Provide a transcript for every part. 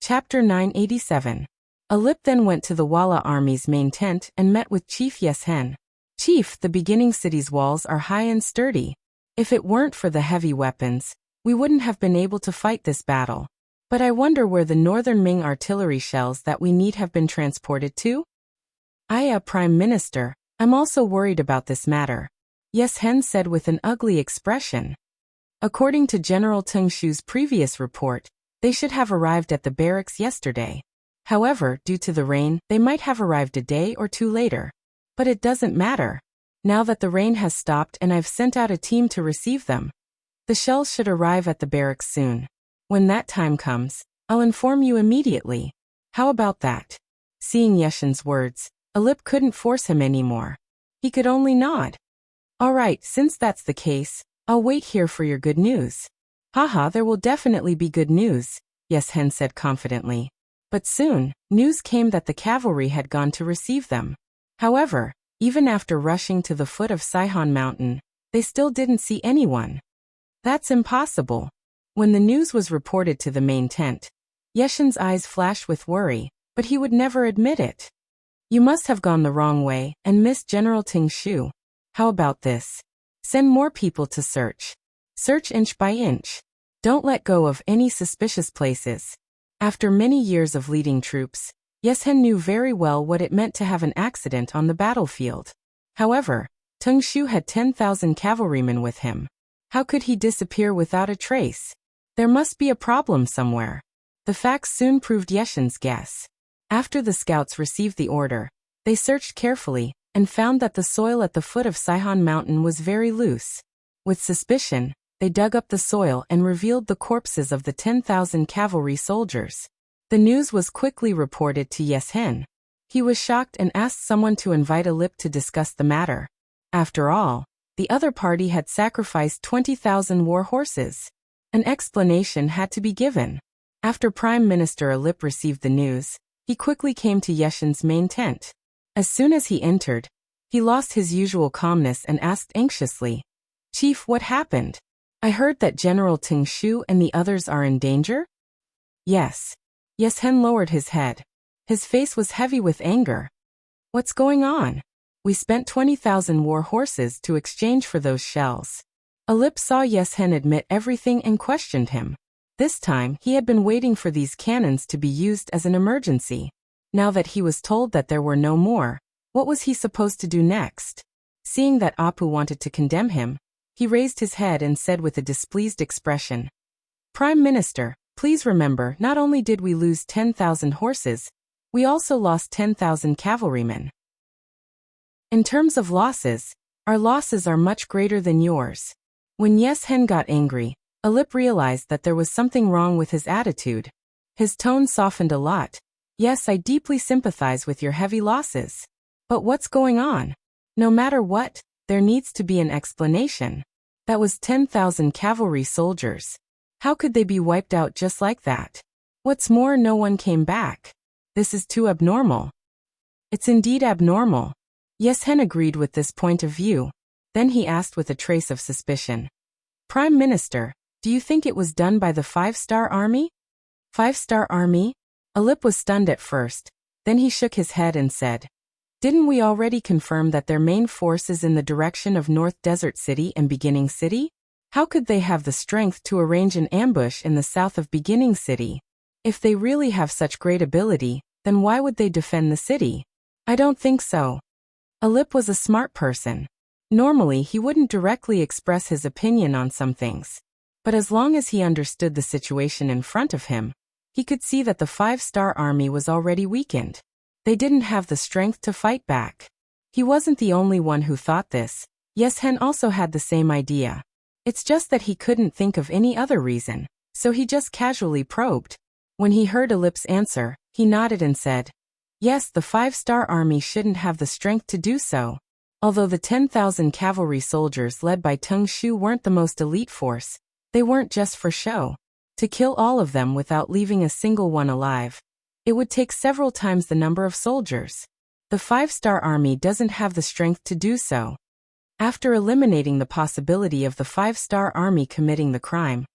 Chapter 987. Alip then went to the Walla army's main tent and met with Chief Yeshen. Chief, the beginning city's walls are high and sturdy. If it weren't for the heavy weapons, we wouldn't have been able to fight this battle. But I wonder where the northern Ming artillery shells that we need have been transported to? Prime Minister, I'm also worried about this matter, Yeshen said with an ugly expression. According to General Teng Shu's previous report, they should have arrived at the barracks yesterday. However, due to the rain, they might have arrived a day or two later. But it doesn't matter. Now that the rain has stopped and I've sent out a team to receive them, the shells should arrive at the barracks soon. When that time comes, I'll inform you immediately. How about that? Seeing Yeshen's words, Alip couldn't force him anymore. He could only nod. All right, since that's the case, I'll wait here for your good news. Haha, there will definitely be good news, Yeshen said confidently. But soon, news came that the cavalry had gone to receive them. However, even after rushing to the foot of Saihan Mountain, they still didn't see anyone. That's impossible. When the news was reported to the main tent, Yeshen's eyes flashed with worry, but he would never admit it. You must have gone the wrong way and missed General Teng Shu. How about this? Send more people to search. Search inch by inch. Don't let go of any suspicious places. After many years of leading troops, Yeshen knew very well what it meant to have an accident on the battlefield. However, Teng Shu had 10,000 cavalrymen with him. How could he disappear without a trace? There must be a problem somewhere. The facts soon proved Yeshen's guess. After the scouts received the order, they searched carefully and found that the soil at the foot of Saihan Mountain was very loose. With suspicion, they dug up the soil and revealed the corpses of the 10,000 cavalry soldiers. The news was quickly reported to Yeshen. He was shocked and asked someone to invite Alip to discuss the matter. After all, the other party had sacrificed 20,000 war horses. An explanation had to be given. After Prime Minister Alip received the news, he quickly came to Yeshen's main tent. As soon as he entered, he lost his usual calmness and asked anxiously, "Chief, what happened? I heard that General Teng Shu and the others are in danger?" "Yes." Yeshen lowered his head. His face was heavy with anger. "What's going on? We spent 20,000 war horses to exchange for those shells." Alip saw Yeshen admit everything and questioned him. This time, he had been waiting for these cannons to be used as an emergency. Now that he was told that there were no more, what was he supposed to do next? Seeing that Apu wanted to condemn him, he raised his head and said with a displeased expression, "Prime Minister, please remember, not only did we lose 10,000 horses, we also lost 10,000 cavalrymen. In terms of losses, our losses are much greater than yours." When Yeshen got angry, Alip realized that there was something wrong with his attitude. His tone softened a lot. "Yes, I deeply sympathize with your heavy losses. But what's going on? No matter what, there needs to be an explanation. That was 10,000 cavalry soldiers. How could they be wiped out just like that? What's more, no one came back. This is too abnormal." "It's indeed abnormal." Yeshen agreed with this point of view. Then he asked with a trace of suspicion, "Prime Minister, do you think it was done by the 5-Star Army?" 5-Star Army? Alip was stunned at first. Then he shook his head and said, "Didn't we already confirm that their main force is in the direction of North Desert City and Beginning City? How could they have the strength to arrange an ambush in the south of Beginning City? If they really have such great ability, then why would they defend the city? I don't think so." Alip was a smart person. Normally, he wouldn't directly express his opinion on some things. But as long as he understood the situation in front of him, he could see that the 5-Star Army was already weakened. They didn't have the strength to fight back. He wasn't the only one who thought this. Yeshen also had the same idea. It's just that he couldn't think of any other reason, so he just casually probed. When he heard Alip's answer, he nodded and said, "Yes, the 5-Star Army shouldn't have the strength to do so. Although the 10,000 cavalry soldiers led by Teng Shu weren't the most elite force, they weren't just for show. To kill all of them without leaving a single one alive, it would take several times the number of soldiers. The 5-Star Army doesn't have the strength to do so." After eliminating the possibility of the 5-Star Army committing the crime,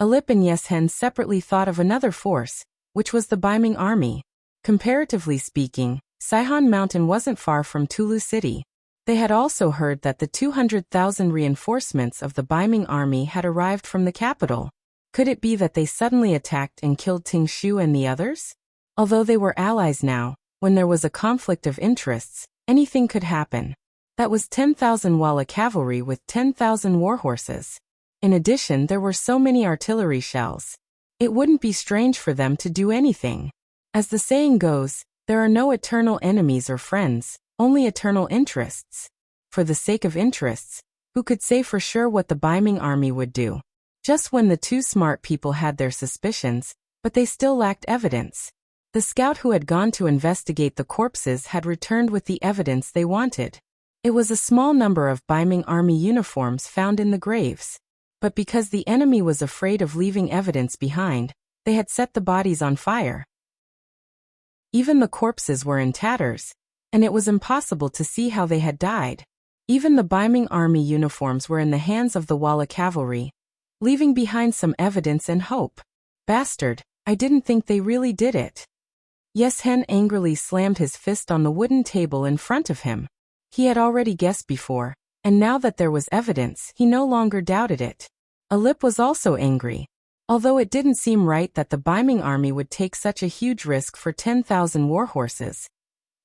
Alip and Yeshen separately thought of another force, which was the Baiming army. Comparatively speaking, Saihan Mountain wasn't far from Tulu City. They had also heard that the 200,000 reinforcements of the Baiming army had arrived from the capital. Could it be that they suddenly attacked and killed Ting Shu and the others? Although they were allies now, when there was a conflict of interests, anything could happen. That was 10,000 Walla cavalry with 10,000 warhorses. In addition, there were so many artillery shells. It wouldn't be strange for them to do anything. As the saying goes, there are no eternal enemies or friends, only eternal interests. For the sake of interests, who could say for sure what the Baiming army would do? Just when the two smart people had their suspicions, but they still lacked evidence. The scout who had gone to investigate the corpses had returned with the evidence they wanted. It was a small number of Baiming army uniforms found in the graves. But because the enemy was afraid of leaving evidence behind, they had set the bodies on fire. Even the corpses were in tatters, and it was impossible to see how they had died. Even the Baiming army uniforms were in the hands of the Walla cavalry, leaving behind some evidence and hope. Bastard, I didn't think they really did it. Yes Hen angrily slammed his fist on the wooden table in front of him. He had already guessed before, and now that there was evidence, he no longer doubted it. Alip was also angry. Although it didn't seem right that the Baiming army would take such a huge risk for 10,000 warhorses,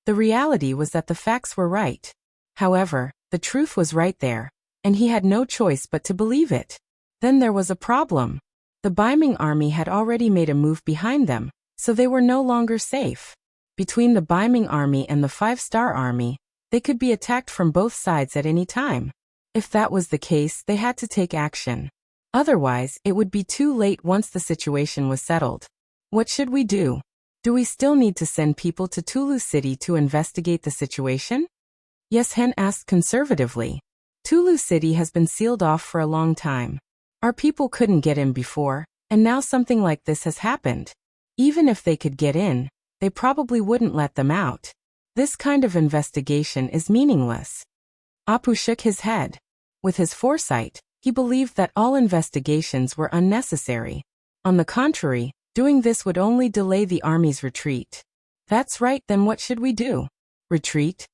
the reality was that the facts were right. However, the truth was right there, and he had no choice but to believe it. Then there was a problem. The Baiming army had already made a move behind them, so they were no longer safe. Between the Baiming army and the Five-Star Army, they could be attacked from both sides at any time. If that was the case, they had to take action. Otherwise, it would be too late once the situation was settled. What should we do? Do we still need to send people to Tulu City to investigate the situation? Yes Hen asked conservatively. Tulu City has been sealed off for a long time. Our people couldn't get in before, and now something like this has happened. Even if they could get in, they probably wouldn't let them out. This kind of investigation is meaningless. Apu shook his head. With his foresight, he believed that all investigations were unnecessary. On the contrary, doing this would only delay the army's retreat. That's right, then what should we do? Retreat?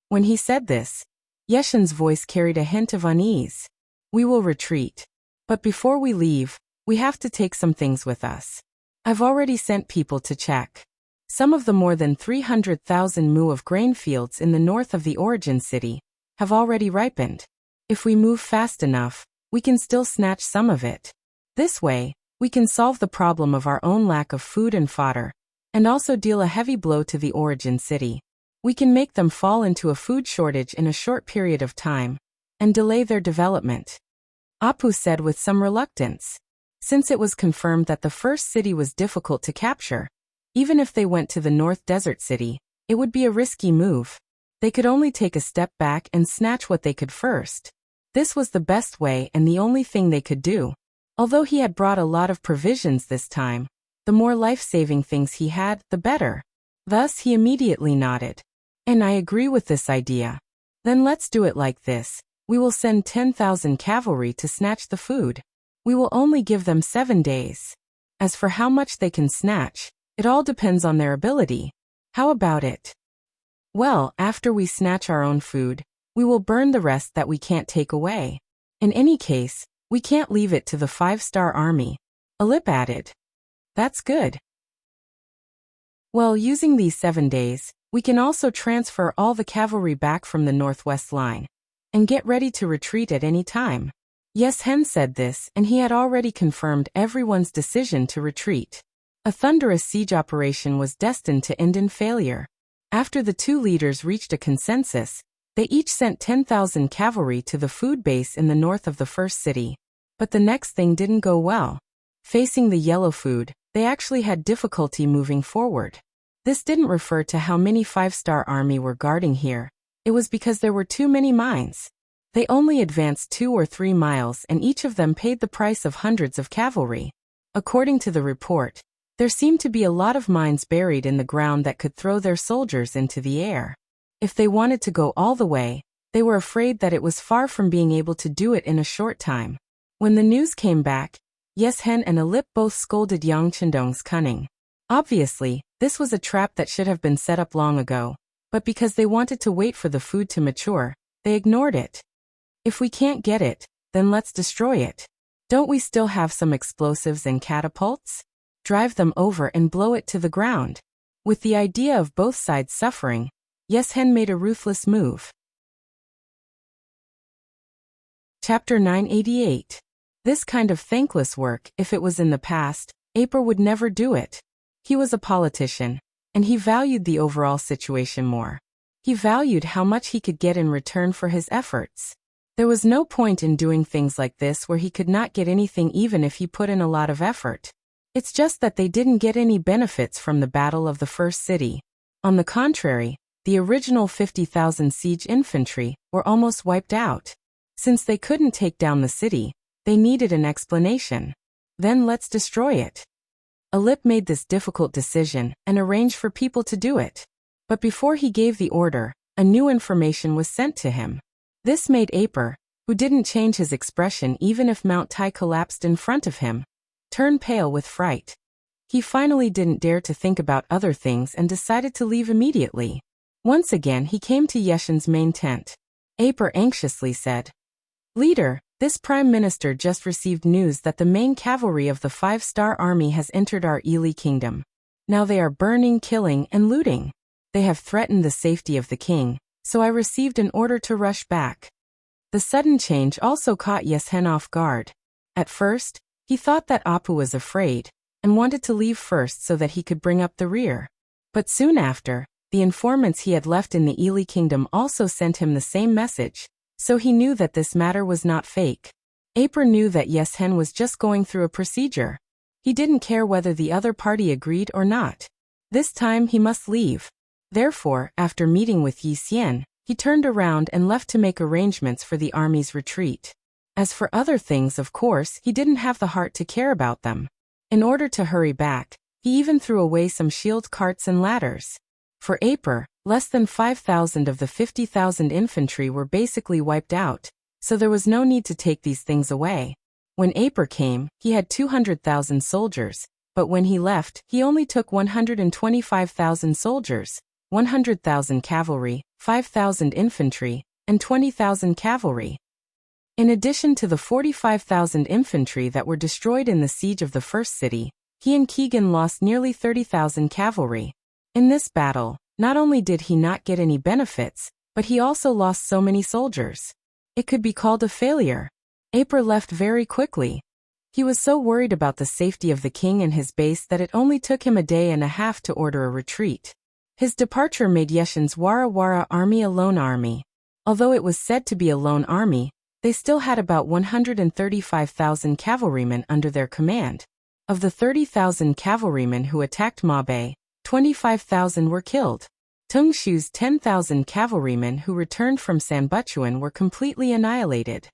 When he said this, Yeshen's voice carried a hint of unease. We will retreat. But before we leave, we have to take some things with us. I've already sent people to check. Some of the more than 300,000 mu of grain fields in the north of the origin city have already ripened. If we move fast enough, we can still snatch some of it. This way, we can solve the problem of our own lack of food and fodder, and also deal a heavy blow to the origin city. We can make them fall into a food shortage in a short period of time, and delay their development. Apu said with some reluctance. Since it was confirmed that the first city was difficult to capture, even if they went to the North Desert City, it would be a risky move. They could only take a step back and snatch what they could first. This was the best way and the only thing they could do. Although he had brought a lot of provisions this time, the more life-saving things he had, the better. Thus he immediately nodded. And I agree with this idea. Then let's do it like this. We will send 10,000 cavalry to snatch the food. We will only give them 7 days. As for how much they can snatch, it all depends on their ability. How about it? Well, after we snatch our own food, we will burn the rest that we can't take away. In any case, we can't leave it to the Five-Star Army. Alip added. That's good. Well, using these 7 days, we can also transfer all the cavalry back from the northwest line and get ready to retreat at any time. Yes Hen said this, and he had already confirmed everyone's decision to retreat. A thunderous siege operation was destined to end in failure. After the two leaders reached a consensus, they each sent 10,000 cavalry to the food base in the north of the first city. But the next thing didn't go well. Facing the yellow food, they actually had difficulty moving forward. This didn't refer to how many Five-Star Army were guarding here. It was because there were too many mines. They only advanced 2 or 3 miles and each of them paid the price of hundreds of cavalry. According to the report, there seemed to be a lot of mines buried in the ground that could throw their soldiers into the air. If they wanted to go all the way, they were afraid that it was far from being able to do it in a short time. When the news came back, Yes Hen and Alip both scolded Yang Chendong's cunning. Obviously, this was a trap that should have been set up long ago, but because they wanted to wait for the food to mature, they ignored it. If we can't get it, then let's destroy it. Don't we still have some explosives and catapults? Drive them over and blow it to the ground. With the idea of both sides suffering, Yes-hen made a ruthless move. Chapter 988. This kind of thankless work, if it was in the past, Aper would never do it. He was a politician, and he valued the overall situation more. He valued how much he could get in return for his efforts. There was no point in doing things like this where he could not get anything even if he put in a lot of effort. It's just that they didn't get any benefits from the Battle of the First City. On the contrary, the original 50,000 siege infantry were almost wiped out. Since they couldn't take down the city, they needed an explanation. Then let's destroy it. Alip made this difficult decision and arranged for people to do it. But before he gave the order, a new information was sent to him. This made Aper, who didn't change his expression even if Mount Tai collapsed in front of him, turn pale with fright. He finally didn't dare to think about other things and decided to leave immediately. Once again he came to Yeshen's main tent. Aper anxiously said, "Leader, this Prime Minister just received news that the main cavalry of the 5-star army has entered our Ili kingdom. Now they are burning, killing, and looting. They have threatened the safety of the king, so I received an order to rush back." The sudden change also caught Yes-hen off guard. At first, he thought that Apu was afraid, and wanted to leave first so that he could bring up the rear. But soon after, the informants he had left in the Ili kingdom also sent him the same message, so he knew that this matter was not fake. Aper knew that Yes-hen was just going through a procedure. He didn't care whether the other party agreed or not. This time he must leave. Therefore, after meeting with Yi Xian, he turned around and left to make arrangements for the army's retreat. As for other things, of course, he didn't have the heart to care about them. In order to hurry back, he even threw away some shield carts and ladders. For Aper, less than 5,000 of the 50,000 infantry were basically wiped out, so there was no need to take these things away. When Aper came, he had 200,000 soldiers, but when he left, he only took 125,000 soldiers, 100,000 cavalry, 5,000 infantry, and 20,000 cavalry. In addition to the 45,000 infantry that were destroyed in the siege of the first city, he and Keegan lost nearly 30,000 cavalry. In this battle, not only did he not get any benefits, but he also lost so many soldiers. It could be called a failure. Aper left very quickly. He was so worried about the safety of the king and his base that it only took him a day and a half to order a retreat. His departure made Yeshen's Wara army a lone army. Although it was said to be a lone army, they still had about 135,000 cavalrymen under their command. Of the 30,000 cavalrymen who attacked Mabe, 25,000 were killed. Tung Shu's 10,000 cavalrymen who returned from Sanbuchuan were completely annihilated.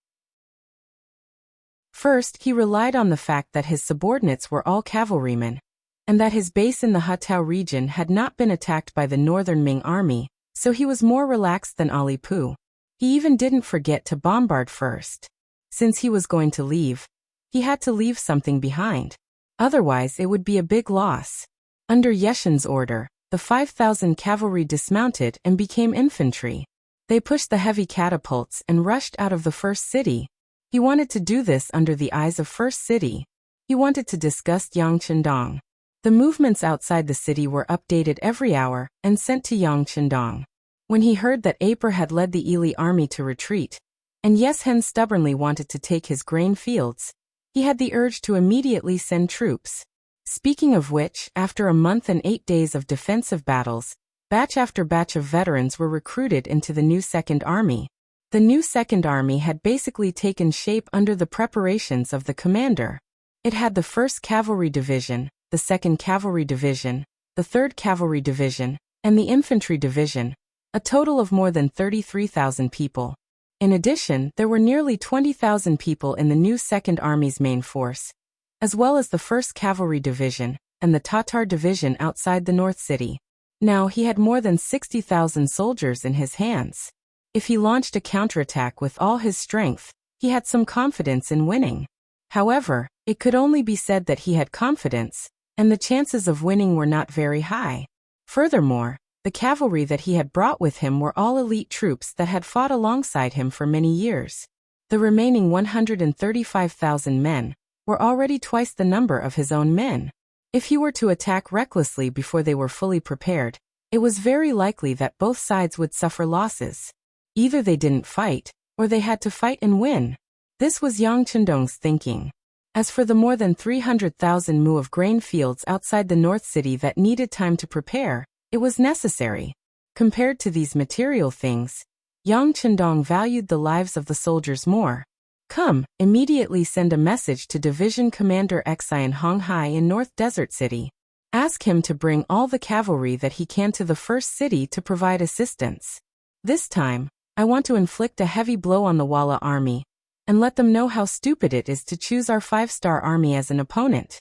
First, he relied on the fact that his subordinates were all cavalrymen, and that his base in the Hatao region had not been attacked by the northern Ming army, so he was more relaxed than Ali Pu. He even didn't forget to bombard first. Since he was going to leave, he had to leave something behind. Otherwise it would be a big loss. Under Yeshen's order, the 5,000 cavalry dismounted and became infantry. They pushed the heavy catapults and rushed out of the first city. He wanted to do this under the eyes of First City. He wanted to disgust Yang Chendong. The movements outside the city were updated every hour and sent to Yang Chendong. When he heard that Aper had led the Ili army to retreat, and Yes-hen stubbornly wanted to take his grain fields, he had the urge to immediately send troops. Speaking of which, after a month and 8 days of defensive battles, batch after batch of veterans were recruited into the new Second Army. The new Second Army had basically taken shape under the preparations of the commander. It had the 1st Cavalry Division, the 2nd Cavalry Division, the 3rd Cavalry Division, and the Infantry Division, a total of more than 33,000 people. In addition, there were nearly 20,000 people in the new Second Army's main force, as well as the 1st Cavalry Division and the Tatar Division outside the North City. Now he had more than 60,000 soldiers in his hands. If he launched a counterattack with all his strength, he had some confidence in winning. However, it could only be said that he had confidence, and the chances of winning were not very high. Furthermore, the cavalry that he had brought with him were all elite troops that had fought alongside him for many years. The remaining 135,000 men were already twice the number of his own men. If he were to attack recklessly before they were fully prepared, it was very likely that both sides would suffer losses. Either they didn't fight, or they had to fight and win. This was Yang Chendong's thinking. As for the more than 300,000 mu of grain fields outside the North City that needed time to prepare, it was necessary. Compared to these material things, Yang Chendong valued the lives of the soldiers more. Come, immediately send a message to Division Commander Xian Honghai in North Desert City. Ask him to bring all the cavalry that he can to the first city to provide assistance. This time, I want to inflict a heavy blow on the Walla army, and let them know how stupid it is to choose our 5-star army as an opponent.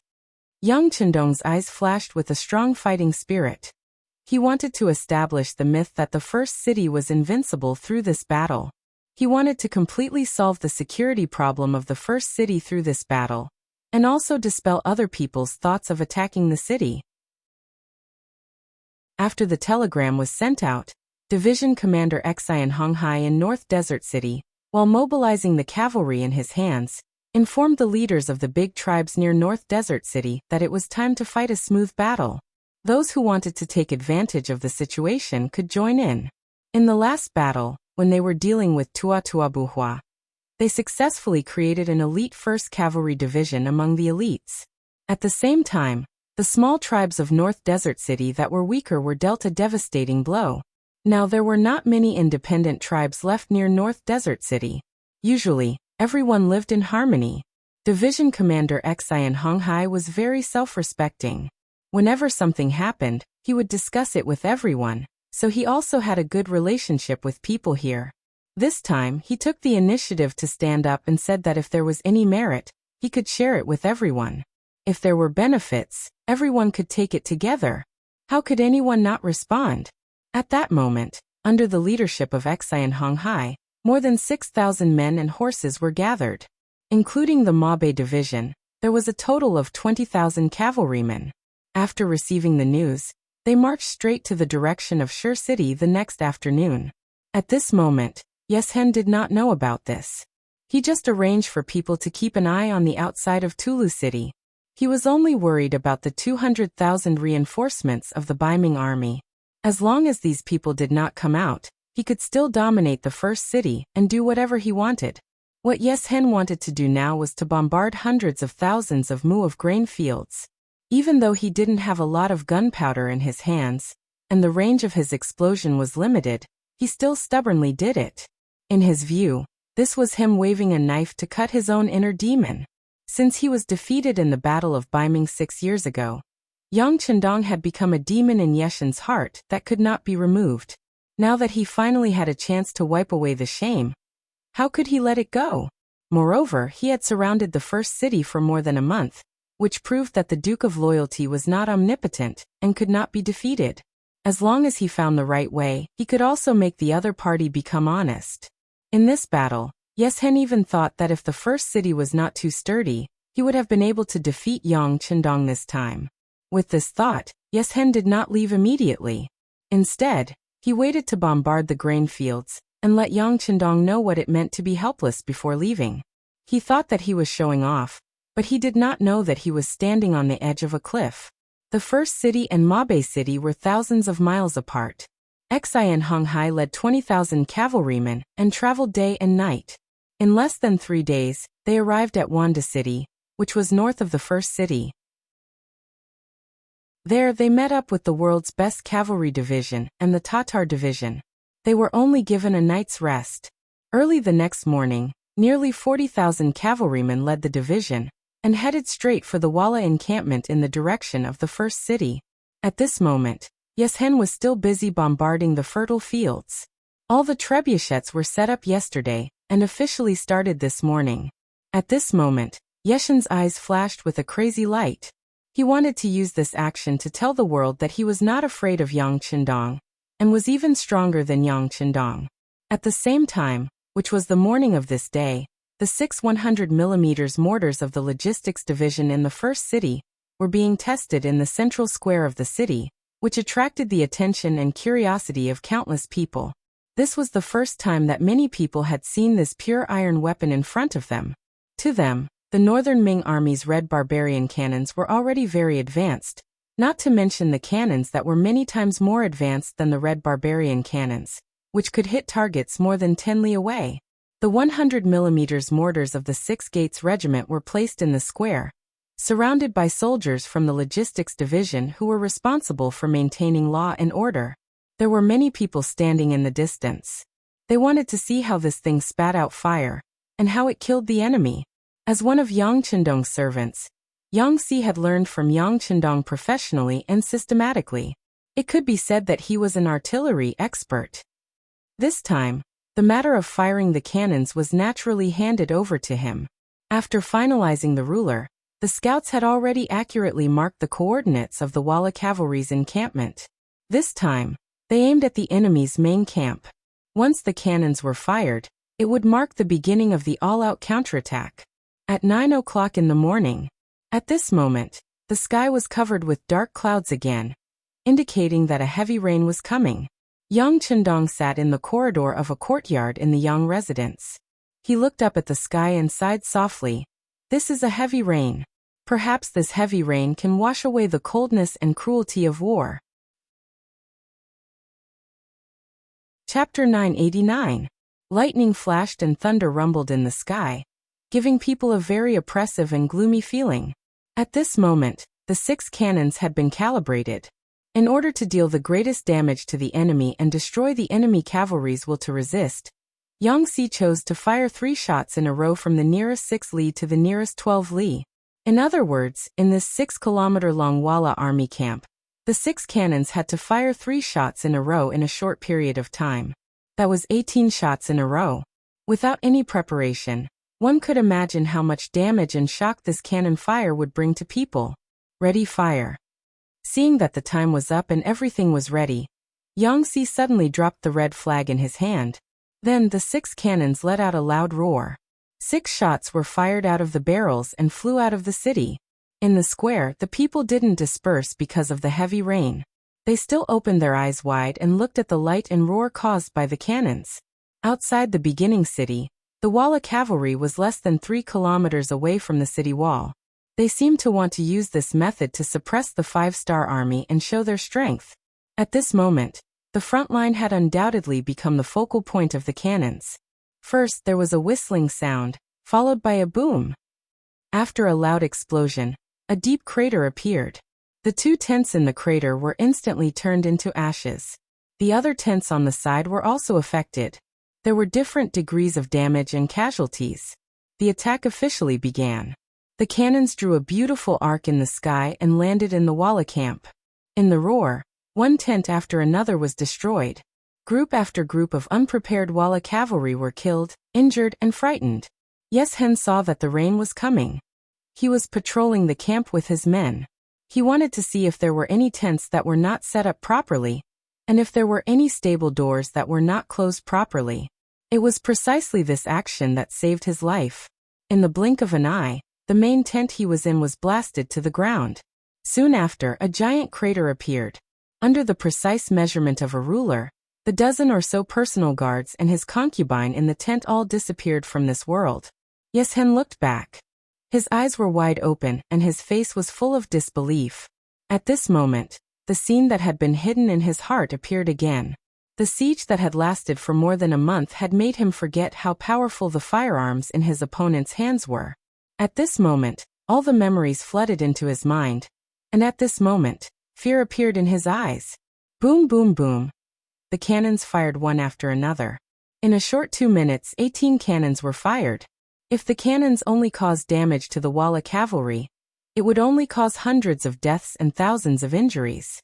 Yang Chendong's eyes flashed with a strong fighting spirit. He wanted to establish the myth that the first city was invincible through this battle. He wanted to completely solve the security problem of the first city through this battle, and also dispel other people's thoughts of attacking the city. After the telegram was sent out, Division Commander Xian Honghai in North Desert City, while mobilizing the cavalry in his hands, informed the leaders of the big tribes near North Desert City that it was time to fight a smooth battle. Those who wanted to take advantage of the situation could join in. In the last battle, when they were dealing with Tuatuabuhua, they successfully created an elite 1st Cavalry Division among the elites. At the same time, the small tribes of North Desert City that were weaker were dealt a devastating blow. Now there were not many independent tribes left near North Desert City. Usually, everyone lived in harmony. Division Commander Xian Honghai was very self-respecting. Whenever something happened, he would discuss it with everyone, so he also had a good relationship with people here. This time, he took the initiative to stand up and said that if there was any merit, he could share it with everyone. If there were benefits, everyone could take it together. How could anyone not respond? At that moment, under the leadership of Xian Honghai, more than 6,000 men and horses were gathered. Including the Mabe division, there was a total of 20,000 cavalrymen. After receiving the news, they marched straight to the direction of Shur City the next afternoon. At this moment, Yeshen did not know about this. He just arranged for people to keep an eye on the outside of Tulu City. He was only worried about the 200,000 reinforcements of the Baiming army. As long as these people did not come out, he could still dominate the first city and do whatever he wanted. What Yeshen wanted to do now was to bombard hundreds of thousands of mu of grain fields. Even though he didn't have a lot of gunpowder in his hands, and the range of his explosion was limited, he still stubbornly did it. In his view, this was him waving a knife to cut his own inner demon. Since he was defeated in the Battle of Baiming 6 years ago, Yang Chendong had become a demon in Yeshen's heart that could not be removed. Now that he finally had a chance to wipe away the shame, how could he let it go? Moreover, he had surrounded the first city for more than a month, which proved that the Duke of Loyalty was not omnipotent and could not be defeated. As long as he found the right way, he could also make the other party become honest. In this battle, Yeshen even thought that if the first city was not too sturdy, he would have been able to defeat Yang Chendong this time. With this thought, Yeshen did not leave immediately. Instead, he waited to bombard the grain fields and let Yang Chendong know what it meant to be helpless before leaving. He thought that he was showing off, but he did not know that he was standing on the edge of a cliff. The first city and Mabe city were thousands of miles apart. Xian Honghai led 20,000 cavalrymen and traveled day and night. In less than 3 days, they arrived at Wanda City, which was north of the first city. There they met up with the world's best cavalry division and the Tatar division. They were only given a night's rest. Early the next morning, nearly 40,000 cavalrymen led the division and headed straight for the Walla encampment in the direction of the first city. At this moment, Yeshen was still busy bombarding the fertile fields. All the trebuchets were set up yesterday and officially started this morning. At this moment, Yeshen's eyes flashed with a crazy light. He wanted to use this action to tell the world that he was not afraid of Yang Chendong, and was even stronger than Yang Chendong. At the same time, which was the morning of this day, the 6 100mm mortars of the logistics division in the first city were being tested in the central square of the city, which attracted the attention and curiosity of countless people. This was the first time that many people had seen this pure iron weapon in front of them. To them, the northern Ming army's red barbarian cannons were already very advanced, not to mention the cannons that were many times more advanced than the red barbarian cannons, which could hit targets more than 10 li away. The 100mm mortars of the 6 Gates Regiment were placed in the square, surrounded by soldiers from the logistics division who were responsible for maintaining law and order. There were many people standing in the distance. They wanted to see how this thing spat out fire, and how it killed the enemy. As one of Yang Chendong's servants, Yang Si had learned from Yang Chendong professionally and systematically. It could be said that he was an artillery expert. This time, the matter of firing the cannons was naturally handed over to him. After finalizing the ruler, the scouts had already accurately marked the coordinates of the Walla cavalry's encampment. This time, they aimed at the enemy's main camp. Once the cannons were fired, it would mark the beginning of the all-out counterattack. At 9 o'clock in the morning, at this moment, the sky was covered with dark clouds again, indicating that a heavy rain was coming. Yang Chendong sat in the corridor of a courtyard in the Yang residence. He looked up at the sky and sighed softly. This is a heavy rain. Perhaps this heavy rain can wash away the coldness and cruelty of war. Chapter 989. Lightning flashed and thunder rumbled in the sky, giving people a very oppressive and gloomy feeling. At this moment, the 6 cannons had been calibrated. In order to deal the greatest damage to the enemy and destroy the enemy cavalry's will to resist, Yang Si chose to fire 3 shots in a row from the nearest 6 li to the nearest 12 li. In other words, in this 6-kilometer-long Walla army camp, the 6 cannons had to fire 3 shots in a row in a short period of time. That was 18 shots in a row. Without any preparation, one could imagine how much damage and shock this cannon fire would bring to people. Ready, fire. Seeing that the time was up and everything was ready, Yang Si suddenly dropped the red flag in his hand. Then the 6 cannons let out a loud roar. 6 shots were fired out of the barrels and flew out of the city. In the square, the people didn't disperse because of the heavy rain. They still opened their eyes wide and looked at the light and roar caused by the cannons. Outside the beginning city, the Walla cavalry was less than 3 kilometers away from the city wall. They seemed to want to use this method to suppress the 5-star army and show their strength. At this moment, the front line had undoubtedly become the focal point of the cannons. First there was a whistling sound, followed by a boom. After a loud explosion, a deep crater appeared. The 2 tents in the crater were instantly turned into ashes. The other tents on the side were also affected. There were different degrees of damage and casualties. The attack officially began. The cannons drew a beautiful arc in the sky and landed in the Walla camp. In the roar, one tent after another was destroyed. Group after group of unprepared Walla cavalry were killed, injured, and frightened. Yes Hen saw that the rain was coming. He was patrolling the camp with his men. He wanted to see if there were any tents that were not set up properly, and if there were any stable doors that were not closed properly. It was precisely this action that saved his life. In the blink of an eye, the main tent he was in was blasted to the ground. Soon after, a giant crater appeared. Under the precise measurement of a ruler, the dozen or so personal guards and his concubine in the tent all disappeared from this world. Yes Hen looked back. His eyes were wide open and his face was full of disbelief. At this moment, the scene that had been hidden in his heart appeared again. The siege that had lasted for more than a month had made him forget how powerful the firearms in his opponent's hands were. At this moment, all the memories flooded into his mind, and at this moment, fear appeared in his eyes. Boom, boom, boom. The cannons fired one after another. In a short 2 minutes, 18 cannons were fired. If the cannons only caused damage to the Walla cavalry, it would only cause hundreds of deaths and thousands of injuries.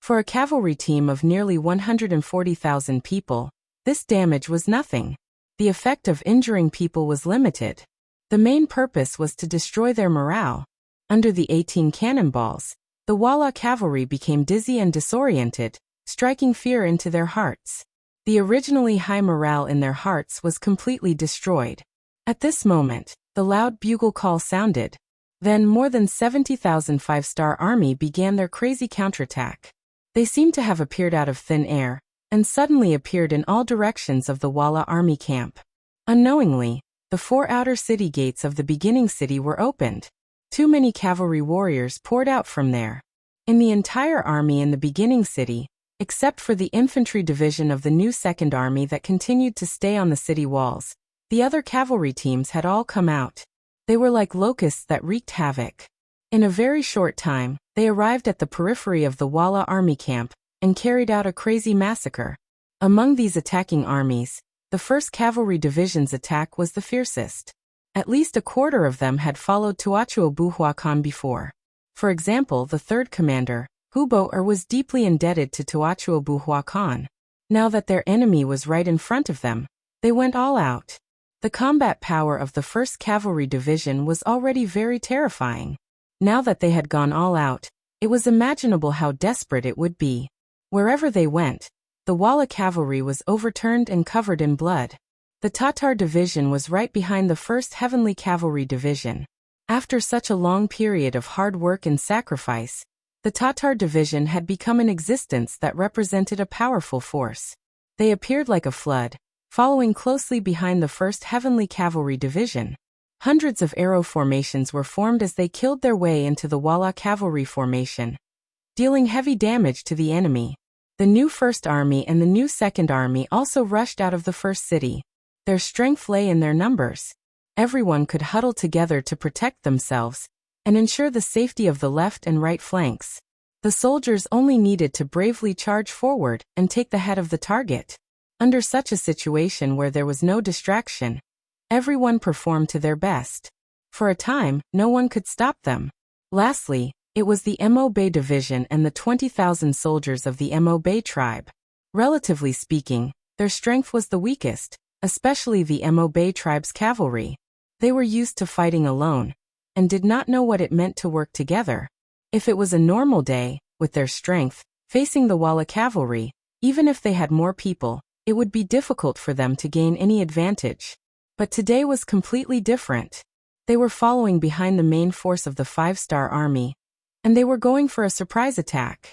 For a cavalry team of nearly 140,000 people, this damage was nothing. The effect of injuring people was limited. The main purpose was to destroy their morale. Under the 18 cannonballs, the Walla cavalry became dizzy and disoriented, striking fear into their hearts. The originally high morale in their hearts was completely destroyed. At this moment, the loud bugle call sounded. Then more than 70,000 five-star army began their crazy counterattack. They seemed to have appeared out of thin air, and suddenly appeared in all directions of the Walla army camp. Unknowingly, the 4 outer city gates of the beginning city were opened. Too many cavalry warriors poured out from there. In the entire army in the beginning city, except for the infantry division of the new Second Army that continued to stay on the city walls, the other cavalry teams had all come out. They were like locusts that wreaked havoc. In a very short time, they arrived at the periphery of the Walla army camp and carried out a crazy massacre. Among these attacking armies, the 1st Cavalry Division's attack was the fiercest. At least a quarter of them had followed Tuachuo Buhuacan before. For example, the 3rd commander, Hubo was deeply indebted to Tuachuo Buhuacan. Now that their enemy was right in front of them, they went all out. The combat power of the 1st Cavalry Division was already very terrifying. Now that they had gone all out, it was imaginable how desperate it would be. Wherever they went, the Walla cavalry was overturned and covered in blood. The Tatar division was right behind the 1st Heavenly Cavalry Division. After such a long period of hard work and sacrifice, the Tatar division had become an existence that represented a powerful force. They appeared like a flood, following closely behind the 1st Heavenly Cavalry Division. Hundreds of arrow formations were formed as they killed their way into the Walla cavalry formation, dealing heavy damage to the enemy. The new 1st Army and the new 2nd Army also rushed out of the first city. Their strength lay in their numbers. Everyone could huddle together to protect themselves and ensure the safety of the left and right flanks. The soldiers only needed to bravely charge forward and take the head of the target. Under such a situation where there was no distraction, everyone performed to their best. For a time, no one could stop them. Lastly, it was the Mo Bay Division and the 20,000 soldiers of the Mo Bay tribe. Relatively speaking, their strength was the weakest, especially the Mo Bay tribe's cavalry. They were used to fighting alone, and did not know what it meant to work together. If it was a normal day, with their strength, facing the Walla cavalry, even if they had more people, it would be difficult for them to gain any advantage. But today was completely different. They were following behind the main force of the 5-star army, and they were going for a surprise attack.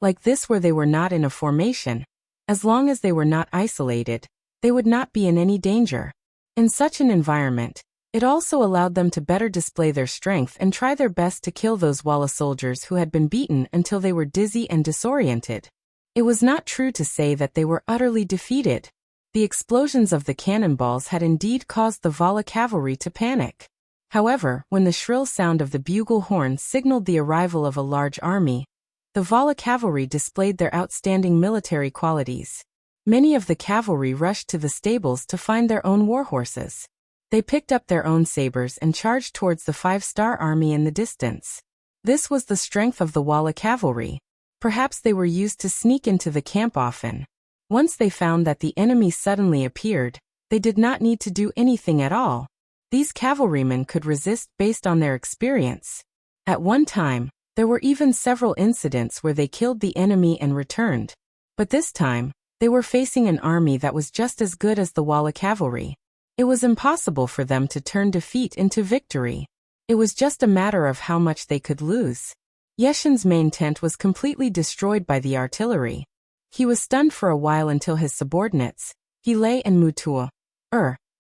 Like this, where they were not in a formation, as long as they were not isolated, they would not be in any danger. In such an environment, it also allowed them to better display their strength and try their best to kill those Walla soldiers who had been beaten until they were dizzy and disoriented. It was not true to say that they were utterly defeated. The explosions of the cannonballs had indeed caused the Walla cavalry to panic. However, when the shrill sound of the bugle horn signaled the arrival of a large army, the Walla cavalry displayed their outstanding military qualities. Many of the cavalry rushed to the stables to find their own war horses. They picked up their own sabers and charged towards the 5-star army in the distance. This was the strength of the Walla cavalry. Perhaps they were used to sneak into the camp often. Once they found that the enemy suddenly appeared, they did not need to do anything at all. These cavalrymen could resist based on their experience. At one time, there were even several incidents where they killed the enemy and returned. But this time, they were facing an army that was just as good as the Walla cavalry. It was impossible for them to turn defeat into victory. It was just a matter of how much they could lose. Yeshin's main tent was completely destroyed by the artillery. He was stunned for a while until his subordinates, Hile and Mutuo,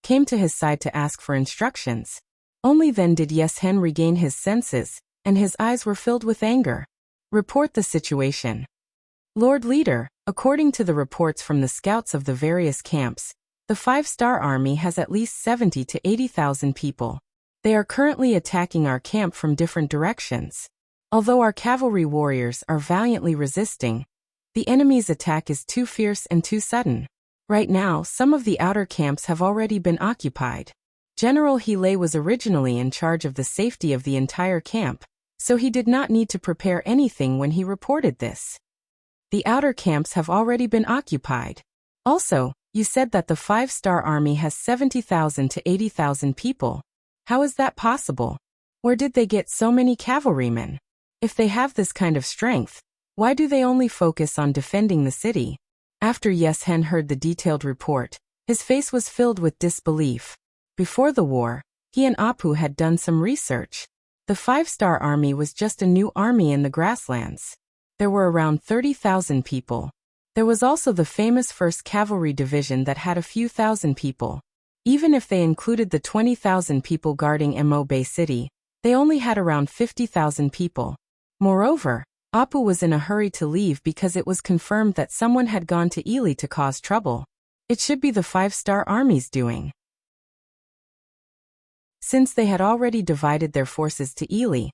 came to his side to ask for instructions. Only then did Yeshen regain his senses, and his eyes were filled with anger. Report the situation. Lord Leader, according to the reports from the scouts of the various camps, the 5-star army has at least 70 to 80,000 people. They are currently attacking our camp from different directions. Although our cavalry warriors are valiantly resisting, the enemy's attack is too fierce and too sudden. Right now, some of the outer camps have already been occupied. General Hile was originally in charge of the safety of the entire camp, so he did not need to prepare anything when he reported this. The outer camps have already been occupied. Also, you said that the 5-star army has 70,000 to 80,000 people. How is that possible? Where did they get so many cavalrymen? If they have this kind of strength, why do they only focus on defending the city? After Yeshen heard the detailed report, his face was filled with disbelief. Before the war, He and Apu had done some research. The 5-star army was just a new army in the grasslands. There were around 30,000 people. There was also the famous 1st Cavalry Division that had a few thousand people. Even if they included the 20,000 people guarding Mo Bay City, they only had around 50,000 people. Moreover, Apu was in a hurry to leave because it was confirmed that someone had gone to Ely to cause trouble. It should be the 5-star army's doing. Since they had already divided their forces to Ely,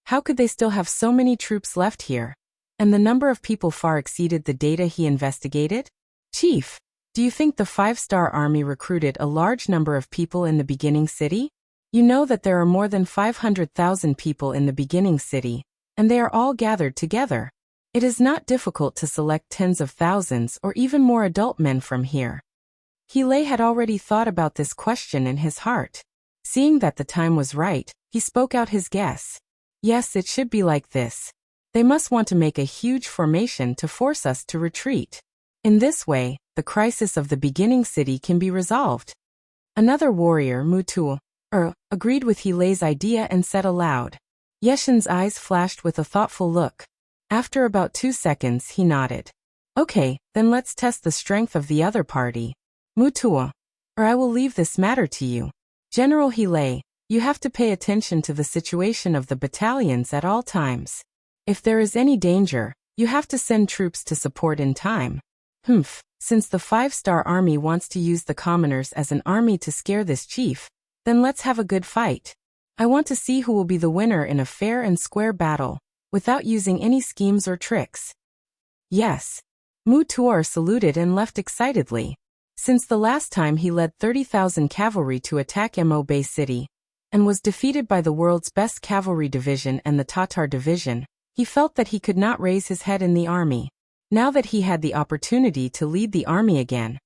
how could they still have so many troops left here? And the number of people far exceeded the data he investigated? Chief, do you think the 5-star army recruited a large number of people in the beginning city? You know that there are more than 500,000 people in the beginning city, and they are all gathered together. It is not difficult to select tens of thousands or even more adult men from here. He had already thought about this question in his heart. Seeing that the time was right, he spoke out his guess. Yes, it should be like this. They must want to make a huge formation to force us to retreat. In this way, the crisis of the beginning city can be resolved. Another warrior, Mutu, agreed with Hilei's idea and said aloud. Yeshin's eyes flashed with a thoughtful look. After about 2 seconds, he nodded. Okay, then let's test the strength of the other party. Mutu, I will leave this matter to you. General Hilei, you have to pay attention to the situation of the battalions at all times. If there is any danger, you have to send troops to support in time. Since the 5-star army wants to use the commoners as an army to scare this chief, then let's have a good fight. I want to see who will be the winner in a fair and square battle, without using any schemes or tricks. Yes. Mutuar saluted and left excitedly. Since the last time he led 30,000 cavalry to attack Mo Bay City, and was defeated by the world's best cavalry division and the Tatar division, he felt that he could not raise his head in the army. Now that he had the opportunity to lead the army again,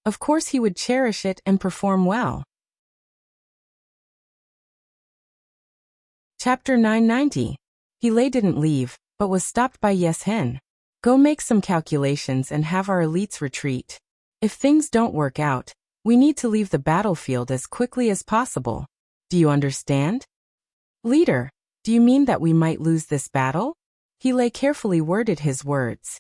of course he would cherish it and perform well. Chapter 990. Hilei didn't leave, but was stopped by Yes Hen. Go make some calculations and have our elites retreat. If things don't work out, we need to leave the battlefield as quickly as possible. Do you understand? Leader, do you mean that we might lose this battle? Hilei carefully worded his words.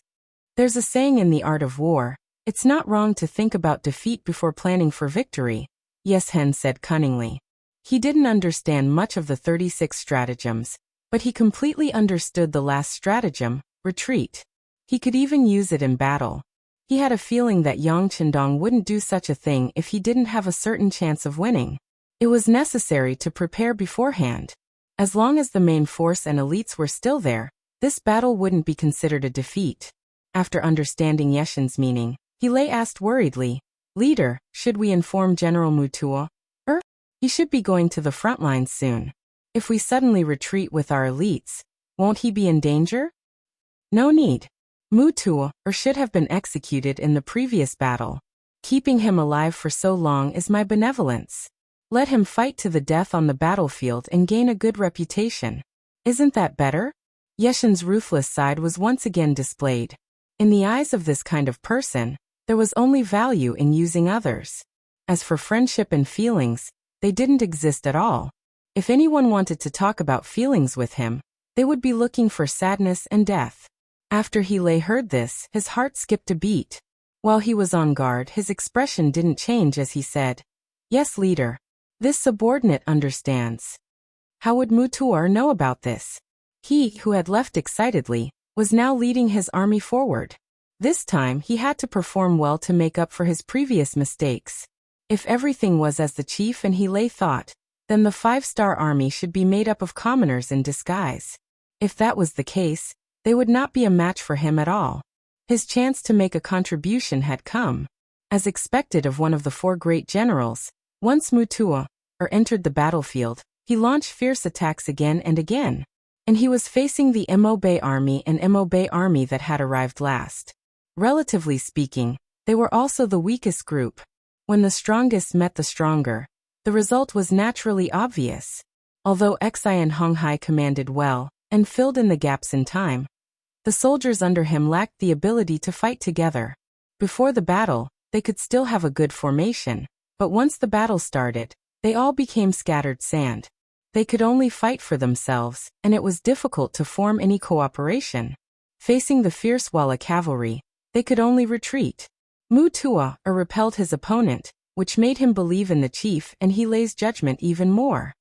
There's a saying in the art of war, it's not wrong to think about defeat before planning for victory, Yes Hen said cunningly. He didn't understand much of the 36 stratagems, but he completely understood the last stratagem, retreat. He could even use it in battle. He had a feeling that Yang Qindong wouldn't do such a thing if he didn't have a certain chance of winning. It was necessary to prepare beforehand. As long as the main force and elites were still there, this battle wouldn't be considered a defeat. After understanding Yeshin's meaning, Hilei asked worriedly, Leader, should we inform General Mutuo? He should be going to the front lines soon. If we suddenly retreat with our elites, won't he be in danger? No need. Mutuo should have been executed in the previous battle. Keeping him alive for so long is my benevolence. Let him fight to the death on the battlefield and gain a good reputation. Isn't that better? Yeshin's ruthless side was once again displayed. In the eyes of this kind of person, there was only value in using others. As for friendship and feelings, they didn't exist at all. If anyone wanted to talk about feelings with him, they would be looking for sadness and death. After Hilei heard this, his heart skipped a beat. While he was on guard, his expression didn't change as he said, Yes, leader. This subordinate understands. How would Mutuar know about this? He, who had left excitedly, was now leading his army forward. This time he had to perform well to make up for his previous mistakes. If everything was as the chief and Hilei thought, then the 5-star army should be made up of commoners in disguise. If that was the case, they would not be a match for him at all. His chance to make a contribution had come. As expected of one of the 4 great generals, once Mutuo entered the battlefield, he launched fierce attacks again and again. And he was facing the Mo Bay army and Mo Bay army that had arrived last. Relatively speaking, they were also the weakest group. When the strongest met the stronger, the result was naturally obvious. Although Xi and Honghai commanded well, and filled in the gaps in time, the soldiers under him lacked the ability to fight together. Before the battle, they could still have a good formation, but once the battle started, They all became scattered sand. They could only fight for themselves, and it was difficult to form any cooperation. Facing the fierce Walla cavalry, they could only retreat. Mutua repelled his opponent, which made him believe in the chief and he lays judgment even more.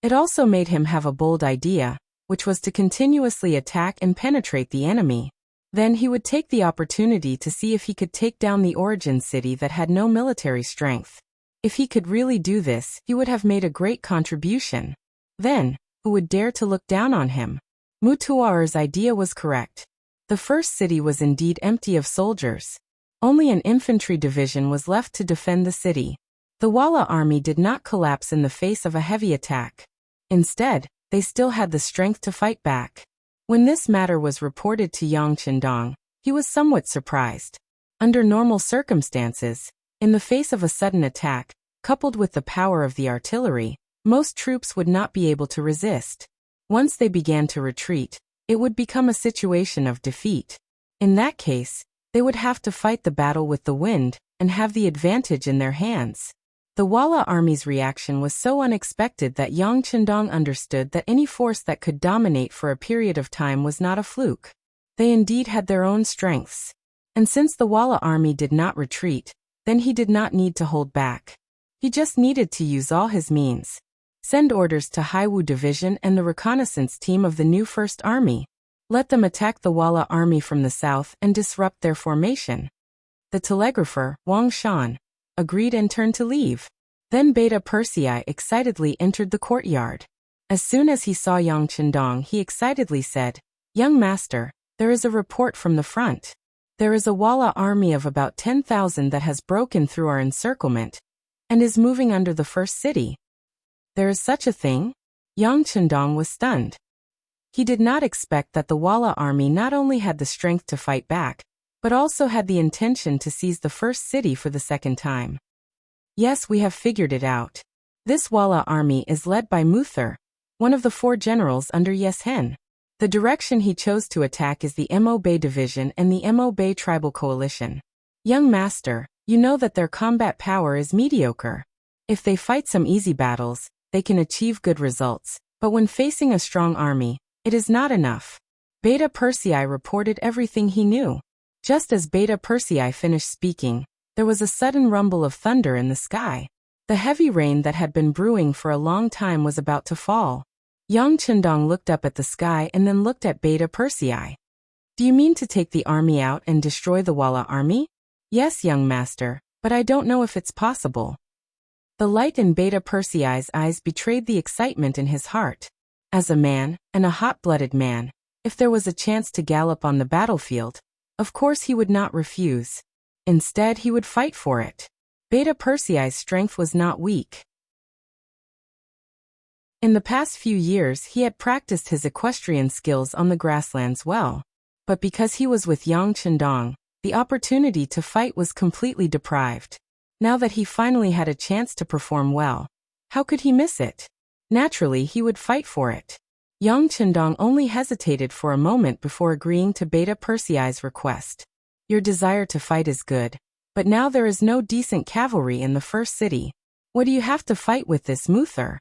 It also made him have a bold idea, which was to continuously attack and penetrate the enemy. Then he would take the opportunity to see if he could take down the origin city that had no military strength. If he could really do this, he would have made a great contribution. Then, who would dare to look down on him? Mutua's idea was correct. The first city was indeed empty of soldiers. Only an infantry division was left to defend the city. The Walla army did not collapse in the face of a heavy attack. Instead, they still had the strength to fight back. When this matter was reported to Yang Qindong, he was somewhat surprised. Under normal circumstances, in the face of a sudden attack, coupled with the power of the artillery, most troops would not be able to resist. Once they began to retreat, it would become a situation of defeat. In that case, they would have to fight the battle with the wind and have the advantage in their hands. The Walla army's reaction was so unexpected that Yang Qindong understood that any force that could dominate for a period of time was not a fluke. They indeed had their own strengths. And since the Walla army did not retreat, then he did not need to hold back. He just needed to use all his means. Send orders to Haiwu Division and the reconnaissance team of the new First Army. Let them attack the Walla army from the south and disrupt their formation. The telegrapher, Wang Shan, agreed and turned to leave. Then Beta Persei excitedly entered the courtyard. As soon as he saw Yang Qindong, he excitedly said, "Young master, there is a report from the front. There is a Walla army of about 10,000 that has broken through our encirclement and is moving under the first city." There is such a thing? Yang Qindong was stunned. He did not expect that the Walla army not only had the strength to fight back, but also had the intention to seize the first city for the second time. Yes, we have figured it out. This Walla army is led by Muther, one of the 4 generals under Yeshen. The direction he chose to attack is the Mo Bay Division and the Mo Bay Tribal Coalition. Young master, you know that their combat power is mediocre. If they fight some easy battles, they can achieve good results, but when facing a strong army, it is not enough. Beta Persei reported everything he knew. Just as Beta Persei finished speaking, there was a sudden rumble of thunder in the sky. The heavy rain that had been brewing for a long time was about to fall. Yang Qindong looked up at the sky and then looked at Beta Persei. "Do you mean to take the army out and destroy the Walla army?" "Yes, young master, but I don't know if it's possible." The light in Beta Persei's eyes betrayed the excitement in his heart. As a man, and a hot-blooded man, if there was a chance to gallop on the battlefield, of course he would not refuse. Instead, he would fight for it. Beta Persei's strength was not weak. In the past few years he had practiced his equestrian skills on the grasslands well. But because he was with Yang Qindong, the opportunity to fight was completely deprived. Now that he finally had a chance to perform well, how could he miss it? Naturally, he would fight for it. Yang Qindong only hesitated for a moment before agreeing to Beta Persei's request. "Your desire to fight is good, but now there is no decent cavalry in the first city. What do you have to fight with this Muther?"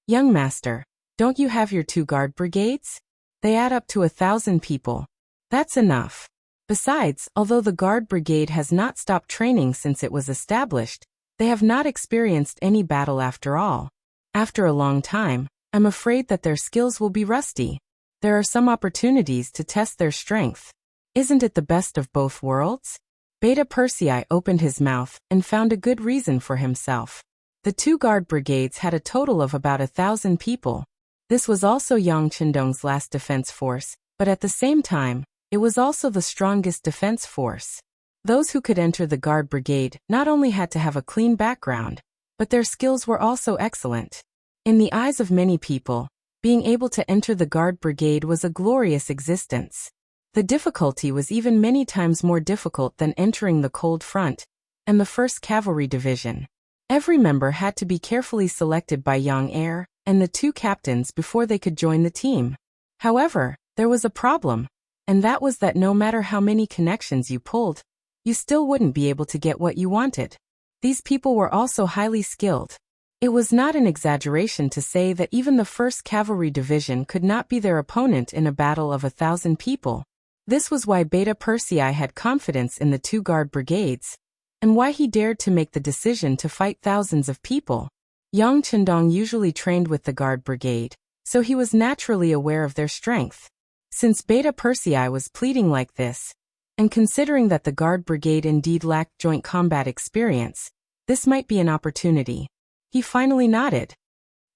"Young master, don't you have your 2 guard brigades? They add up to 1,000 people. That's enough. Besides, although the guard brigade has not stopped training since it was established, they have not experienced any battle after all. After a long time, I'm afraid that their skills will be rusty. There are some opportunities to test their strength. Isn't it the best of both worlds?" Beta Persei opened his mouth and found a good reason for himself. The 2 guard brigades had a total of about 1,000 people. This was also Yang Qindong's last defense force, but at the same time, it was also the strongest defense force. Those who could enter the guard brigade not only had to have a clean background, but their skills were also excellent. In the eyes of many people, being able to enter the guard brigade was a glorious existence. The difficulty was even many times more difficult than entering the cold front and the 1st Cavalry Division. Every member had to be carefully selected by Yang Heir and the 2 captains before they could join the team. However, there was a problem, and that was that no matter how many connections you pulled, you still wouldn't be able to get what you wanted. These people were also highly skilled. It was not an exaggeration to say that even the 1st Cavalry Division could not be their opponent in a battle of 1,000 people. This was why Beta Persei had confidence in the 2 guard brigades, and why he dared to make the decision to fight thousands of people. Yang Chendong usually trained with the guard brigade, so he was naturally aware of their strength. Since Beta Persei was pleading like this, and considering that the guard brigade indeed lacked joint combat experience, this might be an opportunity. He finally nodded.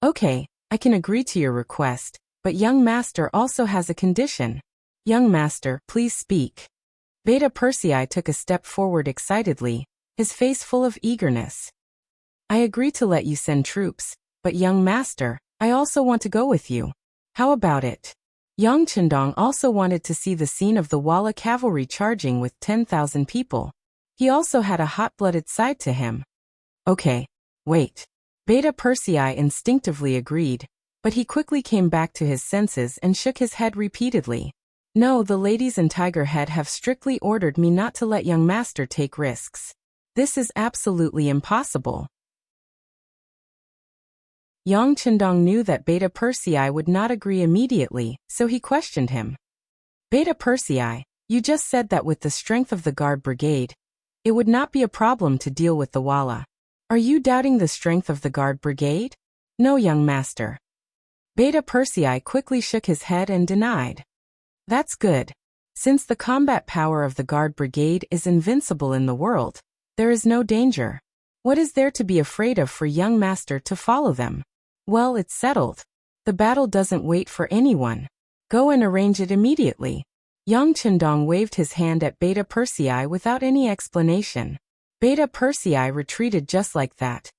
Okay, I can agree to your request, but young master also has a condition. Young master, please speak. Beta Persei took a step forward excitedly, his face full of eagerness. I agree to let you send troops, but young master, I also want to go with you. How about it? Yang Chendong also wanted to see the scene of the Walla cavalry charging with 10,000 people. He also had a hot-blooded side to him. Okay, wait. Beta Persei instinctively agreed, but he quickly came back to his senses and shook his head repeatedly. No, the ladies in Tiger Head have strictly ordered me not to let young master take risks. This is absolutely impossible. Yang Chendong knew that Beta Persei would not agree immediately, so he questioned him. Beta Persei, you just said that with the strength of the guard brigade, it would not be a problem to deal with the Walla. Are you doubting the strength of the guard brigade? No, young master. Beta Persei quickly shook his head and denied. That's good. Since the combat power of the guard brigade is invincible in the world, there is no danger. What is there to be afraid of for young master to follow them? Well, it's settled. The battle doesn't wait for anyone. Go and arrange it immediately. Yang Chendong waved his hand at Beta Persei without any explanation. Beta Persei retreated just like that,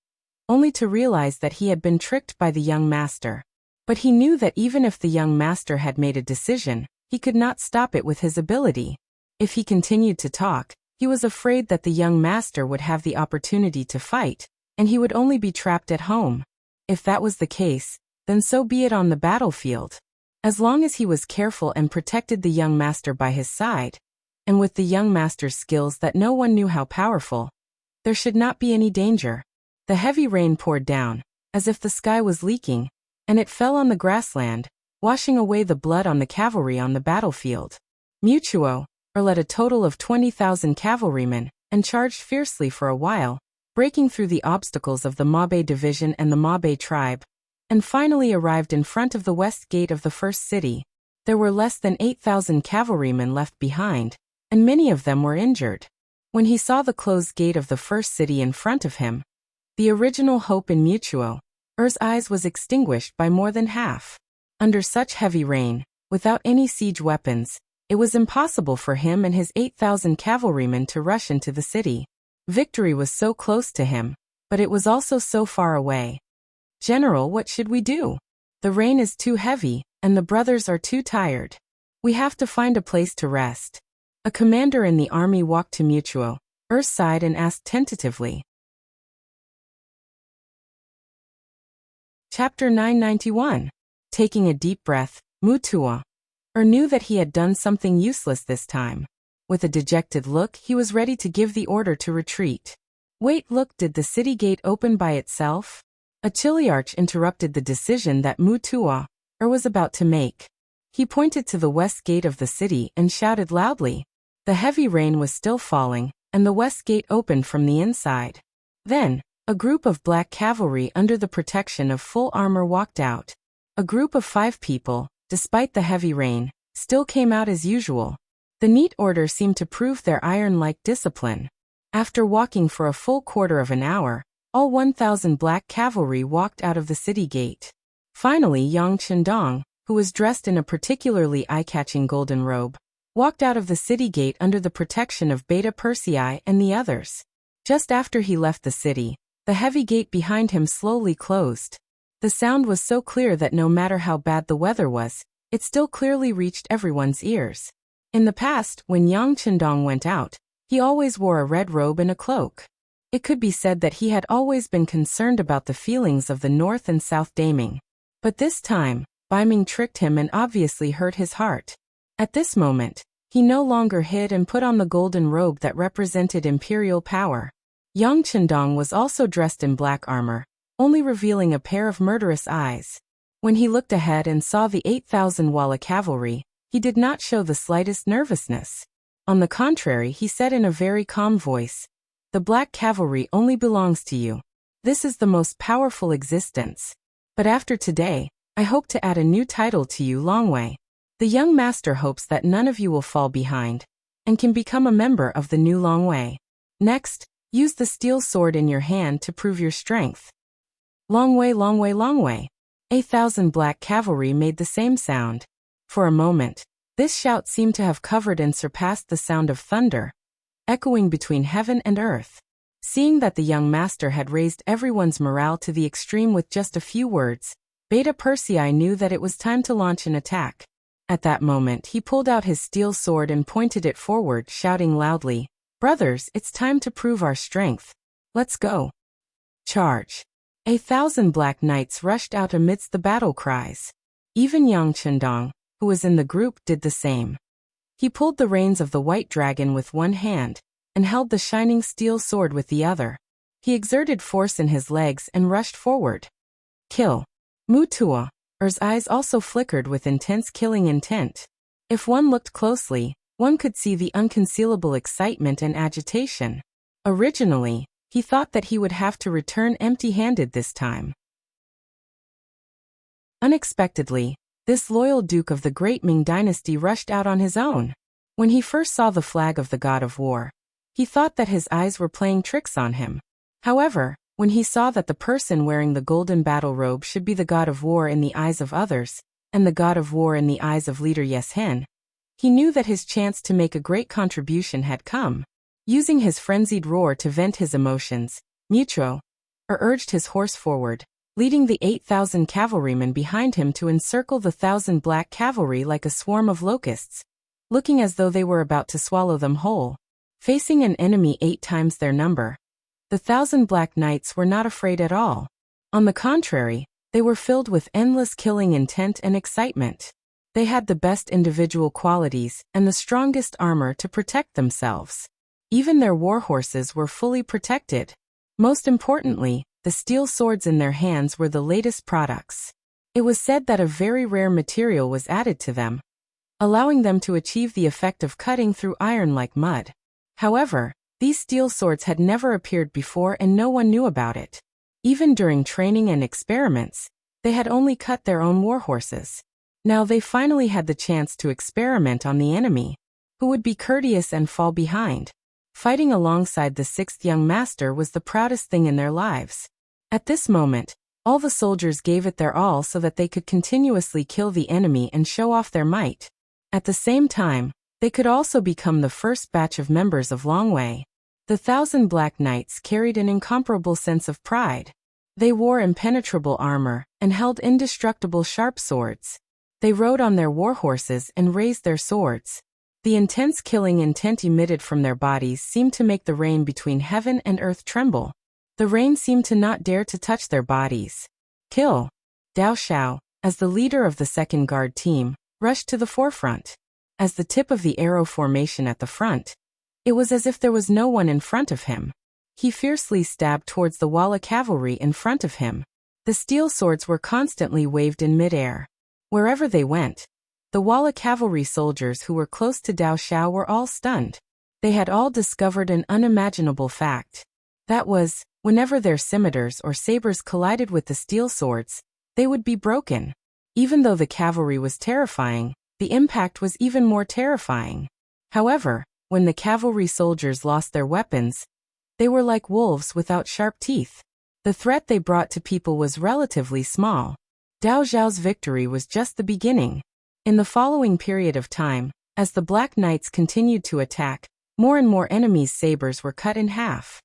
only to realize that he had been tricked by the young master. But he knew that even if the young master had made a decision, he could not stop it with his ability. If he continued to talk, he was afraid that the young master would have the opportunity to fight, and he would only be trapped at home. If that was the case, then so be it on the battlefield. As long as he was careful and protected the young master by his side, and with the young master's skills that no one knew how powerful, there should not be any danger. The heavy rain poured down, as if the sky was leaking, and it fell on the grassland, washing away the blood on the cavalry on the battlefield. Mutuo led a total of 20,000 cavalrymen, and charged fiercely for a while, breaking through the obstacles of the Mabe division and the Mabe tribe, and finally arrived in front of the west gate of the first city. There were less than 8,000 cavalrymen left behind, and many of them were injured. When he saw the closed gate of the first city in front of him, the original hope in Mutuo's eyes was extinguished by more than half. Under such heavy rain, without any siege weapons, it was impossible for him and his 8,000 cavalrymen to rush into the city. Victory was so close to him, but it was also so far away. General, what should we do? The rain is too heavy, and the brothers are too tired. We have to find a place to rest. A commander in the army walked to Mutuo's side and asked tentatively. Chapter 991. Taking a deep breath, Mutuo knew that he had done something useless this time. With a dejected look, he was ready to give the order to retreat. Wait, look, did the city gate open by itself? A chiliarch interrupted the decision that Mutuo was about to make. He pointed to the west gate of the city and shouted loudly. The heavy rain was still falling, and the west gate opened from the inside. Then, a group of black cavalry under the protection of full armor walked out. A group of 5 people, despite the heavy rain, still came out as usual. The neat order seemed to prove their iron-like discipline. After walking for a full quarter of an hour, all 1,000 black cavalry walked out of the city gate. Finally, Yang Chendong, who was dressed in a particularly eye-catching golden robe, walked out of the city gate under the protection of Beta Persei and the others. Just after he left the city, the heavy gate behind him slowly closed. The sound was so clear that no matter how bad the weather was, it still clearly reached everyone's ears. In the past, when Yang Chendong went out, he always wore a red robe and a cloak. It could be said that he had always been concerned about the feelings of the North and South Daming. But this time, Baiming tricked him and obviously hurt his heart. At this moment, he no longer hid and put on the golden robe that represented imperial power. Yang Chendong was also dressed in black armor, only revealing a pair of murderous eyes. When he looked ahead and saw the 8,000 Walla cavalry, he did not show the slightest nervousness. On the contrary, he said in a very calm voice, "The black cavalry only belongs to you. This is the most powerful existence. But after today, I hope to add a new title to you, Longwei. The young master hopes that none of you will fall behind, and can become a member of the new Longwei. Next, use the steel sword in your hand to prove your strength." Longwei, Longwei, Longwei. 8,000 black cavalry made the same sound. For a moment, this shout seemed to have covered and surpassed the sound of thunder, echoing between heaven and earth. Seeing that the young master had raised everyone's morale to the extreme with just a few words, Beta Persei knew that it was time to launch an attack. At that moment, he pulled out his steel sword and pointed it forward, shouting loudly, "Brothers, it's time to prove our strength. Let's go." Charge. 1,000 black knights rushed out amidst the battle cries. Even Yang Chendong, who was in the group, did the same. He pulled the reins of the white dragon with one hand, and held the shining steel sword with the other. He exerted force in his legs and rushed forward. Kill. Mutua. Er's eyes also flickered with intense killing intent. If one looked closely, one could see the unconcealable excitement and agitation. Originally, he thought that he would have to return empty-handed this time. Unexpectedly, this loyal duke of the great Ming dynasty rushed out on his own. When he first saw the flag of the god of war, he thought that his eyes were playing tricks on him. However, when he saw that the person wearing the golden battle robe should be the god of war in the eyes of others, and the god of war in the eyes of leader Yes Hen, he knew that his chance to make a great contribution had come. Using his frenzied roar to vent his emotions, Mutro urged his horse forward, leading the 8,000 cavalrymen behind him to encircle the 1,000 black cavalry like a swarm of locusts, looking as though they were about to swallow them whole. Facing an enemy 8 times their number, the 1,000 black knights were not afraid at all. On the contrary, they were filled with endless killing intent and excitement. They had the best individual qualities and the strongest armor to protect themselves. Even their war horses were fully protected. Most importantly, the steel swords in their hands were the latest products. It was said that a very rare material was added to them, allowing them to achieve the effect of cutting through iron like mud. However, these steel swords had never appeared before and no one knew about it. Even during training and experiments, they had only cut their own war horses. Now they finally had the chance to experiment on the enemy, who would be courteous and fall behind. Fighting alongside the 6th young master was the proudest thing in their lives. At this moment, all the soldiers gave it their all so that they could continuously kill the enemy and show off their might. At the same time, they could also become the first batch of members of Longwei. The 1,000 black knights carried an incomparable sense of pride. They wore impenetrable armor and held indestructible sharp swords. They rode on their war horses and raised their swords. The intense killing intent emitted from their bodies seemed to make the rain between heaven and earth tremble. The rain seemed to not dare to touch their bodies. Kill. Dao Xiao, as the leader of the second guard team, rushed to the forefront. As the tip of the arrow formation at the front, it was as if there was no one in front of him. He fiercely stabbed towards the Walla cavalry in front of him. The steel swords were constantly waved in midair. Wherever they went, the Walla cavalry soldiers who were close to Dao Xiao were all stunned. They had all discovered an unimaginable fact. That was, whenever their scimitars or sabers collided with the steel swords, they would be broken. Even though the cavalry was terrifying, the impact was even more terrifying. However, when the cavalry soldiers lost their weapons, they were like wolves without sharp teeth. The threat they brought to people was relatively small. Dao Xiao's victory was just the beginning. In the following period of time, as the Black Knights continued to attack, more and more enemies' sabers were cut in half.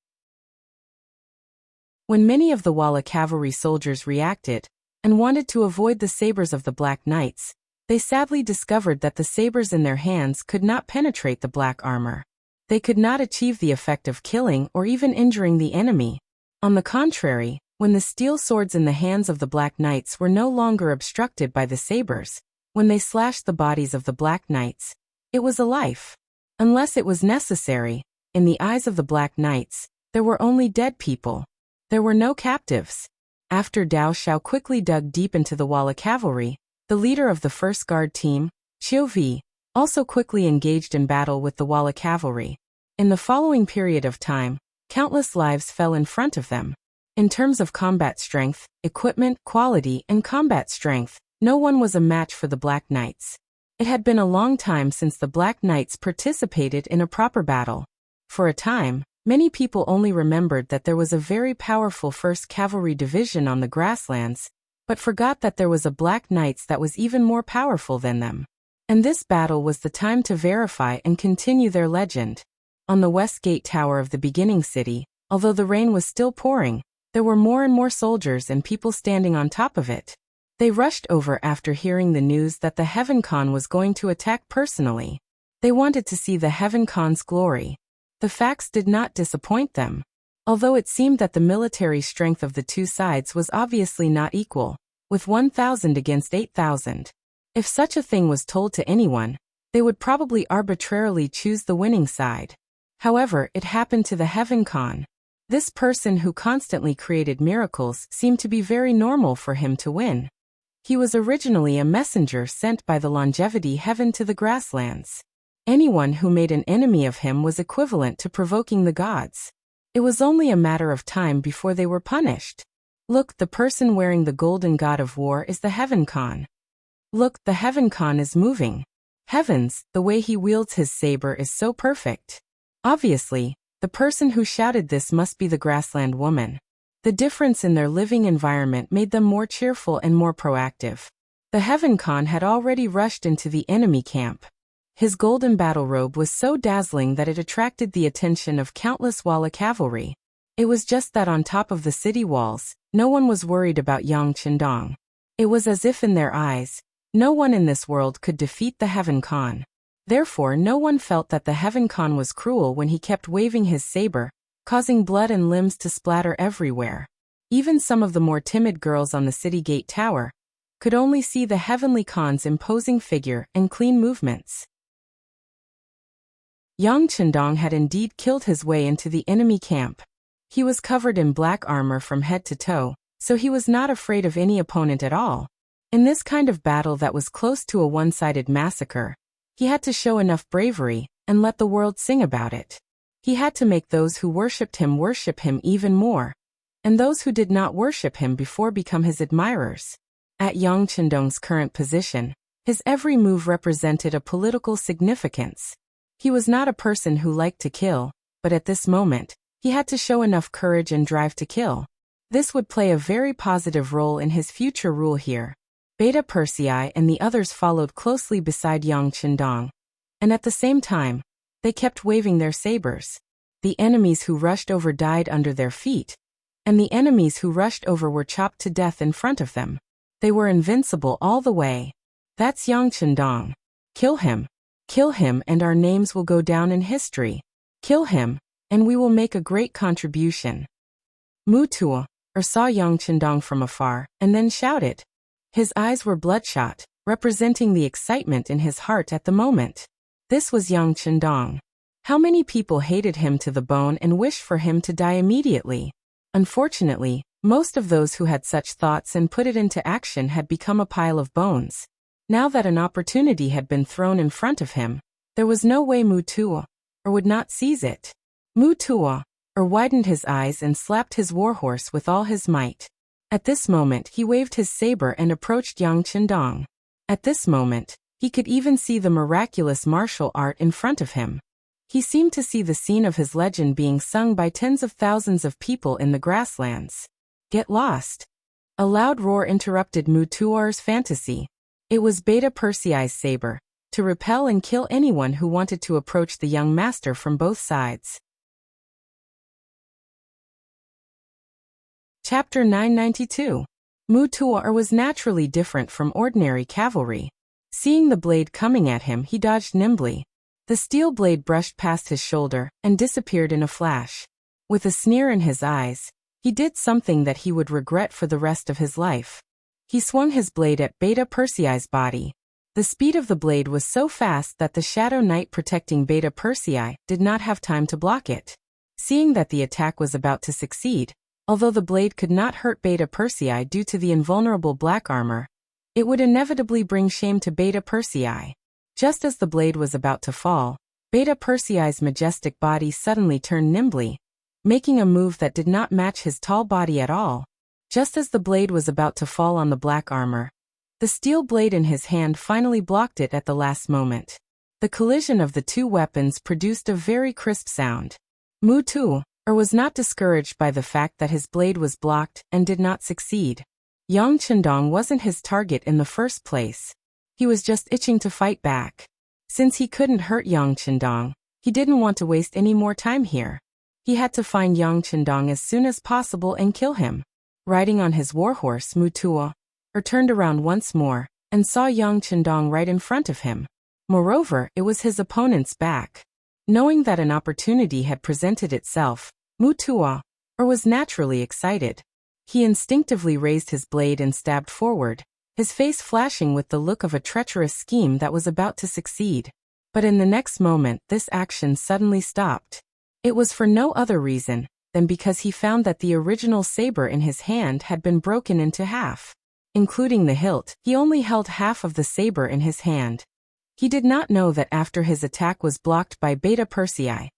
When many of the Walla cavalry soldiers reacted and wanted to avoid the sabers of the Black Knights, they sadly discovered that the sabers in their hands could not penetrate the black armor. They could not achieve the effect of killing or even injuring the enemy. On the contrary, when the steel swords in the hands of the Black Knights were no longer obstructed by the sabers, when they slashed the bodies of the Black Knights, it was a life. Unless it was necessary, in the eyes of the Black Knights, There were only dead people. There were no captives. After Dao Xiao quickly dug deep into the Walla cavalry, the leader of the first guard team, Qiu Vi, also quickly engaged in battle with the Walla cavalry. In the following period of time, countless lives fell in front of them. In terms of combat strength, equipment, quality, and combat strength, no one was a match for the Black Knights. It had been a long time since the Black Knights participated in a proper battle. For a time, many people only remembered that there was a very powerful 1st Cavalry Division on the grasslands, but forgot that there was a Black Knights that was even more powerful than them. And this battle was the time to verify and continue their legend. On the West Gate Tower of the beginning city, although the rain was still pouring, there were more and more soldiers and people standing on top of it. They rushed over after hearing the news that the Heaven Khan was going to attack personally. They wanted to see the Heaven Khan's glory. The facts did not disappoint them. Although it seemed that the military strength of the two sides was obviously not equal, with 1,000 against 8,000. If such a thing was told to anyone, they would probably arbitrarily choose the winning side. However, it happened to the Heaven Khan. This person who constantly created miracles seemed to be very normal for him to win. He was originally a messenger sent by the longevity heaven to the grasslands. Anyone who made an enemy of him was equivalent to provoking the gods. It was only a matter of time before they were punished. Look, the person wearing the golden god of war is the Heaven Khan. Look, the Heaven Khan is moving. Heavens, the way he wields his saber is so perfect. Obviously, the person who shouted this must be the grassland woman. The difference in their living environment made them more cheerful and more proactive. The Heaven Khan had already rushed into the enemy camp. His golden battle robe was so dazzling that it attracted the attention of countless Walla cavalry. It was just that on top of the city walls, no one was worried about Yang Qindong. It was as if in their eyes, no one in this world could defeat the Heaven Khan. Therefore, no one felt that the Heaven Khan was cruel when he kept waving his saber, causing blood and limbs to splatter everywhere. Even some of the more timid girls on the city gate tower could only see the Heavenly Khan's imposing figure and clean movements. Yang Qindong had indeed killed his way into the enemy camp. He was covered in black armor from head to toe, so he was not afraid of any opponent at all. In this kind of battle that was close to a one-sided massacre, he had to show enough bravery and let the world sing about it. He had to make those who worshipped him worship him even more, and those who did not worship him before become his admirers. At Yang Qindong's current position, his every move represented a political significance. He was not a person who liked to kill, but at this moment, he had to show enough courage and drive to kill. This would play a very positive role in his future rule here. Beta Persei and the others followed closely beside Yang Qindong, and at the same time, they kept waving their sabers. The enemies who rushed over died under their feet, and the enemies who rushed over were chopped to death in front of them. They were invincible all the way. That's Yang Qindong. Kill him, and our names will go down in history. Kill him, and we will make a great contribution. Mu Tuo saw Yang Qindong from afar, and then shouted. His eyes were bloodshot, representing the excitement in his heart at the moment. This was Yang Qindong. How many people hated him to the bone and wished for him to die immediately? Unfortunately, most of those who had such thoughts and put it into action had become a pile of bones. Now that an opportunity had been thrown in front of him, there was no way Mu Tuo would not seize it. Mu Tuo widened his eyes and slapped his warhorse with all his might. At this moment he waved his saber and approached Yang Qindong. At this moment, he could even see the miraculous martial art in front of him. He seemed to see the scene of his legend being sung by tens of thousands of people in the grasslands. Get lost! A loud roar interrupted Mu Tuo's fantasy. It was Beta Persei's saber, to repel and kill anyone who wanted to approach the young master from both sides. Chapter 992. Mu Tuo was naturally different from ordinary cavalry. Seeing the blade coming at him, he dodged nimbly. The steel blade brushed past his shoulder and disappeared in a flash. With a sneer in his eyes, he did something that he would regret for the rest of his life. He swung his blade at Beta Persei's body. The speed of the blade was so fast that the Shadow Knight protecting Beta Persei did not have time to block it. Seeing that the attack was about to succeed, although the blade could not hurt Beta Persei due to the invulnerable black armor, it would inevitably bring shame to Beta Persei. Just as the blade was about to fall, Beta Persei's majestic body suddenly turned nimbly, making a move that did not match his tall body at all. Just as the blade was about to fall on the black armor, the steel blade in his hand finally blocked it at the last moment. The collision of the two weapons produced a very crisp sound. Mu Tuo was not discouraged by the fact that his blade was blocked and did not succeed. Yang Chendong wasn't his target in the first place. He was just itching to fight back. Since he couldn't hurt Yang Chendong, he didn't want to waste any more time here. He had to find Yang Chendong as soon as possible and kill him. Riding on his warhorse, Mu Tuo turned around once more and saw Yang Chendong right in front of him. Moreover, it was his opponent's back. Knowing that an opportunity had presented itself, Mu Tuo was naturally excited. He instinctively raised his blade and stabbed forward, his face flashing with the look of a treacherous scheme that was about to succeed. But in the next moment, this action suddenly stopped. It was for no other reason than because he found that the original saber in his hand had been broken into half. Including the hilt, he only held half of the saber in his hand. He did not know that after his attack was blocked by Beta Persei,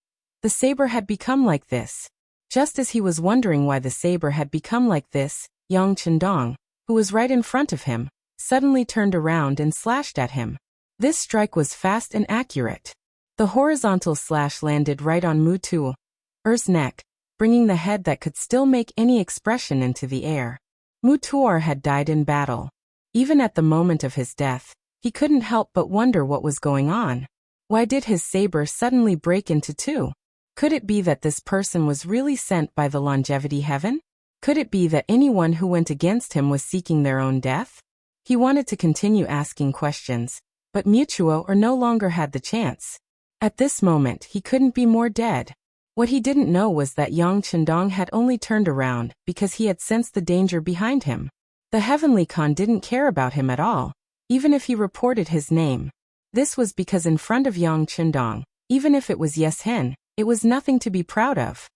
the saber had become like this. Just as he was wondering why the saber had become like this, Yang Chendong, who was right in front of him, suddenly turned around and slashed at him. This strike was fast and accurate. The horizontal slash landed right on Mu Tuo's neck, bringing the head that could still make any expression into the air. Mu Tuo had died in battle. Even at the moment of his death, he couldn't help but wonder what was going on. Why did his saber suddenly break into two? Could it be that this person was really sent by the longevity heaven? Could it be that anyone who went against him was seeking their own death? He wanted to continue asking questions, but Mu Tuo no longer had the chance. At this moment, he couldn't be more dead. What he didn't know was that Yang Chendong had only turned around because he had sensed the danger behind him. The Heavenly Khan didn't care about him at all, even if he reported his name. This was because in front of Yang Chendong, even if it was Yes Hen, it was nothing to be proud of.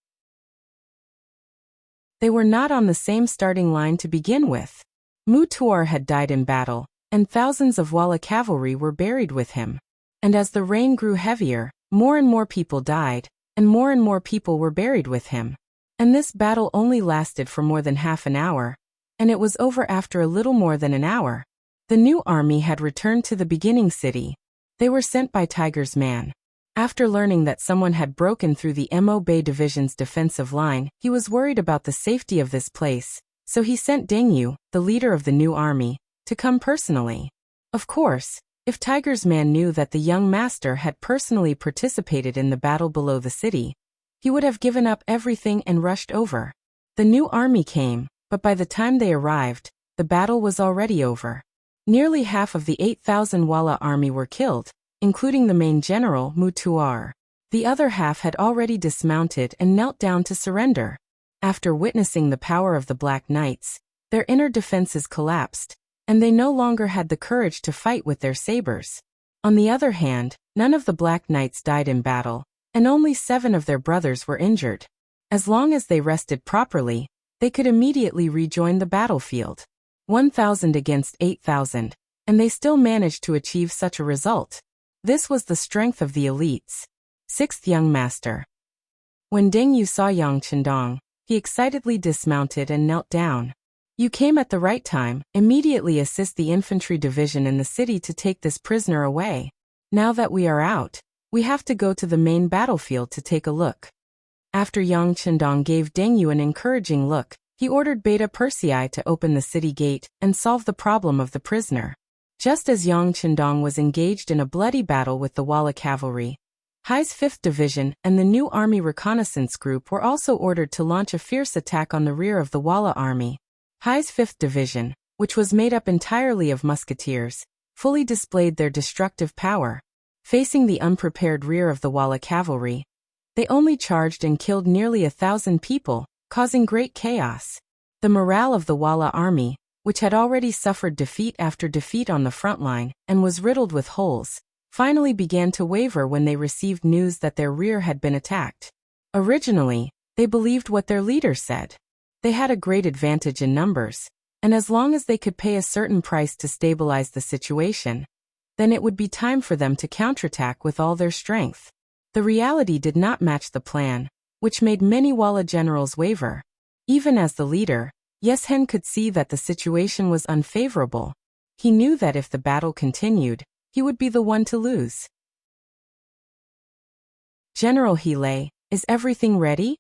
They were not on the same starting line to begin with. Mu Tuo had died in battle, and thousands of Wala cavalry were buried with him. And as the rain grew heavier, more and more people died, and more people were buried with him. And this battle only lasted for more than half an hour, and it was over after a little more than an hour. The new army had returned to the beginning city. They were sent by Tiger's man. After learning that someone had broken through the Mo Bay Division's defensive line, he was worried about the safety of this place, so he sent Deng Yu, the leader of the new army, to come personally. Of course, if Tiger's man knew that the young master had personally participated in the battle below the city, he would have given up everything and rushed over. The new army came, but by the time they arrived, the battle was already over. Nearly half of the 8,000 Wala army were killed, including the main general, Mu Tuo. The other half had already dismounted and knelt down to surrender. After witnessing the power of the Black Knights, their inner defenses collapsed, and they no longer had the courage to fight with their sabers. On the other hand, none of the Black Knights died in battle, and only 7 of their brothers were injured. As long as they rested properly, they could immediately rejoin the battlefield. 1,000 against 8,000, and they still managed to achieve such a result. This was the strength of the elites. 6th Young Master. When Deng Yu saw Yang Chendong, he excitedly dismounted and knelt down. You came at the right time. Immediately assist the infantry division in the city to take this prisoner away. Now that we are out, we have to go to the main battlefield to take a look. After Yang Chendong gave Deng Yu an encouraging look, he ordered Beta Persei to open the city gate and solve the problem of the prisoner. Just as Yang Chendong was engaged in a bloody battle with the Wala cavalry, Hai's 5th Division and the new army reconnaissance group were also ordered to launch a fierce attack on the rear of the Wala army. Hai's 5th Division, which was made up entirely of musketeers, fully displayed their destructive power. Facing the unprepared rear of the Wala cavalry, they only charged and killed nearly 1,000 people, causing great chaos. The morale of the Wala army, which had already suffered defeat after defeat on the front line and was riddled with holes, finally began to waver when they received news that their rear had been attacked. Originally, they believed what their leader said. They had a great advantage in numbers, and as long as they could pay a certain price to stabilize the situation, then it would be time for them to counterattack with all their strength. The reality did not match the plan, which made many Walla generals waver. Even as the leader, Yeshen could see that the situation was unfavorable. He knew that if the battle continued, he would be the one to lose. General Hele, is everything ready?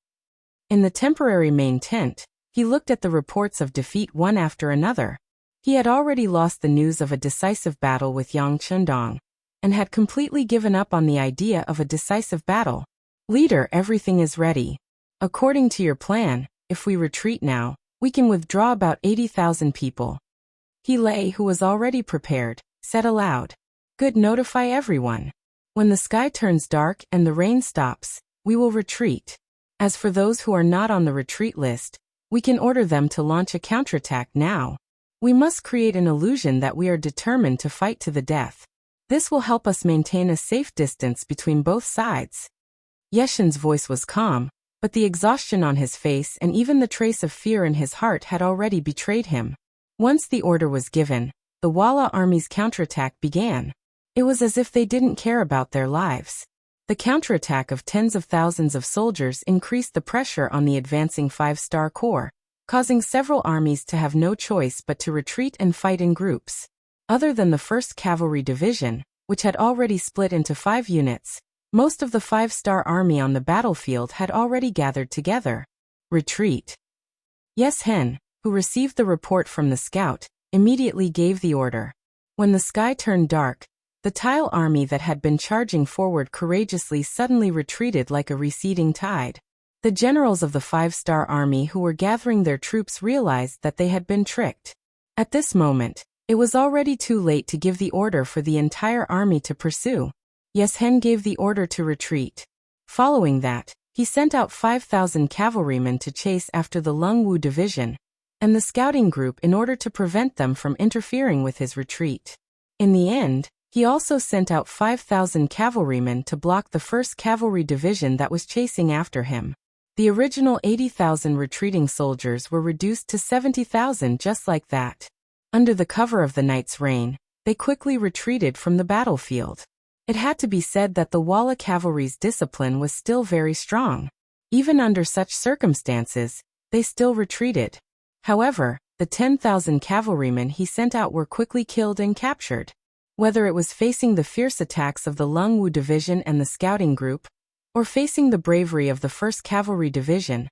In the temporary main tent, he looked at the reports of defeat one after another. He had already lost the news of a decisive battle with Yang Chundong, and had completely given up on the idea of a decisive battle. Leader, everything is ready. According to your plan, if we retreat now, we can withdraw about 80,000 people. Hele, who was already prepared, said aloud. Good, notify everyone. When the sky turns dark and the rain stops, we will retreat. As for those who are not on the retreat list, we can order them to launch a counterattack now. We must create an illusion that we are determined to fight to the death. This will help us maintain a safe distance between both sides. Yeshen's voice was calm, but the exhaustion on his face and even the trace of fear in his heart had already betrayed him. Once the order was given, the Walla army's counterattack began. It was as if they didn't care about their lives. The counterattack of tens of thousands of soldiers increased the pressure on the advancing 5-star corps, causing several armies to have no choice but to retreat and fight in groups. Other than the 1st Cavalry Division, which had already split into 5 units, most of the 5-star army on the battlefield had already gathered together. Retreat. Yeshen, who received the report from the scout, immediately gave the order. When the sky turned dark, the Tile army that had been charging forward courageously suddenly retreated like a receding tide. The generals of the 5-star army who were gathering their troops realized that they had been tricked. At this moment, it was already too late to give the order for the entire army to pursue. Yeshen gave the order to retreat. Following that, he sent out 5,000 cavalrymen to chase after the Lungwu division and the scouting group in order to prevent them from interfering with his retreat. In the end, he also sent out 5,000 cavalrymen to block the 1st Cavalry Division that was chasing after him. The original 80,000 retreating soldiers were reduced to 70,000 just like that. Under the cover of the night's rain, they quickly retreated from the battlefield. It had to be said that the Walla cavalry's discipline was still very strong. Even under such circumstances, they still retreated. However, the 10,000 cavalrymen he sent out were quickly killed and captured. Whether it was facing the fierce attacks of the Lungwu Division and the scouting group, or facing the bravery of the 1st Cavalry Division,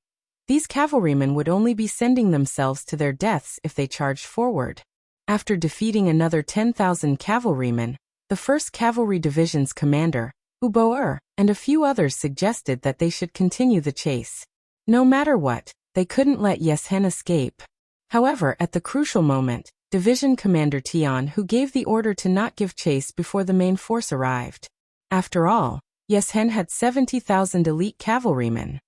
these cavalrymen would only be sending themselves to their deaths if they charged forward. After defeating another 10,000 cavalrymen, the 1st Cavalry Division's commander, Uboer, and a few others suggested that they should continue the chase. No matter what, they couldn't let Yeshen escape. However, at the crucial moment, Division Commander Tian who gave the order to not give chase before the main force arrived. After all, Yeshen had 70,000 elite cavalrymen.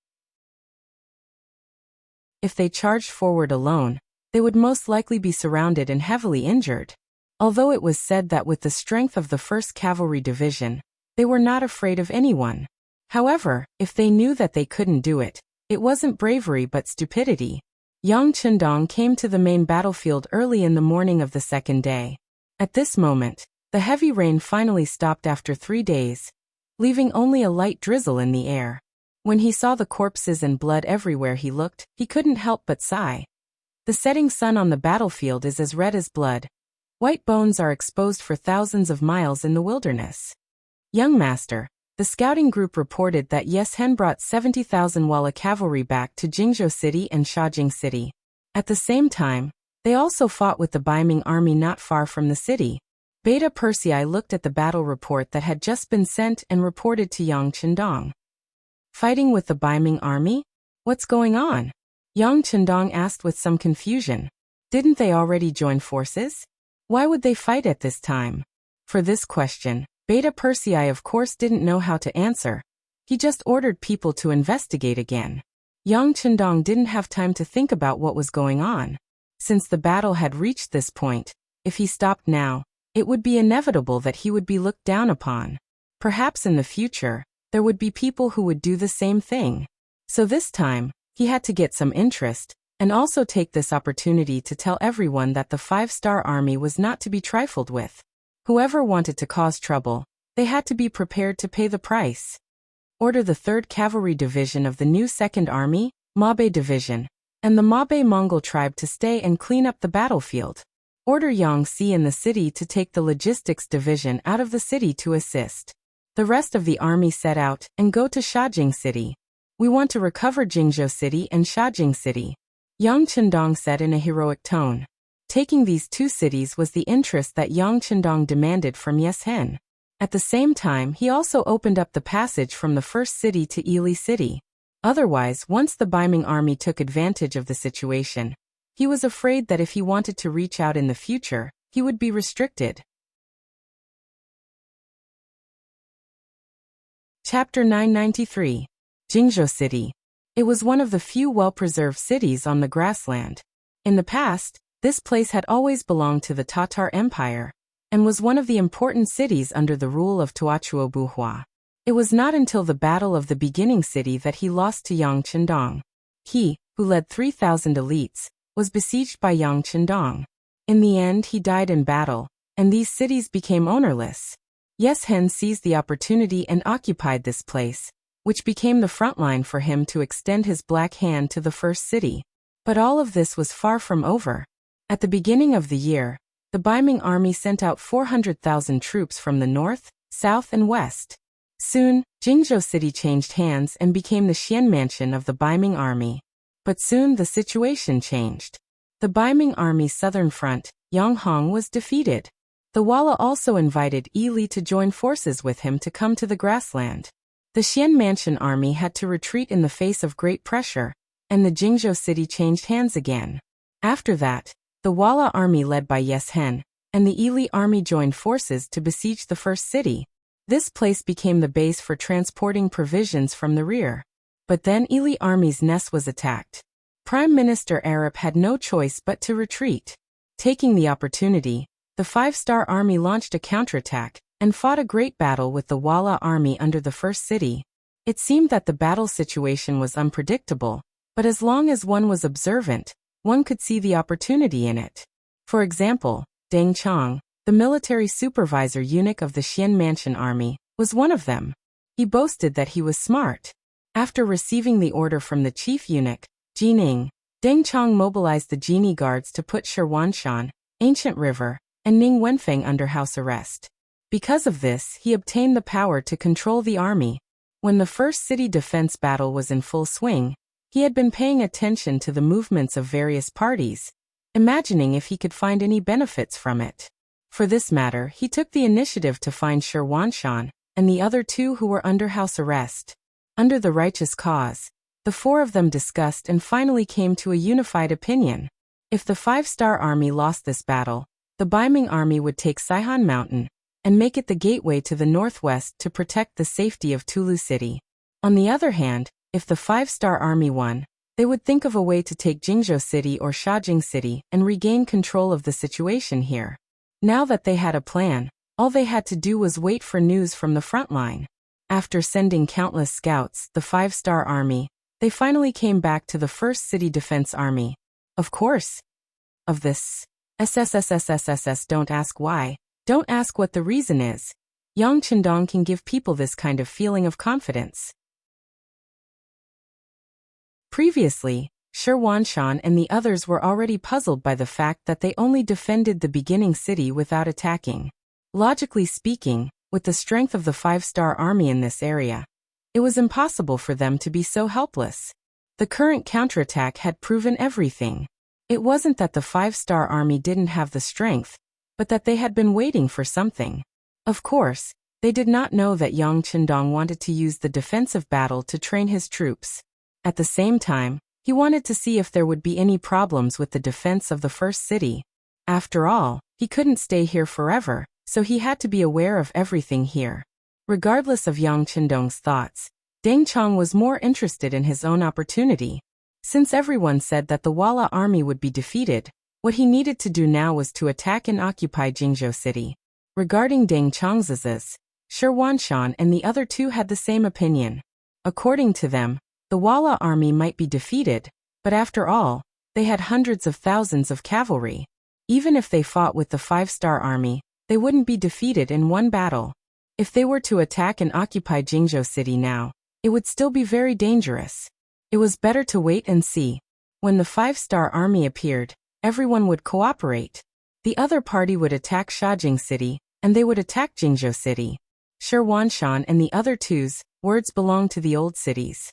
If they charged forward alone, they would most likely be surrounded and heavily injured. Although it was said that with the strength of the 1st Cavalry Division, they were not afraid of anyone. However, if they knew that they couldn't do it, it wasn't bravery but stupidity. Yang Chundong came to the main battlefield early in the morning of the 2nd day. At this moment, the heavy rain finally stopped after 3 days, leaving only a light drizzle in the air. When he saw the corpses and blood everywhere he looked, he couldn't help but sigh. The setting sun on the battlefield is as red as blood. White bones are exposed for thousands of miles in the wilderness. Young Master, the scouting group reported that Yeshen brought 70,000 Walla cavalry back to Jingzhou City and Shaojing City. At the same time, they also fought with the Baiming army not far from the city. Beta Persei looked at the battle report that had just been sent and reported to Yang Chundong. Fighting with the Baiming army? What's going on? Yang Chundong asked with some confusion. Didn't they already join forces? Why would they fight at this time? For this question, Beta Persei of course didn't know how to answer. He just ordered people to investigate again. Yang Chundong didn't have time to think about what was going on. Since the battle had reached this point, if he stopped now, it would be inevitable that he would be looked down upon. Perhaps in the future, there would be people who would do the same thing. So this time, he had to get some interest, and also take this opportunity to tell everyone that the 5-star army was not to be trifled with. Whoever wanted to cause trouble, they had to be prepared to pay the price. Order the 3rd Cavalry Division of the new 2nd Army, Mabe Division, and the Mabe Mongol tribe to stay and clean up the battlefield. Order Yangtze in the city to take the Logistics Division out of the city to assist. The rest of the army set out and go to Shajing City. We want to recover Jingzhou City and Shajing City, Yang Chendong said in a heroic tone. Taking these 2 cities was the interest that Yang Chendong demanded from Yes Hen. At the same time, he also opened up the passage from the first city to Ili City. Otherwise, once the Baiming army took advantage of the situation, he was afraid that if he wanted to reach out in the future, he would be restricted. Chapter 993. Jingzhou City. It was one of the few well-preserved cities on the grassland. In the past, this place had always belonged to the Tatar Empire, and was one of the important cities under the rule of Tuachuo Buhua. It was not until the Battle of the Beginning City that he lost to Yang Chendong. He, who led 3,000 elites, was besieged by Yang Chendong. In the end, he died in battle, and these cities became ownerless. Yes Hen seized the opportunity and occupied this place, which became the front line for him to extend his black hand to the first city. But all of this was far from over. At the beginning of the year, the Baiming army sent out 400,000 troops from the north, south and west. Soon, Jingzhou City changed hands and became the Xian mansion of the Baiming army. But soon the situation changed. The Baiming army's southern front, Yanghang, was defeated. The Walla also invited Ili to join forces with him to come to the grassland. The Xian mansion army had to retreat in the face of great pressure, and the Jingzhou City changed hands again. After that, the Walla army led by Yes Hen and the Ili army joined forces to besiege the first city. This place became the base for transporting provisions from the rear. But then Ili army's nest was attacked. Prime Minister Arap had no choice but to retreat. Taking the opportunity, the 5-star army launched a counterattack and fought a great battle with the Walla army under the first city. It seemed that the battle situation was unpredictable, but as long as one was observant, one could see the opportunity in it. For example, Deng Chong, the military supervisor eunuch of the Xian Mansion army, was one of them. He boasted that he was smart. After receiving the order from the chief eunuch, Jining, Deng Chong mobilized the genie guards to put Sherwanshan, Ancient River, and Ning Wenfeng under house arrest. Because of this, he obtained the power to control the army. When the first city defense battle was in full swing, he had been paying attention to the movements of various parties, imagining if he could find any benefits from it. For this matter, he took the initiative to find Sherwanshan and the other 2 who were under house arrest. Under the righteous cause, the 4 of them discussed and finally came to a unified opinion. If the 5-star army lost this battle, the Baiming army would take Saihan Mountain and make it the gateway to the northwest to protect the safety of Tulu City. On the other hand, if the 5-star army won, they would think of a way to take Jingzhou City or Shajing City and regain control of the situation here. Now that they had a plan, all they had to do was wait for news from the front line. After sending countless scouts, the 5-star army, they finally came back to the first city defense army. Of course. Of this. SSSSSSS. Don't ask why. Don't ask what the reason is. Yang Chendong can give people this kind of feeling of confidence. Previously, Sherwanshan and the others were already puzzled by the fact that they only defended the beginning city without attacking. Logically speaking, with the strength of the 5-star army in this area, it was impossible for them to be so helpless. The current counterattack had proven everything. It wasn't that the 5-star army didn't have the strength, but that they had been waiting for something. Of course, they did not know that Yang Chendong wanted to use the defensive battle to train his troops. At the same time, he wanted to see if there would be any problems with the defense of the first city. After all, he couldn't stay here forever, so he had to be aware of everything here. Regardless of Yang Chendong's thoughts, Deng Chong was more interested in his own opportunity. Since everyone said that the Walla army would be defeated, what he needed to do now was to attack and occupy Jingzhou City. Regarding Deng Chong's, Sherwanshan and the other 2 had the same opinion. According to them, The Walla army might be defeated, but after all, they had hundreds of thousands of cavalry. Even if they fought with the five-star army, they wouldn't be defeated in one battle. If they were to attack and occupy Jingzhou City now, it would still be very dangerous. It was better to wait and see. When the five-star army appeared, everyone would cooperate. The other party would attack Shajing City, and they would attack Jingzhou City. Sherwanshan and the other two's words belonged to the old cities.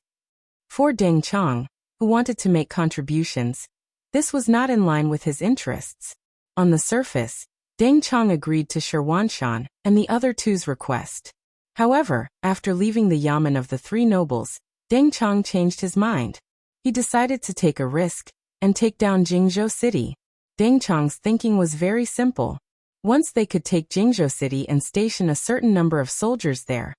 For Deng Chong, who wanted to make contributions, this was not in line with his interests. On the surface, Deng Chong agreed to Sherwanshan and the other two's request. However, after leaving the yamen of the three nobles, Deng Chong changed his mind. He decided to take a risk and take down Jingzhou City. Deng Chong's thinking was very simple. Once they could take Jingzhou City and station a certain number of soldiers there,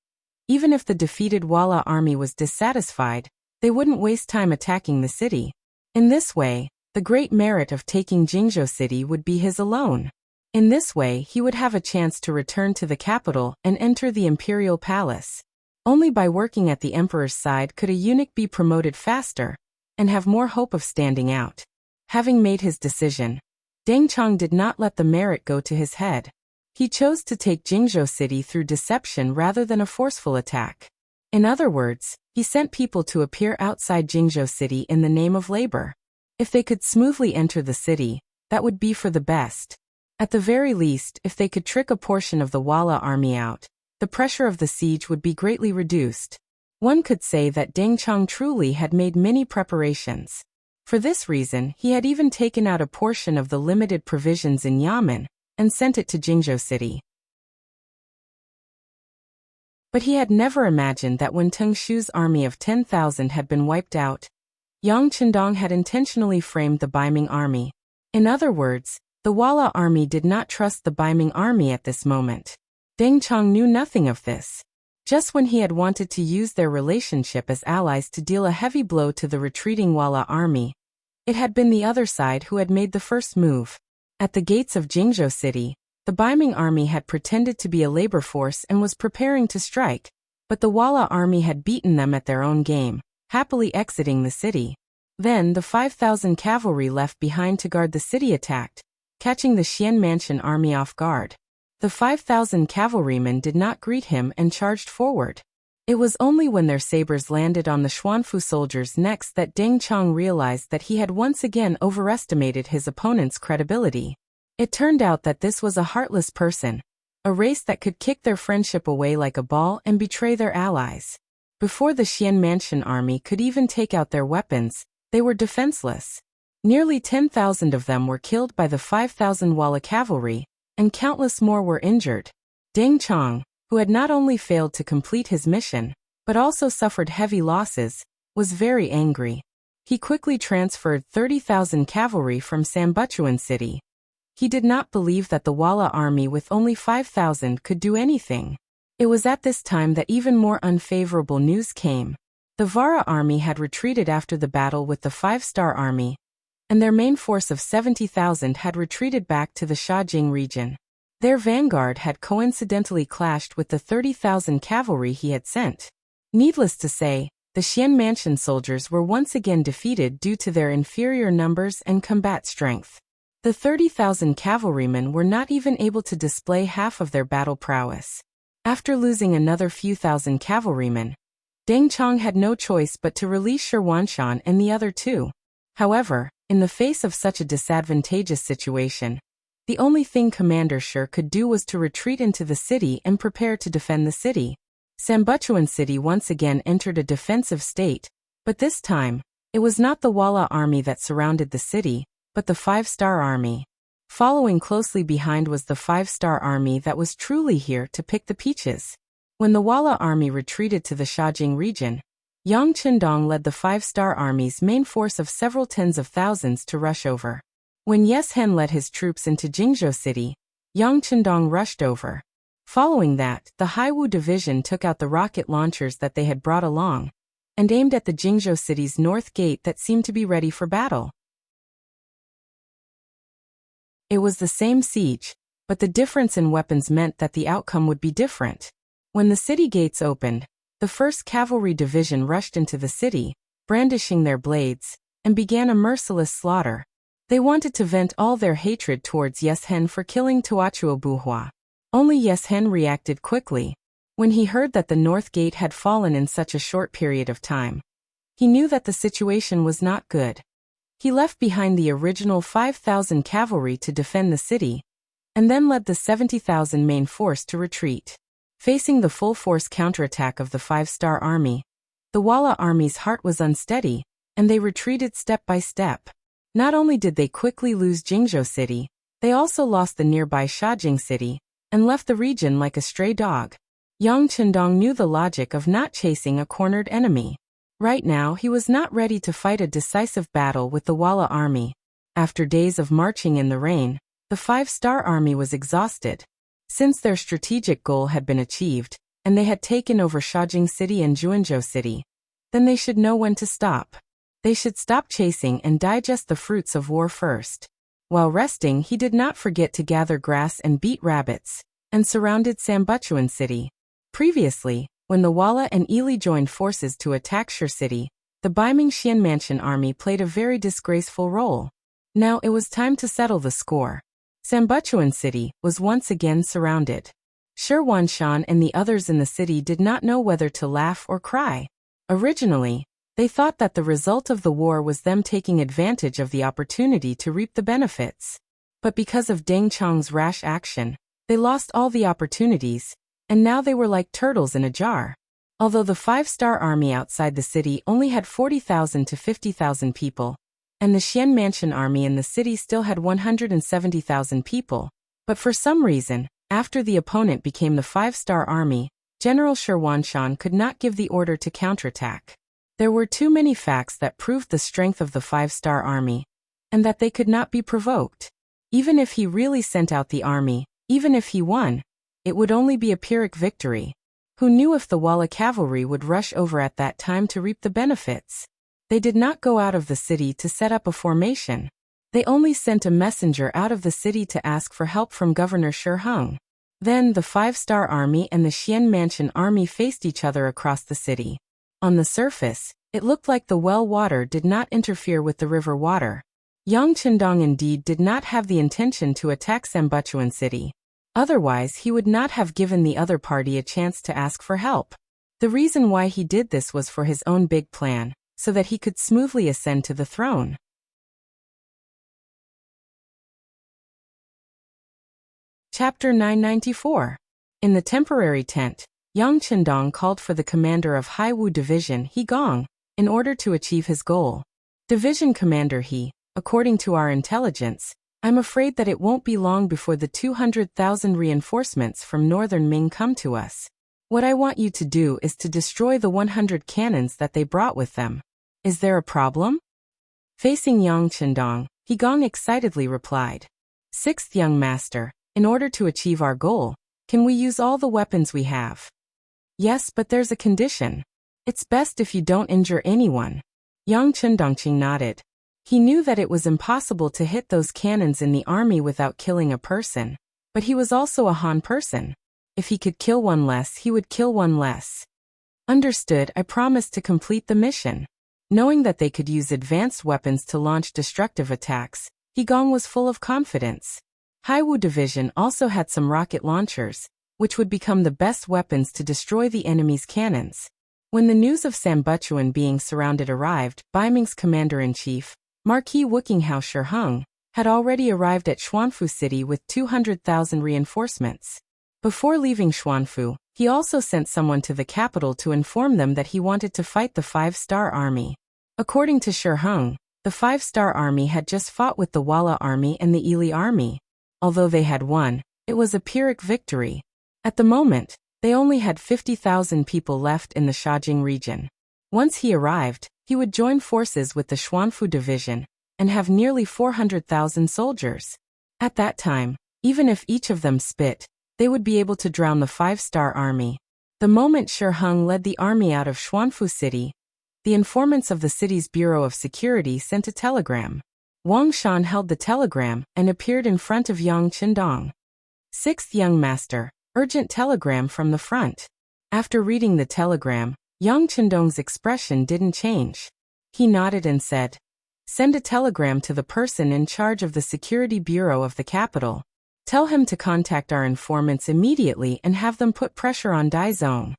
even if the defeated Walla army was dissatisfied, they wouldn't waste time attacking the city. In this way, the great merit of taking Jingzhou City would be his alone. In this way, he would have a chance to return to the capital and enter the imperial palace. Only by working at the emperor's side could a eunuch be promoted faster and have more hope of standing out. Having made his decision, Deng Chong did not let the merit go to his head. He chose to take Jingzhou City through deception rather than a forceful attack. In other words, he sent people to appear outside Jingzhou City in the name of labor. If they could smoothly enter the city, that would be for the best. At the very least, if they could trick a portion of the Walla army out, the pressure of the siege would be greatly reduced. One could say that Deng Chong truly had made many preparations. For this reason, he had even taken out a portion of the limited provisions in Yamen and sent it to Jingzhou City. But he had never imagined that when Teng Shu's army of 10,000 had been wiped out, Yang Chendong had intentionally framed the Baiming army. In other words, the Walla army did not trust the Baiming army at this moment. Deng Chong knew nothing of this. Just when he had wanted to use their relationship as allies to deal a heavy blow to the retreating Walla army, it had been the other side who had made the first move. At the gates of Jingzhou City, the Baiming army had pretended to be a labor force and was preparing to strike, but the Walla army had beaten them at their own game, happily exiting the city. Then the 5,000 cavalry left behind to guard the city attacked, catching the Xian Mansion army off guard. The 5,000 cavalrymen did not greet him and charged forward. It was only when their sabers landed on the Xuanfu soldiers' necks that Deng Chong realized that he had once again overestimated his opponent's credibility. It turned out that this was a heartless person, a race that could kick their friendship away like a ball and betray their allies. Before the Xian Mansion army could even take out their weapons, they were defenseless. Nearly 10,000 of them were killed by the 5,000 Walla cavalry, and countless more were injured. Deng Chong, who had not only failed to complete his mission, but also suffered heavy losses, was very angry. He quickly transferred 30,000 cavalry from Sambuchuan City. He did not believe that the Walla army with only 5,000 could do anything. It was at this time that even more unfavorable news came. The Vara army had retreated after the battle with the five-star army, and their main force of 70,000 had retreated back to the Shajing region. Their vanguard had coincidentally clashed with the 30,000 cavalry he had sent. Needless to say, the Xian Mansion soldiers were once again defeated due to their inferior numbers and combat strength. The 30,000 cavalrymen were not even able to display half of their battle prowess. After losing another few thousand cavalrymen, Deng Chong had no choice but to release Sherwanshan and the other two. However, in the face of such a disadvantageous situation, the only thing Commander Shi could do was to retreat into the city and prepare to defend the city. Sambuchuan City once again entered a defensive state, but this time, it was not the Walla army that surrounded the city, but the five-star army. Following closely behind was the five-star army that was truly here to pick the peaches. When the Walla army retreated to the Shajing region, Yang Chendong led the five-star army's main force of several tens of thousands to rush over. When Yes Hen led his troops into Jingzhou City, Yang Chendong rushed over. Following that, the Haiwu division took out the rocket launchers that they had brought along, and aimed at the Jingzhou City's north gate that seemed to be ready for battle. It was the same siege, but the difference in weapons meant that the outcome would be different. When the city gates opened, the 1st Cavalry Division rushed into the city, brandishing their blades, and began a merciless slaughter. They wanted to vent all their hatred towards Yeshen for killing Tuachuobuhua. Only Yeshen reacted quickly. When he heard that the North Gate had fallen in such a short period of time, he knew that the situation was not good. He left behind the original 5,000 cavalry to defend the city, and then led the 70,000 main force to retreat. Facing the full-force counterattack of the 5-star army, the Walla army's heart was unsteady, and they retreated step by step. Not only did they quickly lose Jingzhou City, they also lost the nearby Shajing City, and left the region like a stray dog. Yang Chendong knew the logic of not chasing a cornered enemy. Right now he was not ready to fight a decisive battle with the Walla army. After days of marching in the rain, the 5-star army was exhausted. Since their strategic goal had been achieved, and they had taken over Shajing City and Juanzhou City, then they should know when to stop. They should stop chasing and digest the fruits of war first. While resting, he did not forget to gather grass and beat rabbits, and surrounded Sambuchuan City. Previously, when the Walla and Ili joined forces to attack Shur City, the Baiming Xianmansion army played a very disgraceful role. Now it was time to settle the score. Sambuchuan City was once again surrounded. Shi Wanshan and the others in the city did not know whether to laugh or cry. Originally, they thought that the result of the war was them taking advantage of the opportunity to reap the benefits. But because of Deng Chong's rash action, they lost all the opportunities, and now they were like turtles in a jar. Although the 5-star army outside the city only had 40,000 to 50,000 people, and the Xianmansion army in the city still had 170,000 people, but for some reason, after the opponent became the 5-star army, General Shi Wanshan could not give the order to counterattack. There were too many facts that proved the strength of the 5-star army, and that they could not be provoked. Even if he really sent out the army, even if he won, it would only be a Pyrrhic victory. Who knew if the Walla cavalry would rush over at that time to reap the benefits? They did not go out of the city to set up a formation. They only sent a messenger out of the city to ask for help from Governor Shi Hung. Then the 5-star army and the Xianmansion army faced each other across the city. On the surface, it looked like the well water did not interfere with the river water. Yang Chendong indeed did not have the intention to attack Sambuchuan City. Otherwise he would not have given the other party a chance to ask for help. The reason why he did this was for his own big plan, so that he could smoothly ascend to the throne. Chapter 994. In the temporary tent, Yang Chendong called for the commander of Haiwu Division, He Gong, in order to achieve his goal. Division Commander He, according to our intelligence, I'm afraid that it won't be long before the 200,000 reinforcements from northern Ming come to us. What I want you to do is to destroy the 100 cannons that they brought with them. Is there a problem? Facing Yang Chendong, He Gong excitedly replied. Sixth young master, in order to achieve our goal, can we use all the weapons we have? Yes, but there's a condition. It's best if you don't injure anyone. Yang Chendongqing nodded. He knew that it was impossible to hit those cannons in the army without killing a person, but he was also a Han person. If he could kill one less, he would kill one less. Understood, I promised to complete the mission. Knowing that they could use advanced weapons to launch destructive attacks, He Gong was full of confidence. Haiwu Division also had some rocket launchers, which would become the best weapons to destroy the enemy's cannons. When the news of Sambuchuan being surrounded arrived, Baiming's commander-in-chief, Marquis Wuxia Shi Hung, had already arrived at Xuanfu City with 200,000 reinforcements. Before leaving Xuanfu, he also sent someone to the capital to inform them that he wanted to fight the 5-star army. According to Shi Hung, the 5-star army had just fought with the Walla army and the Ili army. Although they had won, it was a Pyrrhic victory. At the moment, they only had 50,000 people left in the Shajing region. Once he arrived, he would join forces with the Xuanfu division and have nearly 400,000 soldiers. At that time, even if each of them spit, they would be able to drown the 5-star army. The moment Shi Hung led the army out of Xuanfu City, the informants of the city's Bureau of Security sent a telegram. Wang Shan held the telegram and appeared in front of Yang Chendong. Sixth young master, urgent telegram from the front. After reading the telegram, Yang Chendong's expression didn't change. He nodded and said, "Send a telegram to the person in charge of the security bureau of the capital. Tell him to contact our informants immediately and have them put pressure on Daizong."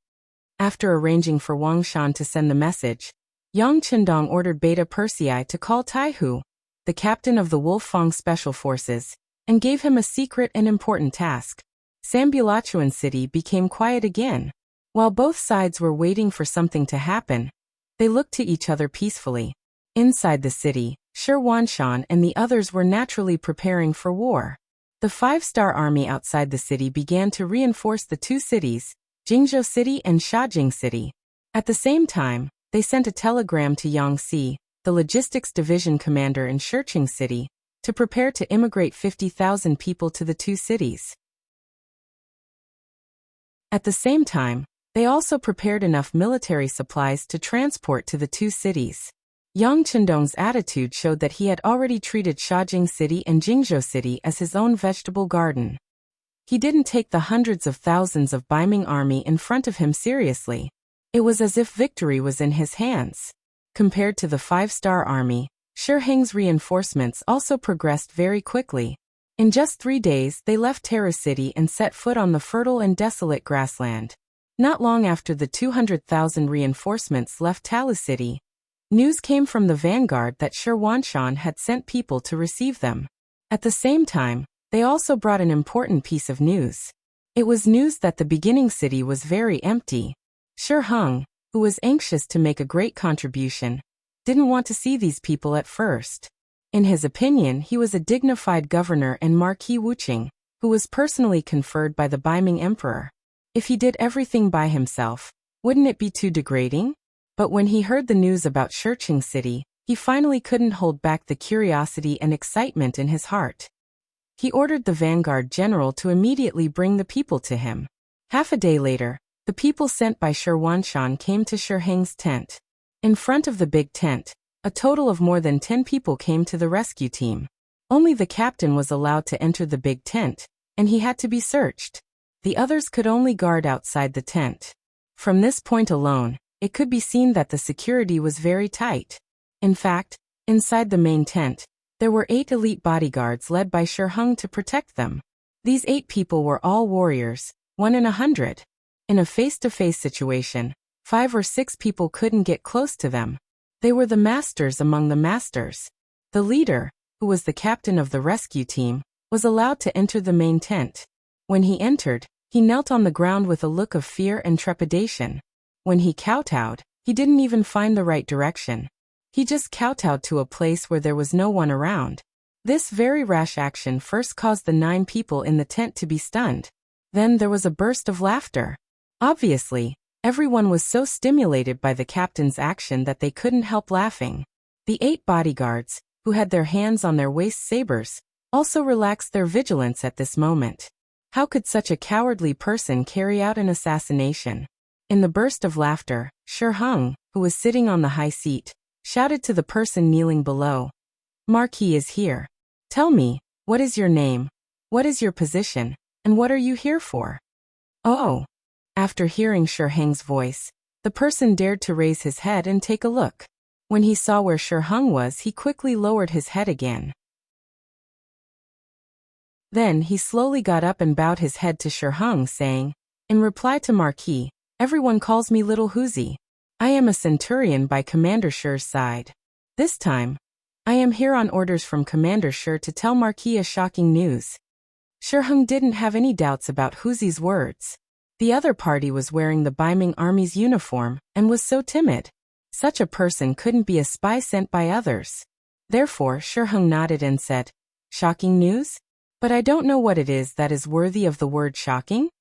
After arranging for Wang Shan to send the message, Yang Qindong ordered Beta Persei to call Taihu, the captain of the Wolfang Special Forces, and gave him a secret and important task. Sambulachuan City became quiet again. While both sides were waiting for something to happen, they looked to each other peacefully. Inside the city, Shi Wanshan and the others were naturally preparing for war. The five-star army outside the city began to reinforce the two cities, Jingzhou City and Shajing City. At the same time, they sent a telegram to Yang Si, the logistics division commander in Shiqing City, to prepare to immigrate 50,000 people to the two cities. At the same time, they also prepared enough military supplies to transport to the two cities. Yang Qindong's attitude showed that he had already treated Shajing City and Jingzhou City as his own vegetable garden. He didn't take the hundreds of thousands of Baiming army in front of him seriously. It was as if victory was in his hands. Compared to the five-star army, Shi Heng's reinforcements also progressed very quickly. In just 3 days they left Terra City and set foot on the fertile and desolate grassland. Not long after the 200,000 reinforcements left Talu City, news came from the vanguard that Shi Wanshan had sent people to receive them. At the same time, they also brought an important piece of news. It was news that the beginning city was very empty. Shi Heng, who was anxious to make a great contribution, didn't want to see these people at first. In his opinion, he was a dignified governor and Marquis Wuxia, who was personally conferred by the Baiming emperor. If he did everything by himself, wouldn't it be too degrading? But when he heard the news about Shiqing City, he finally couldn't hold back the curiosity and excitement in his heart. He ordered the vanguard general to immediately bring the people to him. Half a day later, the people sent by Shi Wanshan came to Shi Heng's tent. In front of the big tent, a total of more than 10 people came to the rescue team. Only the captain was allowed to enter the big tent, and he had to be searched. The others could only guard outside the tent. From this point alone, it could be seen that the security was very tight. In fact, inside the main tent, there were 8 elite bodyguards led by Shi Heng to protect them. These 8 people were all warriors, 1 in 100. In a face-to-face situation, 5 or 6 people couldn't get close to them. They were the masters among the masters. The leader, who was the captain of the rescue team, was allowed to enter the main tent. When he entered, he knelt on the ground with a look of fear and trepidation. When he kowtowed, he didn't even find the right direction. He just kowtowed to a place where there was no one around. This very rash action first caused the 9 people in the tent to be stunned. Then there was a burst of laughter. Obviously, everyone was so stimulated by the captain's action that they couldn't help laughing. The 8 bodyguards, who had their hands on their waist sabers, also relaxed their vigilance at this moment. How could such a cowardly person carry out an assassination? In the burst of laughter, Shi Heng, who was sitting on the high seat, shouted to the person kneeling below, "Marquis is here. Tell me, what is your name? What is your position? And what are you here for?" "Oh." After hearing Shi Heng's voice, the person dared to raise his head and take a look. When he saw where Shi Heng was, he quickly lowered his head again. Then he slowly got up and bowed his head to Shi Heng, saying, "In reply to Marquis, everyone calls me Little Huzi. I am a centurion by Commander Shi's side. This time, I am here on orders from Commander Shi to tell Marquis a shocking news." Shi Heng didn't have any doubts about Huzi's words. The other party was wearing the Baiming army's uniform and was so timid. Such a person couldn't be a spy sent by others. Therefore, Shi Heng nodded and said, "Shocking news? But I don't know what it is that is worthy of the word shocking."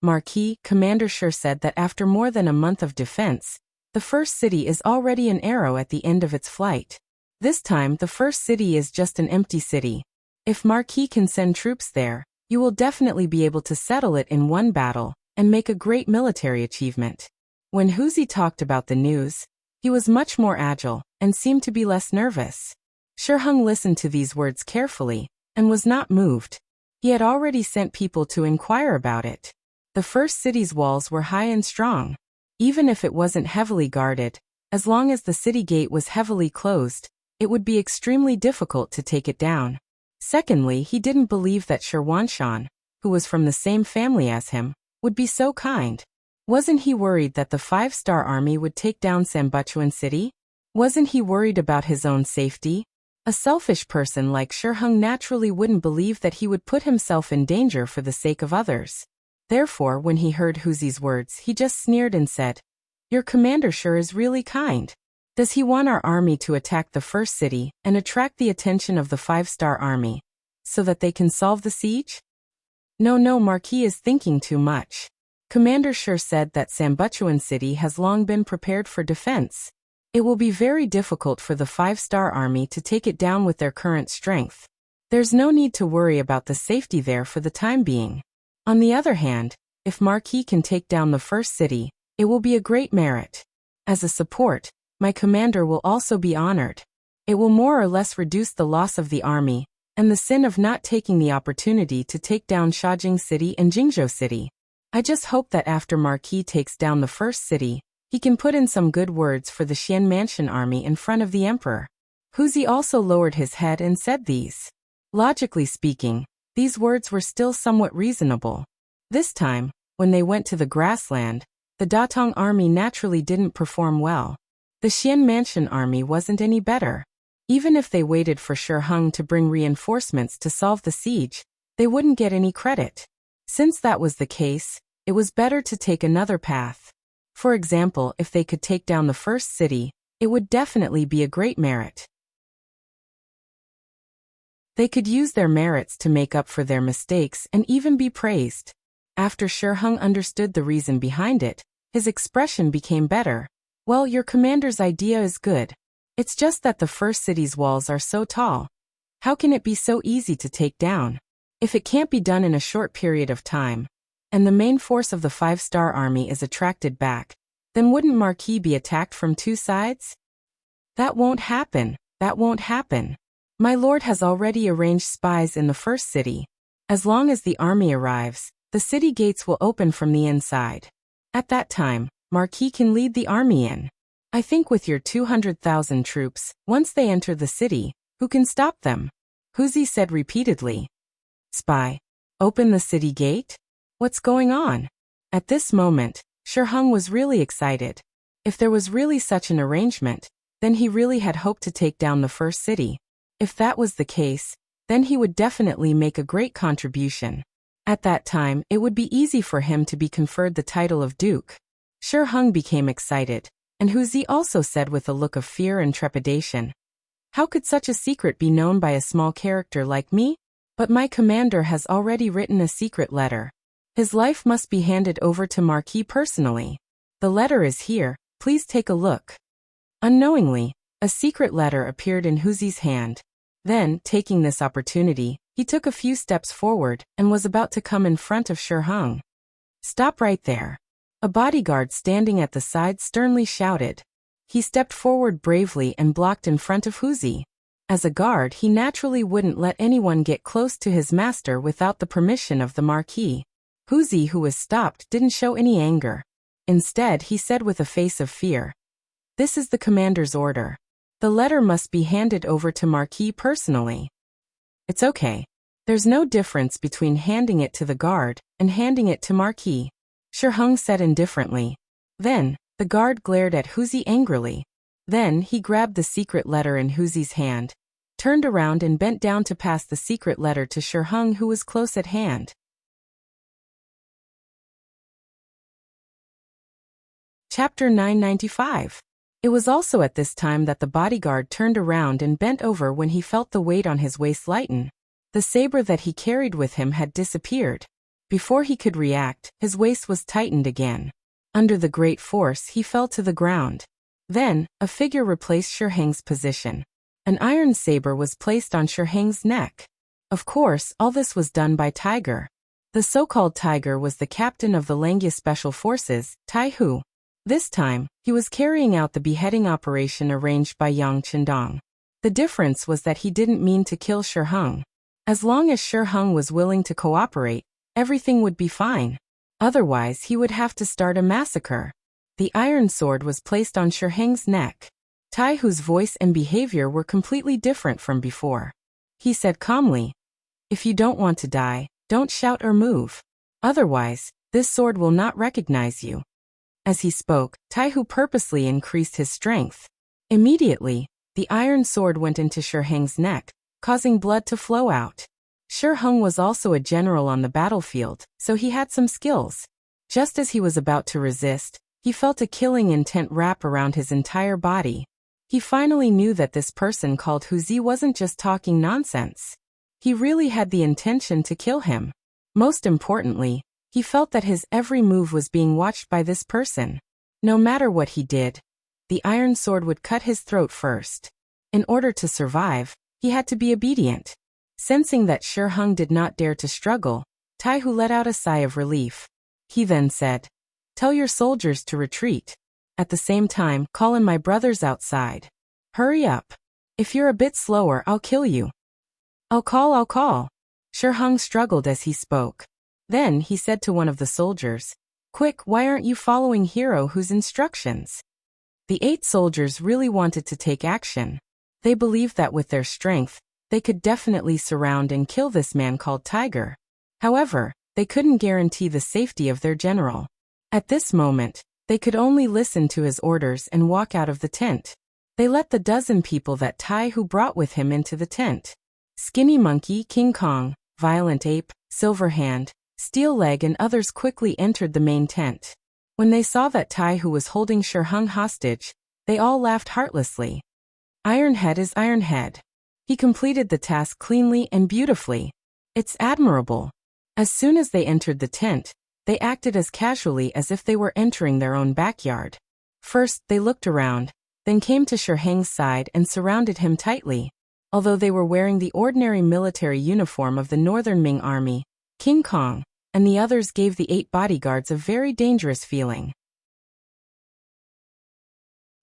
"Marquis," Commander Shi said that after more than a month of defense, the first city is already an arrow at the end of its flight. This time the first city is just an empty city. If Marquis can send troops there, you will definitely be able to settle it in one battle and make a great military achievement. When Huzi talked about the news, he was much more agile and seemed to be less nervous. Shi Heng listened to these words carefully and was not moved. He had already sent people to inquire about it. The first city's walls were high and strong. Even if it wasn't heavily guarded, As long as the city gate was heavily closed, it would be extremely difficult to take it down. Secondly, he didn't believe that Shan, who was from the same family as him, would be so kind. Wasn't he worried that the 5-star army would take down Sanbutuan City? Wasn't he worried about his own safety? A selfish person like Shiheng naturally wouldn't believe that he would put himself in danger for the sake of others. Therefore, when he heard Huzi's words, he just sneered and said, "Your commander sure is really kind. Does he want our army to attack the first city and attract the attention of the 5-star army, so that they can solve the siege?" No, Marquis is thinking too much. Commander Shi said that Sanbutuan City has long been prepared for defense. It will be very difficult for the 5-star army to take it down with their current strength. There's no need to worry about the safety there for the time being. On the other hand, if Marquis can take down the first city, it will be a great merit. As a support, my commander will also be honored. It will more or less reduce the loss of the army, and the sin of not taking the opportunity to take down Shajing City and Jingzhou City. I just hope that after Marquis takes down the first city, he can put in some good words for the Xian Mansion army in front of the emperor. Huzi also lowered his head and said these. Logically speaking, these words were still somewhat reasonable. This time, when they went to the grassland, the Datong army naturally didn't perform well. The Xian Mansion army wasn't any better. Even if they waited for Shiheng to bring reinforcements to solve the siege, they wouldn't get any credit. Since that was the case, it was better to take another path. For example, if they could take down the first city, it would definitely be a great merit. They could use their merits to make up for their mistakes and even be praised. After Shiheng understood the reason behind it, his expression became better. Well, your commander's idea is good. It's just that the first city's walls are so tall. How can it be so easy to take down? If it can't be done in a short period of time, and the main force of the 5-star army is attracted back, then wouldn't Marquis be attacked from two sides? That won't happen. My lord has already arranged spies in the first city. As long as the army arrives, the city gates will open from the inside. At that time, Marquis can lead the army in. I think with your 200,000 troops, once they enter the city, who can stop them? Huzi said repeatedly. Spy. Open the city gate? What's going on? At this moment, Shiheng was really excited. If there was really such an arrangement, then he really had hoped to take down the first city. If that was the case, then he would definitely make a great contribution. At that time, it would be easy for him to be conferred the title of Duke. Shiheng became excited, and Huzi also said with a look of fear and trepidation, "How could such a secret be known by a small character like me? But my commander has already written a secret letter. His life must be handed over to Marquis personally. The letter is here, please take a look." Unknowingly, a secret letter appeared in Huzi's hand. Then, taking this opportunity, he took a few steps forward and was about to come in front of Shiheng. "Stop right there." A bodyguard standing at the side sternly shouted. He stepped forward bravely and blocked in front of Huzi. As a guard, he naturally wouldn't let anyone get close to his master without the permission of the Marquis. Huzi, who was stopped, didn't show any anger. Instead, he said with a face of fear, "This is the commander's order. The letter must be handed over to Marquis personally." "It's okay. There's no difference between handing it to the guard and handing it to Marquis," Shiheng said indifferently. Then, the guard glared at Huzi angrily. Then he grabbed the secret letter in Huzi's hand, turned around and bent down to pass the secret letter to Shiheng, who was close at hand. Chapter 995. It was also at this time that the bodyguard turned around and bent over when he felt the weight on his waist lighten. The saber that he carried with him had disappeared. Before he could react, his waist was tightened again. Under the great force, he fell to the ground. Then, a figure replaced Shiheng's position. An iron saber was placed on Shiheng's neck. Of course, all this was done by Tiger. The so-called Tiger was the captain of the Langya Special Forces, Tai Hu. This time, he was carrying out the beheading operation arranged by Yang Qindong. The difference was that he didn't mean to kill Shiheng. As long as Shiheng was willing to cooperate, everything would be fine. Otherwise, he would have to start a massacre. The iron sword was placed on Shiheng's neck. Taihu's voice and behavior were completely different from before. He said calmly, "If you don't want to die, don't shout or move. Otherwise, this sword will not recognize you." As he spoke, Taihu purposely increased his strength. Immediately, the iron sword went into Shiheng's neck, causing blood to flow out. Shiheng was also a general on the battlefield, so he had some skills. Just as he was about to resist, he felt a killing intent wrap around his entire body. He finally knew that this person called Huzi wasn't just talking nonsense. He really had the intention to kill him. Most importantly, he felt that his every move was being watched by this person. No matter what he did, the iron sword would cut his throat first. In order to survive, he had to be obedient. Sensing that Shiheng did not dare to struggle, Taihu let out a sigh of relief. He then said, "Tell your soldiers to retreat. At the same time, call in my brothers outside. Hurry up. If you're a bit slower, I'll kill you." I'll call. Shiheng struggled as he spoke. Then he said to one of the soldiers, "Quick, why aren't you following Hero Hu's instructions?" The 8 soldiers really wanted to take action. They believed that with their strength, they could definitely surround and kill this man called Tiger. However, they couldn't guarantee the safety of their general. At this moment, they could only listen to his orders and walk out of the tent. They let the dozen people that Taihu brought with him into the tent. Skinny Monkey, King Kong, Violent Ape, Silver Hand, Steel Leg and others quickly entered the main tent. When they saw that Taihu was holding Shiheng hostage, they all laughed heartlessly. Ironhead is Ironhead. He completed the task cleanly and beautifully. It's admirable. As soon as they entered the tent, they acted as casually as if they were entering their own backyard. First, they looked around, then came to Shiheng's side and surrounded him tightly. Although they were wearing the ordinary military uniform of the Northern Ming Army, King Kong and the others gave the 8 bodyguards a very dangerous feeling.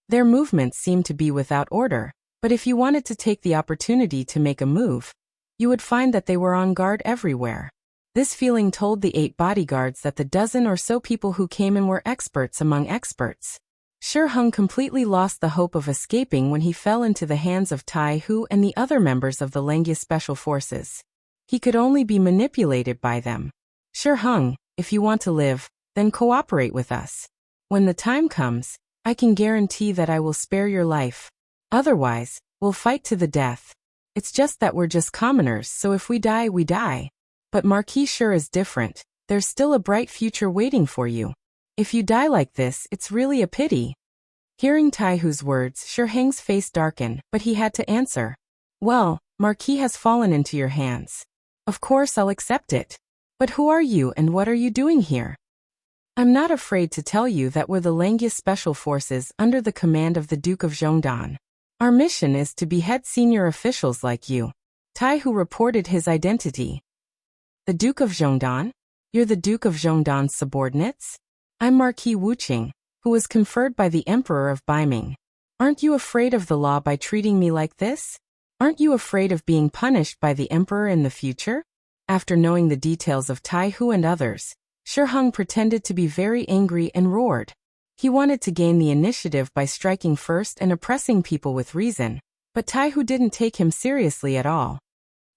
Their movements seemed to be without order, but if you wanted to take the opportunity to make a move, you would find that they were on guard everywhere. This feeling told the 8 bodyguards that the dozen or so people who came in were experts among experts. Shiheng completely lost the hope of escaping when he fell into the hands of Taihu and the other members of the Lengya Special Forces. He could only be manipulated by them. "Shiheng, if you want to live, then cooperate with us. When the time comes, I can guarantee that I will spare your life. Otherwise, we'll fight to the death. It's just that we're just commoners, so if we die, we die. But Marquis Shur is different. There's still a bright future waiting for you. If you die like this, it's really a pity." Hearing Taihu's words, Shiheng's face darkened, but he had to answer. "Well, Marquis has fallen into your hands. Of course I'll accept it. But who are you and what are you doing here?" "I'm not afraid to tell you that we're the Lengya Special Forces under the command of the Duke of Zhongdan. Our mission is to behead senior officials like you." Taihu reported his identity. "The Duke of Zhongdan? You're the Duke of Zhongdan's subordinates? I'm Marquis Wuqing, who was conferred by the Emperor of Baiming. Aren't you afraid of the law by treating me like this? Aren't you afraid of being punished by the Emperor in the future?" After knowing the details of Taihu and others, Shiheng pretended to be very angry and roared. He wanted to gain the initiative by striking first and oppressing people with reason, but Taihu didn't take him seriously at all.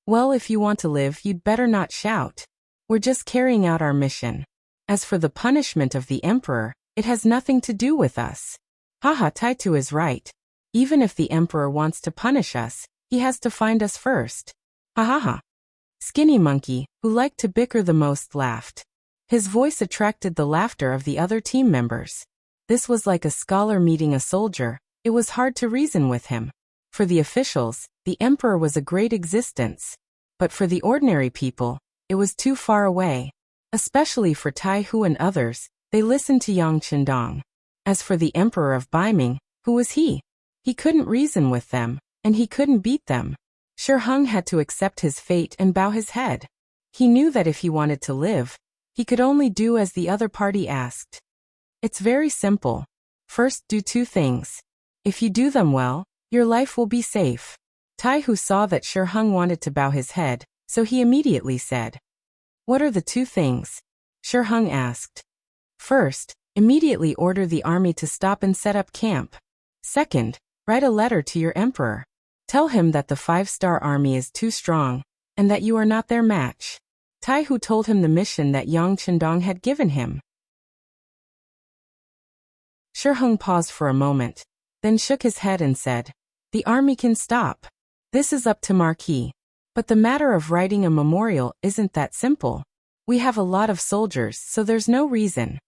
"Well, if you want to live, you'd better not shout. We're just carrying out our mission. As for the punishment of the Emperor, it has nothing to do with us." Haha, Taitu is right. Even if the Emperor wants to punish us, he has to find us first. Ha ha ha. Skinny Monkey, who liked to bicker the most, laughed. His voice attracted the laughter of the other team members. This was like a scholar meeting a soldier. It was hard to reason with him. For the officials, the Emperor was a great existence. But for the ordinary people, it was too far away. Especially for Taihu and others, they listened to Yang Qindong. As for the Emperor of Baiming, who was he? He couldn't reason with them, and he couldn't beat them. Shiheng had to accept his fate and bow his head. He knew that if he wanted to live, he could only do as the other party asked. It's very simple. First, do 2 things. If you do them well, your life will be safe. Taihu saw that Shiheng wanted to bow his head, so he immediately said, "What are the 2 things?" Shiheng asked. "First, Immediately order the army to stop and set up camp. Second, write a letter to your emperor. Tell him that the 5-star army is too strong, and that you are not their match. Taihu told him the mission that Yang Chendong had given him. Shi Heng paused for a moment, then shook his head and said, "The army can stop. This is up to Marquis. But the matter of writing a memorial isn't that simple. We have a lot of soldiers, so there's no reason."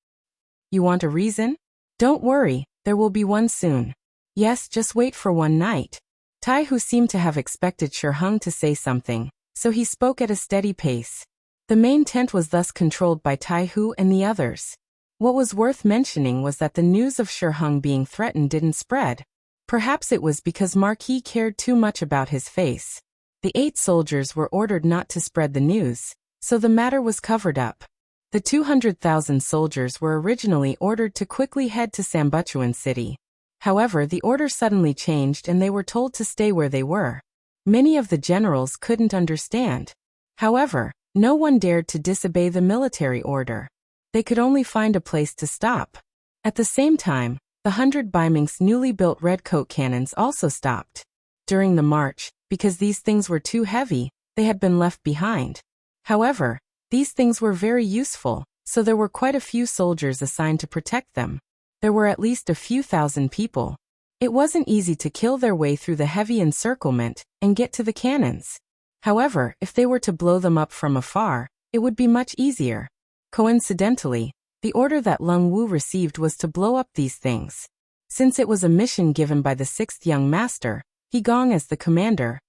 "You want a reason? Don't worry, there will be one soon." "Yes, just wait for one night." Taihu seemed to have expected Shi Heng to say something, so he spoke at a steady pace. The main tent was thus controlled by Taihu and the others. What was worth mentioning was that the news of Shi Heng being threatened didn't spread. Perhaps it was because Marquis cared too much about his face. The 8 soldiers were ordered not to spread the news, so the matter was covered up. The 200,000 soldiers were originally ordered to quickly head to Sambuchuan City. However, the order suddenly changed and they were told to stay where they were. Many of the generals couldn't understand. However, no one dared to disobey the military order. They could only find a place to stop. At the same time, the 100 Baiming's newly built redcoat cannons also stopped. During the march, because these things were too heavy, they had been left behind. However, these things were very useful, so there were quite a few soldiers assigned to protect them. There were at least a few thousand people. It wasn't easy to kill their way through the heavy encirclement and get to the cannons. However, if they were to blow them up from afar, it would be much easier. Coincidentally, the order that Lung Wu received was to blow up these things. Since it was a mission given by the 6th young master, He Gong as the commander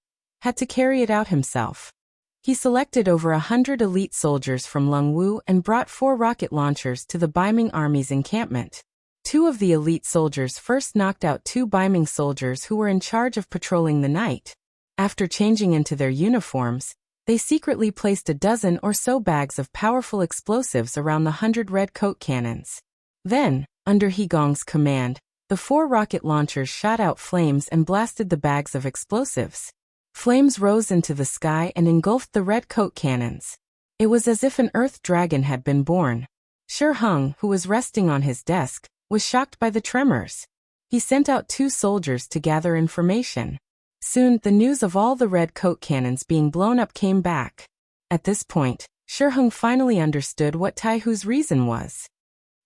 had to carry it out himself. He selected over 100 elite soldiers from Lung Wu and brought 4 rocket launchers to the Baiming army's encampment. 2 of the elite soldiers first knocked out 2 Baiming soldiers who were in charge of patrolling the night. After changing into their uniforms, they secretly placed a dozen or so bags of powerful explosives around the 100 red coat cannons. Then, under He Gong's command, the 4 rocket launchers shot out flames and blasted the bags of explosives. Flames rose into the sky and engulfed the red coat cannons. It was as if an earth dragon had been born. Shi Heng, who was resting on his desk, was shocked by the tremors. He sent out 2 soldiers to gather information. Soon, the news of all the red coat cannons being blown up came back. At this point, Shi Heng finally understood what Taihu's reason was.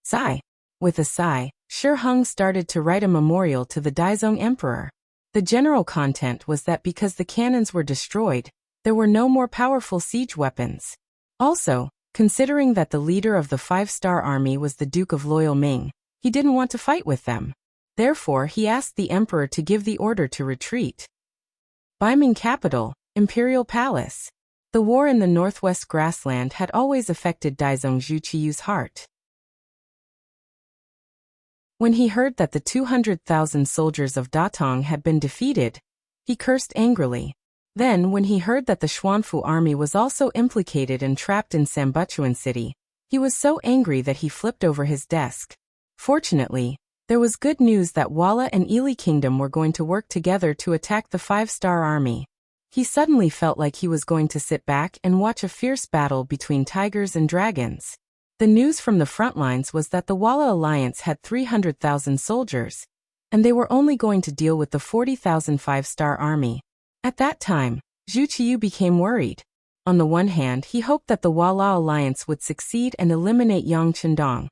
Sigh. With a sigh, Shi Heng started to write a memorial to the Daizong Emperor. The general content was that because the cannons were destroyed, there were no more powerful siege weapons. Also, considering that the leader of the 5-star army was the Duke of Loyal Ming, he didn't want to fight with them. Therefore, he asked the emperor to give the order to retreat. Baiming capital, Imperial Palace. The war in the northwest grassland had always affected Daizong Zhuqiyu's heart. When he heard that the 200,000 soldiers of Datong had been defeated, he cursed angrily. Then, when he heard that the Xuanfu army was also implicated and trapped in Sambuchuan City, he was so angry that he flipped over his desk. Fortunately, there was good news that Walla and Ili Kingdom were going to work together to attack the 5-star army. He suddenly felt like he was going to sit back and watch a fierce battle between tigers and dragons. The news from the front lines was that the Walla alliance had 300,000 soldiers, and they were only going to deal with the 40,000 5-star army. At that time, Zhu Qiyu became worried. On the one hand, he hoped that the Walla alliance would succeed and eliminate Yang Chendong,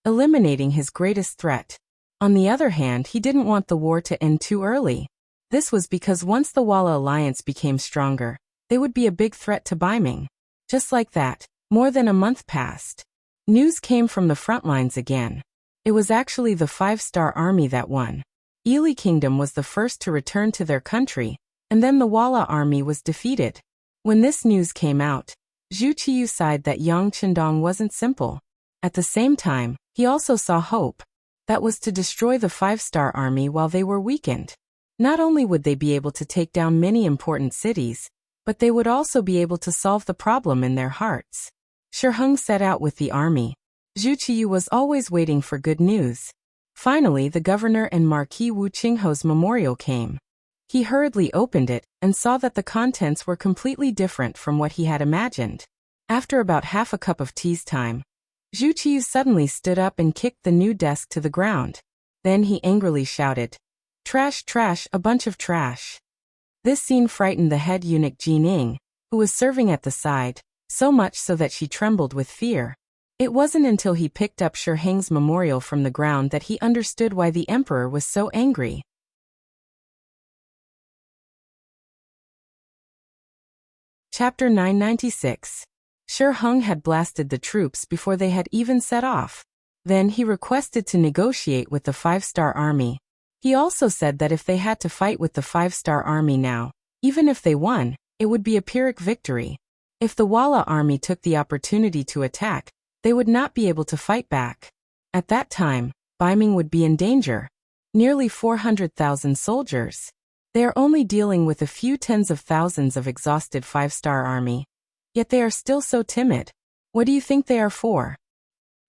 eliminating his greatest threat. On the other hand, he didn't want the war to end too early. This was because once the Walla alliance became stronger, they would be a big threat to Baiming. Just like that, more than a month passed. News came from the front lines again. It was actually the 5-star army that won. Ili Kingdom was the first to return to their country, and then the Walla army was defeated. When this news came out, Zhu Qiyu sighed that Yang Chendong wasn't simple. At the same time, he also saw hope. That was to destroy the 5-star army while they were weakened. Not only would they be able to take down many important cities, but they would also be able to solve the problem in their hearts. Shi Heng set out with the army. Zhu Qiyu was always waiting for good news. Finally, the governor and Marquis Wu Qingho's memorial came. He hurriedly opened it and saw that the contents were completely different from what he had imagined. After about half a cup of tea's time, Zhu Qiyu suddenly stood up and kicked the new desk to the ground. Then he angrily shouted, "Trash, trash, a bunch of trash." This scene frightened the head eunuch Jining, who was serving at the side, so much so that she trembled with fear. It wasn't until he picked up Shi Heng's memorial from the ground that he understood why the emperor was so angry. Chapter 996. Shi Heng had blasted the troops before they had even set off. Then he requested to negotiate with the 5-star army. He also said that if they had to fight with the 5-star army now, even if they won, it would be a Pyrrhic victory. If the Walla army took the opportunity to attack, they would not be able to fight back. At that time, Baiming would be in danger. Nearly 400,000 soldiers. They are only dealing with a few tens of thousands of exhausted 5-star army. Yet they are still so timid. What do you think they are for?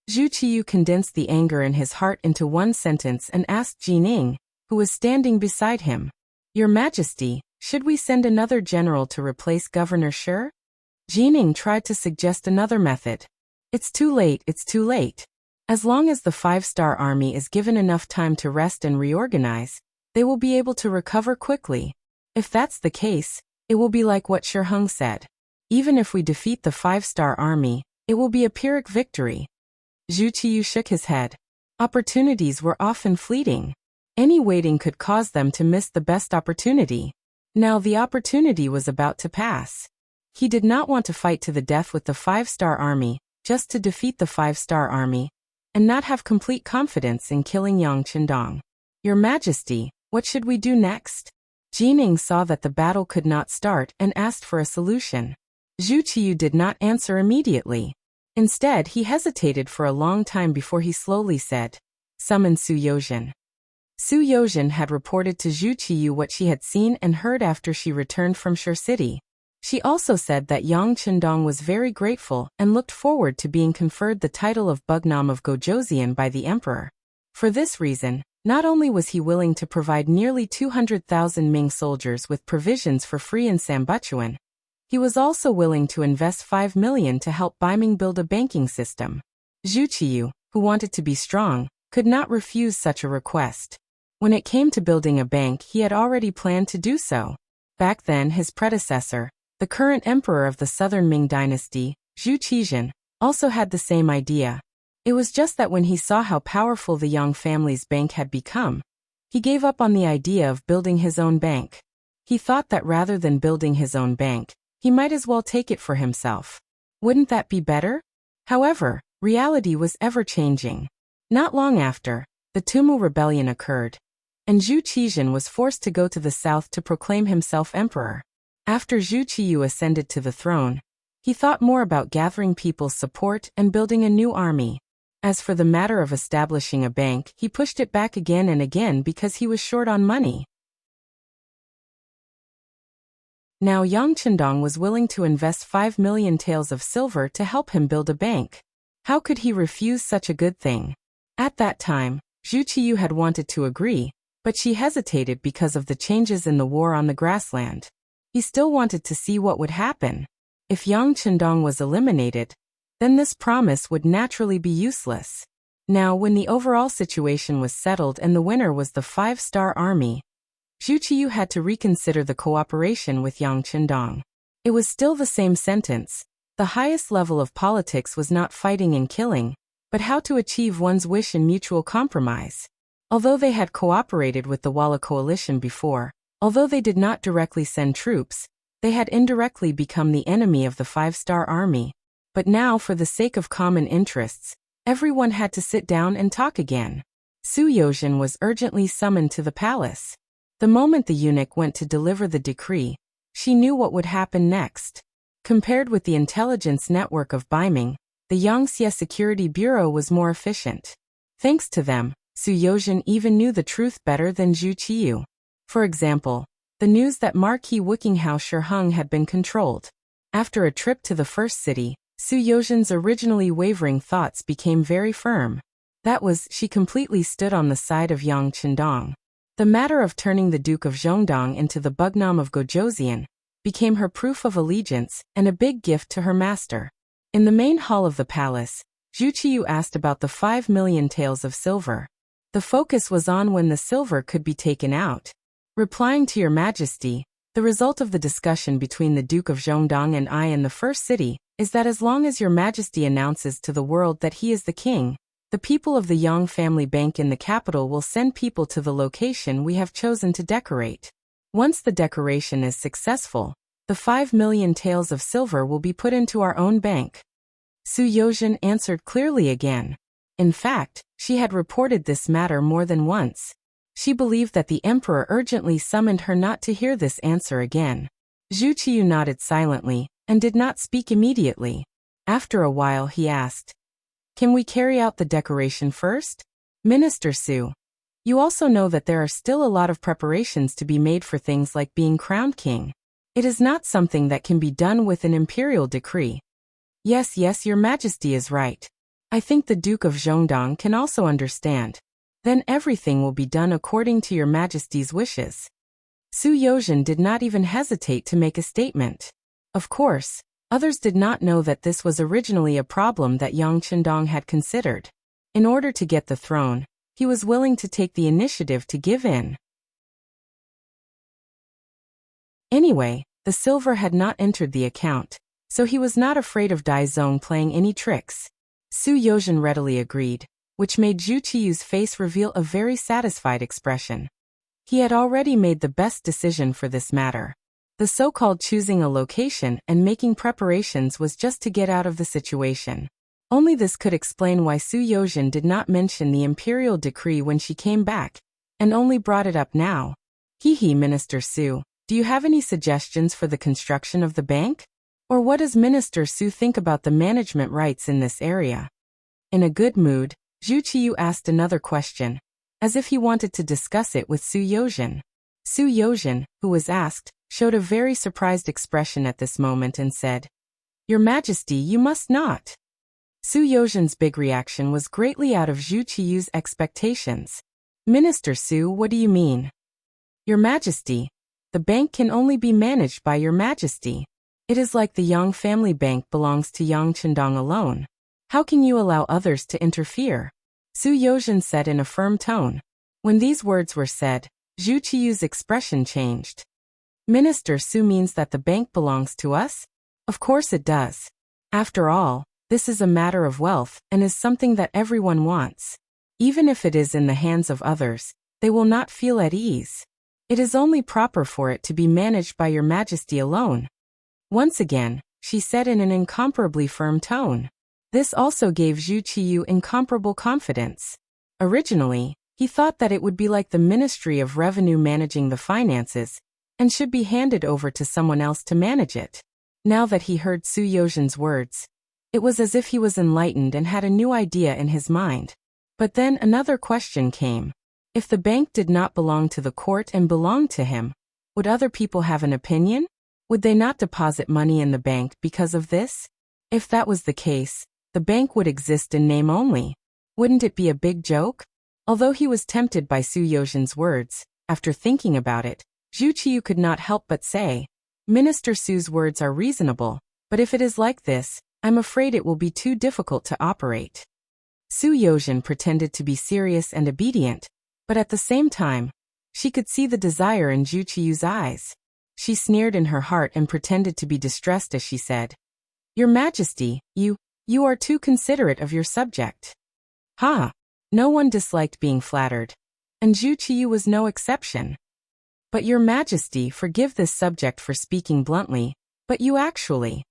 Zhu Qiyu condensed the anger in his heart into one sentence and asked Jining, who was standing beside him, "Your Majesty, should we send another general to replace Governor Shi?" Jining tried to suggest another method. "It's too late, it's too late. As long as the 5-star army is given enough time to rest and reorganize, they will be able to recover quickly. If that's the case, it will be like what Shi Heng said. Even if we defeat the 5-star army, it will be a Pyrrhic victory." Zhu Qiyu shook his head. Opportunities were often fleeting. Any waiting could cause them to miss the best opportunity. Now the opportunity was about to pass. He did not want to fight to the death with the 5-star army, just to defeat the 5-star army, and not have complete confidence in killing Yang Qindong. "Your Majesty, what should we do next?" Jining saw that the battle could not start and asked for a solution. Zhu Qiyu did not answer immediately. Instead, he hesitated for a long time before he slowly said, "Summon Su Yozhen." Su Yozhen had reported to Zhu Qiyu what she had seen and heard after she returned from Shi City. She also said that Yang Qindong was very grateful and looked forward to being conferred the title of Bugnam of Gojoseon by the emperor. For this reason, not only was he willing to provide nearly 200,000 Ming soldiers with provisions for free in Sambuchuan, he was also willing to invest 5 million to help Baiming build a banking system. Zhu Qiyu, who wanted to be strong, could not refuse such a request. When it came to building a bank, he had already planned to do so. Back then, his predecessor, the current emperor of the Southern Ming dynasty, Zhu Qizhen, also had the same idea. It was just that when he saw how powerful the Yang family's bank had become, he gave up on the idea of building his own bank. He thought that rather than building his own bank, he might as well take it for himself. Wouldn't that be better? However, reality was ever-changing. Not long after, the Tumu rebellion occurred, and Zhu Qizhen was forced to go to the south to proclaim himself emperor. After Zhu Qiyu ascended to the throne, he thought more about gathering people's support and building a new army. As for the matter of establishing a bank, he pushed it back again and again because he was short on money. Now Yang Qindong was willing to invest 5 million taels of silver to help him build a bank. How could he refuse such a good thing? At that time, Zhu Qiyu had wanted to agree, but she hesitated because of the changes in the war on the grassland. He still wanted to see what would happen. If Yang Qindong was eliminated, then this promise would naturally be useless. Now when the overall situation was settled and the winner was the 5-star army, Zhu Qiyu had to reconsider the cooperation with Yang Qindong. It was still the same sentence. The highest level of politics was not fighting and killing, but how to achieve one's wish in mutual compromise. Although they had cooperated with the Walla coalition before, although they did not directly send troops, they had indirectly become the enemy of the 5-star army. But now, for the sake of common interests, everyone had to sit down and talk again. Su Yozhen was urgently summoned to the palace. The moment the eunuch went to deliver the decree, she knew what would happen next. Compared with the intelligence network of Baiming, the Yangxie Security Bureau was more efficient. Thanks to them, Su Yozhen even knew the truth better than Zhu Qiyu. For example, the news that Marquis Wukinghouse Shi Heng had been controlled. After a trip to the first city, Su Yozhen's originally wavering thoughts became very firm. That was, she completely stood on the side of Yang Qindong. The matter of turning the Duke of Zhongdong into the Bugnam of Gojoseon became her proof of allegiance and a big gift to her master. In the main hall of the palace, Zhu Qiyu asked about the 5 million taels of silver. The focus was on when the silver could be taken out. Replying to Your Majesty, the result of the discussion between the Duke of Zhongdong and I in the first city is that as long as Your Majesty announces to the world that he is the king, the people of the Yang family bank in the capital will send people to the location we have chosen to decorate. Once the decoration is successful, the 5 million taels of silver will be put into our own bank. Su Yozhen answered clearly again. In fact, she had reported this matter more than once. She believed that the emperor urgently summoned her not to hear this answer again. Zhu Qiyu nodded silently and did not speak immediately. After a while he asked, "Can we carry out the decoration first? Minister Su, you also know that there are still a lot of preparations to be made for things like being crowned king. It is not something that can be done with an imperial decree." Yes, Your Majesty is right. I think the Duke of Zhongdong can also understand. Then everything will be done according to Your Majesty's wishes. Su Yozhen did not even hesitate to make a statement. Of course, others did not know that this was originally a problem that Yang Chendong had considered. In order to get the throne, he was willing to take the initiative to give in. Anyway, the silver had not entered the account, so he was not afraid of Dai Zong playing any tricks. Su Yozhen readily agreed, which made Zhu Qiyu's face reveal a very satisfied expression. He had already made the best decision for this matter. The so-called choosing a location and making preparations was just to get out of the situation. Only this could explain why Su Yozhen did not mention the imperial decree when she came back, and only brought it up now. Minister Su, do you have any suggestions for the construction of the bank? Or what does Minister Su think about the management rights in this area? In a good mood, Zhu Qiyu asked another question, as if he wanted to discuss it with Su Yozhen. Su Yozhen, who was asked, showed a very surprised expression at this moment and said, "Your Majesty, you must not." Su Yozhen's big reaction was greatly out of Zhu Qiyu's expectations. "Minister Su, what do you mean?" "Your Majesty, the bank can only be managed by Your Majesty. It is like the Yang family bank belongs to Yang Chendong alone. How can you allow others to interfere?" Su Yozhen said in a firm tone. When these words were said, Zhu Qiyu's expression changed. "Minister Su means that the bank belongs to us? Of course it does. After all, this is a matter of wealth and is something that everyone wants. Even if it is in the hands of others, they will not feel at ease. It is only proper for it to be managed by Your Majesty alone." Once again, she said in an incomparably firm tone. This also gave Zhu Qiyu incomparable confidence. Originally, he thought that it would be like the Ministry of Revenue managing the finances, and should be handed over to someone else to manage it. Now that he heard Su Yozhen's words, it was as if he was enlightened and had a new idea in his mind. But then another question came. If the bank did not belong to the court and belonged to him, would other people have an opinion? Would they not deposit money in the bank because of this? If that was the case, the bank would exist in name only. Wouldn't it be a big joke? Although he was tempted by Su Yozhen's words, after thinking about it, Zhu Qiyu could not help but say, "Minister Su's words are reasonable, but if it is like this, I'm afraid it will be too difficult to operate." Su Yozhen pretended to be serious and obedient, but at the same time, she could see the desire in Zhu Qiyu's eyes. She sneered in her heart and pretended to be distressed as she said, "Your Majesty, you are too considerate of your subject." No one disliked being flattered, and Zhu Qiyu was no exception. "But Your Majesty, forgive this subject for speaking bluntly, but you actually..."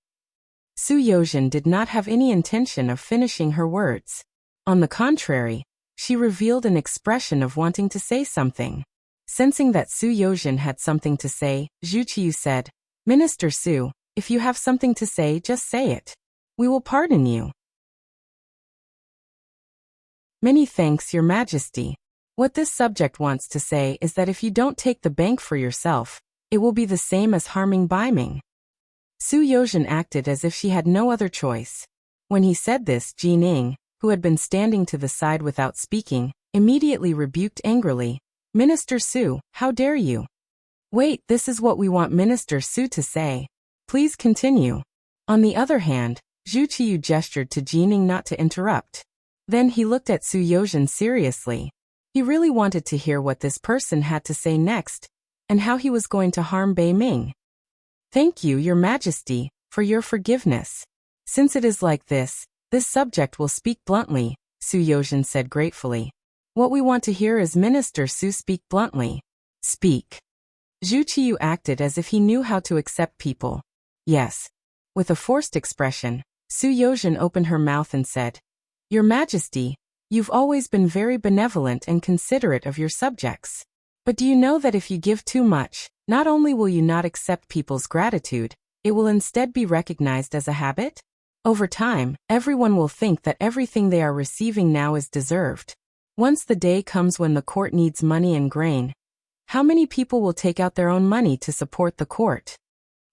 Su Yozhen did not have any intention of finishing her words. On the contrary, she revealed an expression of wanting to say something. Sensing that Su Yozhen had something to say, Zhu Qiyu said, "Minister Su, if you have something to say, just say it. We will pardon you." "Many thanks, Your Majesty. What this subject wants to say is that if you don't take the bank for yourself, it will be the same as harming Baiming." Su Yozhen acted as if she had no other choice. When he said this, Ji Ning, who had been standing to the side without speaking, immediately rebuked angrily, "Minister Su, how dare you?" "Wait, this is what we want Minister Su to say. Please continue." On the other hand, Zhu Qiyu gestured to Jining not to interrupt. Then he looked at Su Yozhen seriously. He really wanted to hear what this person had to say next, and how he was going to harm Bei Ming. Thank you, Your Majesty, for your forgiveness. Since it is like this subject will speak bluntly, Su Yozhen said gratefully. What we want to hear is Minister Su speak bluntly. Speak. Zhu Qiyu acted as if he knew how to accept people. Yes. With a forced expression, Su Yozhen opened her mouth and said, Your Majesty, you've always been very benevolent and considerate of your subjects. But do you know that if you give too much, not only will you not accept people's gratitude, it will instead be recognized as a habit? Over time, everyone will think that everything they are receiving now is deserved. Once the day comes when the court needs money and grain, how many people will take out their own money to support the court?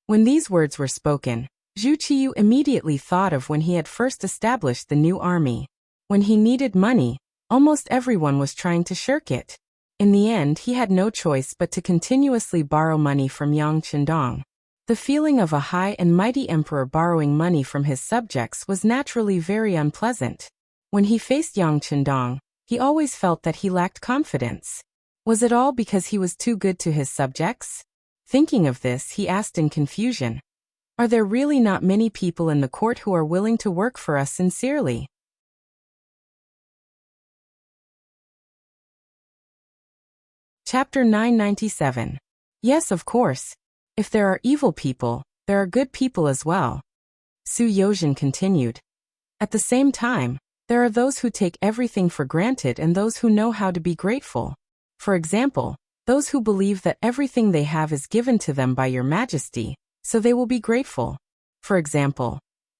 When these words were spoken, Zhu Qiyu immediately thought of when he had first established the new army. When he needed money, almost everyone was trying to shirk it. In the end, he had no choice but to continuously borrow money from Yang Qindong. The feeling of a high and mighty emperor borrowing money from his subjects was naturally very unpleasant. When he faced Yang Qindong, he always felt that he lacked confidence. Was it all because he was too good to his subjects? Thinking of this, he asked in confusion, Are there really not many people in the court who are willing to work for us sincerely? Chapter 997. Yes, of course. If there are evil people, there are good people as well. Su Yozhen continued. At the same time, there are those who take everything for granted and those who know how to be grateful. For example, those who believe that everything they have is given to them by Your Majesty, so they will be grateful. For example,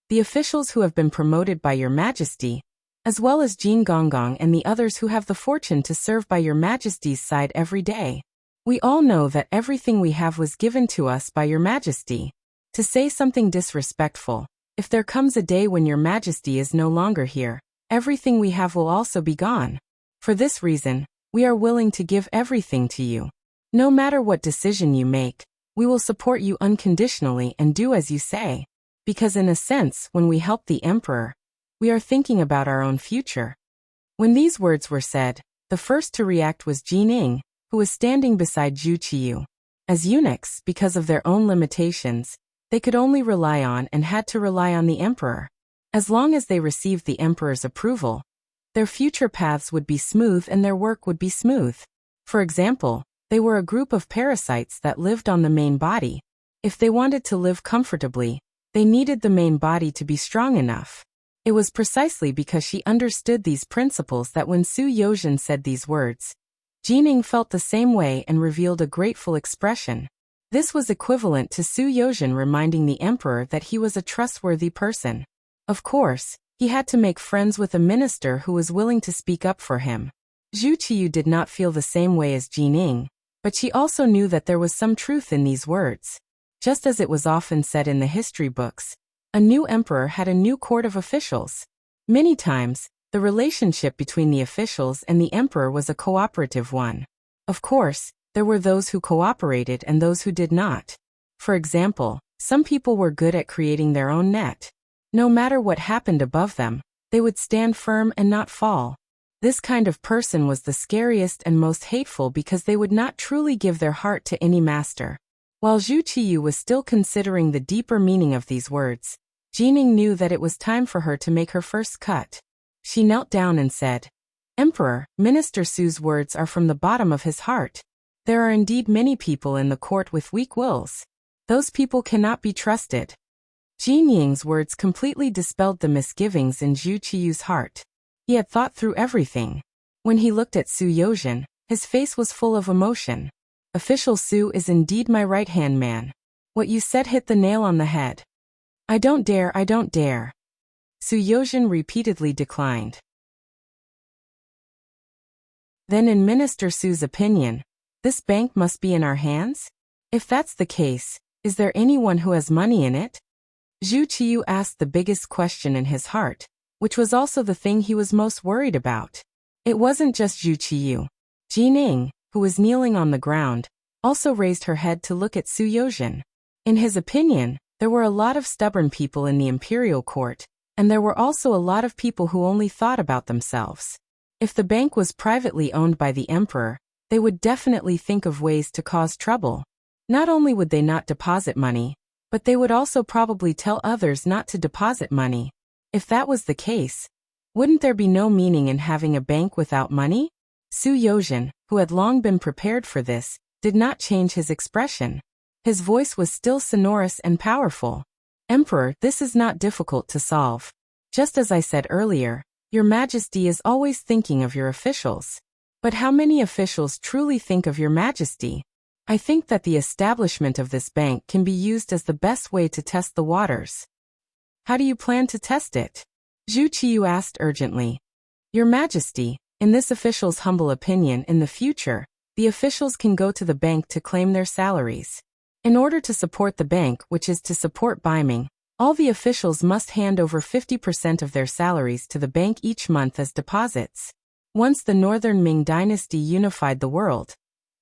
the officials who have been promoted by Your Majesty, as well as Jin Gonggong and the others who have the fortune to serve by Your Majesty's side every day. We all know that everything we have was given to us by Your Majesty. To say something disrespectful, if there comes a day when Your Majesty is no longer here, everything we have will also be gone. For this reason, we are willing to give everything to you. No matter what decision you make, we will support you unconditionally and do as you say. Because in a sense, when we help the emperor, we are thinking about our own future. When these words were said, the first to react was Jining, who was standing beside Zhu Qiyu. As eunuchs, because of their own limitations, they could only rely on and had to rely on the emperor. As long as they received the emperor's approval, their future paths would be smooth and their work would be smooth. For example, they were a group of parasites that lived on the main body. If they wanted to live comfortably, they needed the main body to be strong enough. It was precisely because she understood these principles that when Su Yozhen said these words, Jining felt the same way and revealed a grateful expression. This was equivalent to Su Yozhen reminding the emperor that he was a trustworthy person. Of course, he had to make friends with a minister who was willing to speak up for him. Zhu Qiyu did not feel the same way as Jining, but she also knew that there was some truth in these words. Just as it was often said in the history books, a new emperor had a new court of officials. Many times, the relationship between the officials and the emperor was a cooperative one. Of course, there were those who cooperated and those who did not. For example, some people were good at creating their own net. No matter what happened above them, they would stand firm and not fall. This kind of person was the scariest and most hateful because they would not truly give their heart to any master. While Zhu Qiyu was still considering the deeper meaning of these words, Jining knew that it was time for her to make her first cut. She knelt down and said, Emperor, Minister Su's words are from the bottom of his heart. There are indeed many people in the court with weak wills. Those people cannot be trusted. Jinning's words completely dispelled the misgivings in Zhu Qiyu's heart. He had thought through everything. When he looked at Su Yozhen, his face was full of emotion. Official Su is indeed my right-hand man. What you said hit the nail on the head. I don't dare, I don't dare. Su Yozhen repeatedly declined. Then in Minister Su's opinion, this bank must be in our hands? If that's the case, is there anyone who has money in it? Zhu Qiyu asked the biggest question in his heart, which was also the thing he was most worried about. It wasn't just Zhu Qiyu. Jining, who was kneeling on the ground, also raised her head to look at Su Yozhen. In his opinion, There were a lot of stubborn people in the imperial court, and there were also a lot of people who only thought about themselves. If the bank was privately owned by the emperor, they would definitely think of ways to cause trouble. Not only would they not deposit money, but they would also probably tell others not to deposit money. If that was the case, wouldn't there be no meaning in having a bank without money? Su Yozhen, who had long been prepared for this, did not change his expression. His voice was still sonorous and powerful. Emperor, this is not difficult to solve. Just as I said earlier, Your Majesty is always thinking of your officials. But how many officials truly think of Your Majesty? I think that the establishment of this bank can be used as the best way to test the waters. How do you plan to test it? Zhu Qiyu asked urgently. Your Majesty, in this official's humble opinion, in the future, the officials can go to the bank to claim their salaries. In order to support the bank, which is to support Baiming, all the officials must hand over 50% of their salaries to the bank each month as deposits. Once the Northern Ming dynasty unified the world,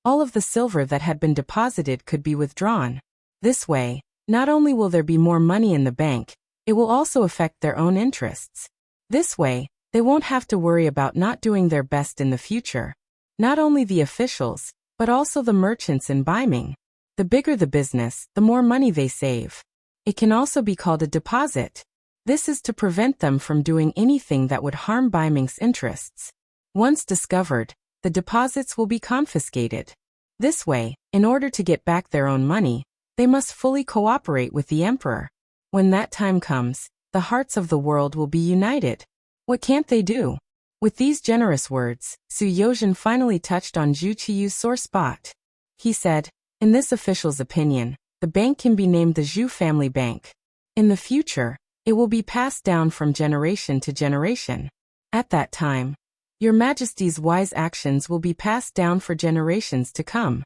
all of the silver that had been deposited could be withdrawn. This way, not only will there be more money in the bank, it will also affect their own interests. This way, they won't have to worry about not doing their best in the future. Not only the officials, but also the merchants in Baiming. The bigger the business, the more money they save. It can also be called a deposit. This is to prevent them from doing anything that would harm Baiming's interests. Once discovered, the deposits will be confiscated. This way, in order to get back their own money, they must fully cooperate with the emperor. When that time comes, the hearts of the world will be united. What can't they do? With these generous words, Su Yozhen finally touched on Zhu Qiyu's sore spot. He said, in this official's opinion, the bank can be named the Zhu Family Bank. In the future, it will be passed down from generation to generation. At that time, Your Majesty's wise actions will be passed down for generations to come.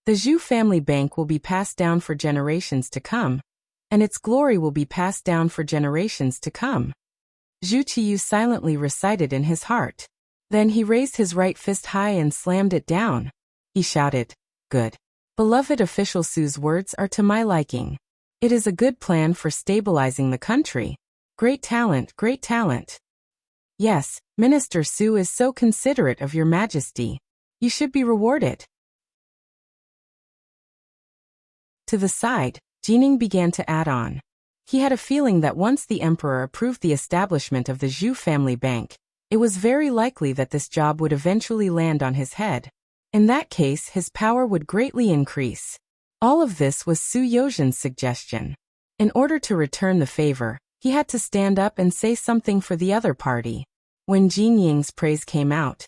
The Zhu Family Bank will be passed down for generations to come, and its glory will be passed down for generations to come. Zhu Qiyu silently recited in his heart. Then he raised his right fist high and slammed it down. He shouted, Good. Beloved official Su's words are to my liking. It is a good plan for stabilizing the country. Great talent, great talent. Yes, Minister Su is so considerate of Your Majesty. You should be rewarded. To the side, Jining began to add on. He had a feeling that once the emperor approved the establishment of the Zhu Family Bank, it was very likely that this job would eventually land on his head. In that case, his power would greatly increase. All of this was Su Yozhen's suggestion. In order to return the favor, he had to stand up and say something for the other party. When Jin Ying's praise came out,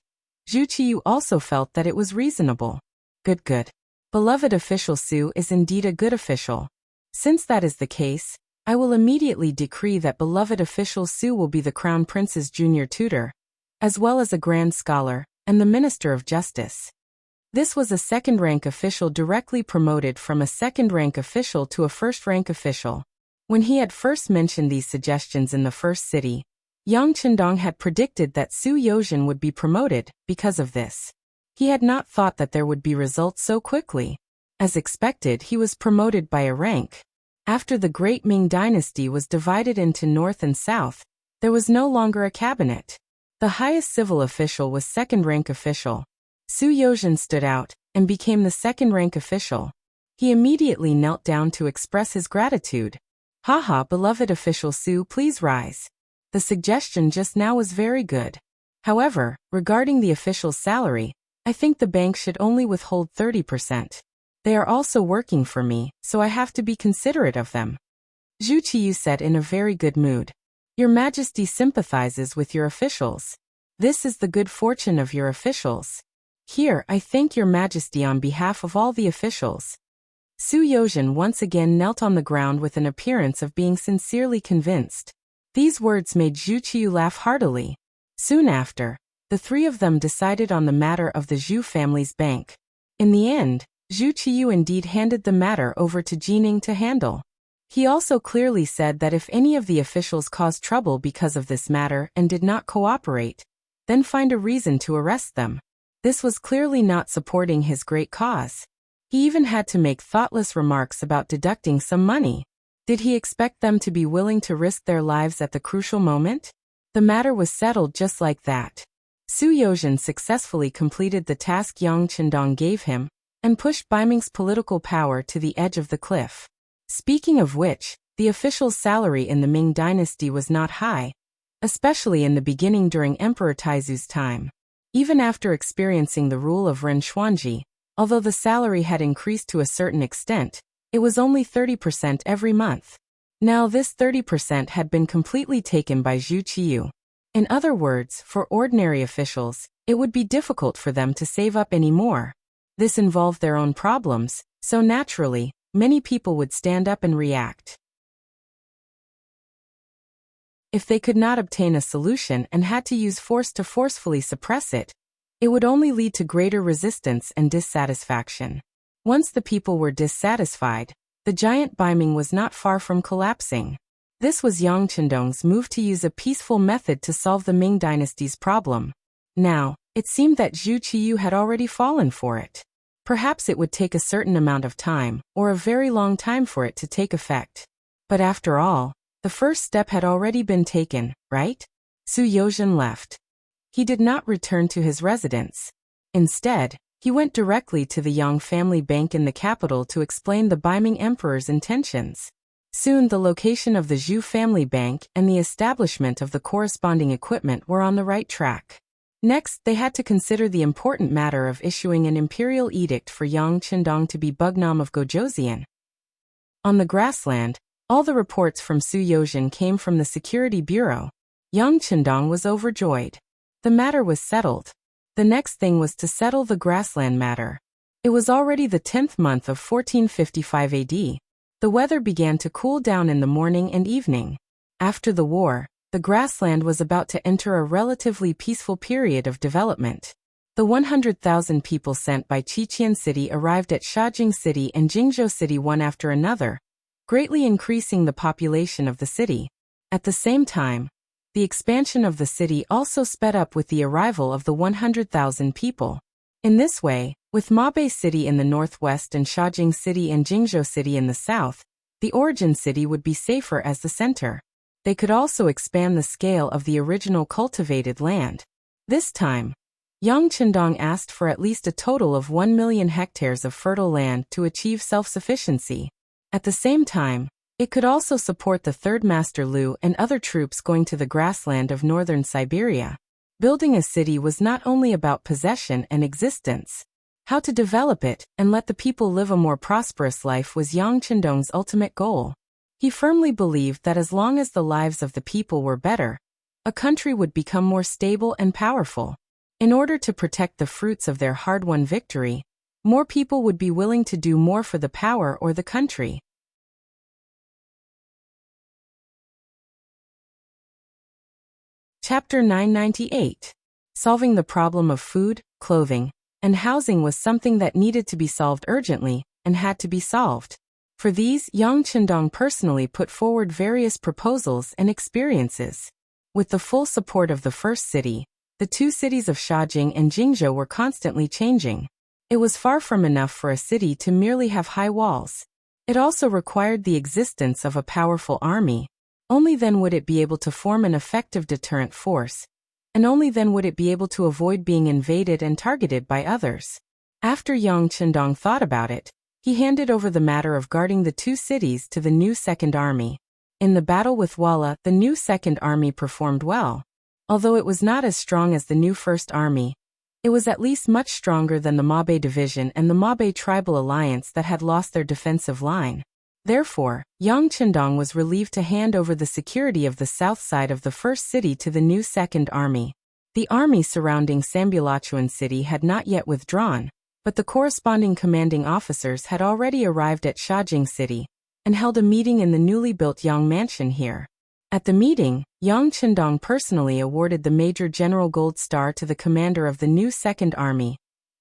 Zhu Qiyu also felt that it was reasonable. Good. Beloved official Su is indeed a good official. Since that is the case, I will immediately decree that beloved official Su will be the Crown Prince's junior tutor, as well as a grand scholar, and the Minister of Justice. This was a second-rank official directly promoted from a second-rank official to a first-rank official. When he had first mentioned these suggestions in the first city, Yang Chendong had predicted that Su Yozhen would be promoted because of this. He had not thought that there would be results so quickly. As expected, he was promoted by a rank. After the Great Ming dynasty was divided into North and South, there was no longer a cabinet. The highest civil official was second-rank official. Su Yozhen stood out and became the second-rank official. He immediately knelt down to express his gratitude. Haha, beloved official Su, please rise. The suggestion just now was very good. However, regarding the official's salary, I think the bank should only withhold 30%. They are also working for me, so I have to be considerate of them. Zhu Qiyu said in a very good mood. Your Majesty sympathizes with your officials. This is the good fortune of your officials. Here, I thank Your Majesty on behalf of all the officials. Su Yozhen once again knelt on the ground with an appearance of being sincerely convinced. These words made Zhu Qiyu laugh heartily. Soon after, the three of them decided on the matter of the Zhu family's bank. In the end, Zhu Qiyu indeed handed the matter over to Jining to handle. He also clearly said that if any of the officials caused trouble because of this matter and did not cooperate, then find a reason to arrest them. This was clearly not supporting his great cause. He even had to make thoughtless remarks about deducting some money. Did he expect them to be willing to risk their lives at the crucial moment? The matter was settled just like that. Su Yozhen successfully completed the task Yang Qindong gave him, and pushed Baiming's political power to the edge of the cliff. Speaking of which, the official's salary in the Ming dynasty was not high, especially in the beginning during Emperor Taizu's time. Even after experiencing the rule of Ren Xuanji, although the salary had increased to a certain extent, it was only 30% every month. Now this 30% had been completely taken by Zhu Qiyu. In other words, for ordinary officials, it would be difficult for them to save up any more. This involved their own problems, so naturally, many people would stand up and react. If they could not obtain a solution and had to use force to forcefully suppress it, it would only lead to greater resistance and dissatisfaction. Once the people were dissatisfied, the giant Baiming was not far from collapsing. This was Yang Qindong's move to use a peaceful method to solve the Ming dynasty's problem. Now, it seemed that Zhu Qiyu had already fallen for it. Perhaps it would take a certain amount of time, or a very long time for it to take effect. But after all, the first step had already been taken, right? Su Yozhen left. He did not return to his residence. Instead, he went directly to the Yang family bank in the capital to explain the Baiming emperor's intentions. Soon the location of the Zhu family bank and the establishment of the corresponding equipment were on the right track. Next, they had to consider the important matter of issuing an imperial edict for Yang Qindong to be Bugnam of Gojoseon. On the grassland, all the reports from Su Yozhen came from the Security Bureau. Yang Qindong was overjoyed. The matter was settled. The next thing was to settle the grassland matter. It was already the 10th month of 1455 AD. The weather began to cool down in the morning and evening. After the war, the grassland was about to enter a relatively peaceful period of development. The 100,000 people sent by Qiqian City arrived at Shajing City and Jingzhou City one after another, greatly increasing the population of the city. At the same time, the expansion of the city also sped up with the arrival of the 100,000 people. In this way, with Mabe City in the northwest and Shajing City and Jingzhou City in the south, the origin city would be safer as the center. They could also expand the scale of the original cultivated land. This time, Yang Qindong asked for at least a total of 1 million hectares of fertile land to achieve self-sufficiency. At the same time, it could also support the Third Master Lu and other troops going to the grassland of northern Siberia. Building a city was not only about possession and existence. How to develop it and let the people live a more prosperous life was Yang Qindong's ultimate goal. He firmly believed that as long as the lives of the people were better, a country would become more stable and powerful. In order to protect the fruits of their hard-won victory, more people would be willing to do more for the power or the country. Chapter 998. Solving the problem of food, clothing, and housing was something that needed to be solved urgently, and had to be solved. For these, Yang Qindong personally put forward various proposals and experiences. With the full support of the first city, the two cities of Shajing and Jingzhou were constantly changing. It was far from enough for a city to merely have high walls. It also required the existence of a powerful army. Only then would it be able to form an effective deterrent force, and only then would it be able to avoid being invaded and targeted by others. After Yang Qindong thought about it, he handed over the matter of guarding the two cities to the new Second Army. In the battle with Walla, the new Second Army performed well. Although it was not as strong as the new First Army, it was at least much stronger than the Mabe Division and the Mabe Tribal Alliance that had lost their defensive line. Therefore, Yang Qindong was relieved to hand over the security of the south side of the first city to the new Second Army. The army surrounding Sambulachuan City had not yet withdrawn, but the corresponding commanding officers had already arrived at Shajing City, and held a meeting in the newly built Yang Mansion here. At the meeting, Yang Qindong personally awarded the Major General Gold Star to the commander of the new Second Army,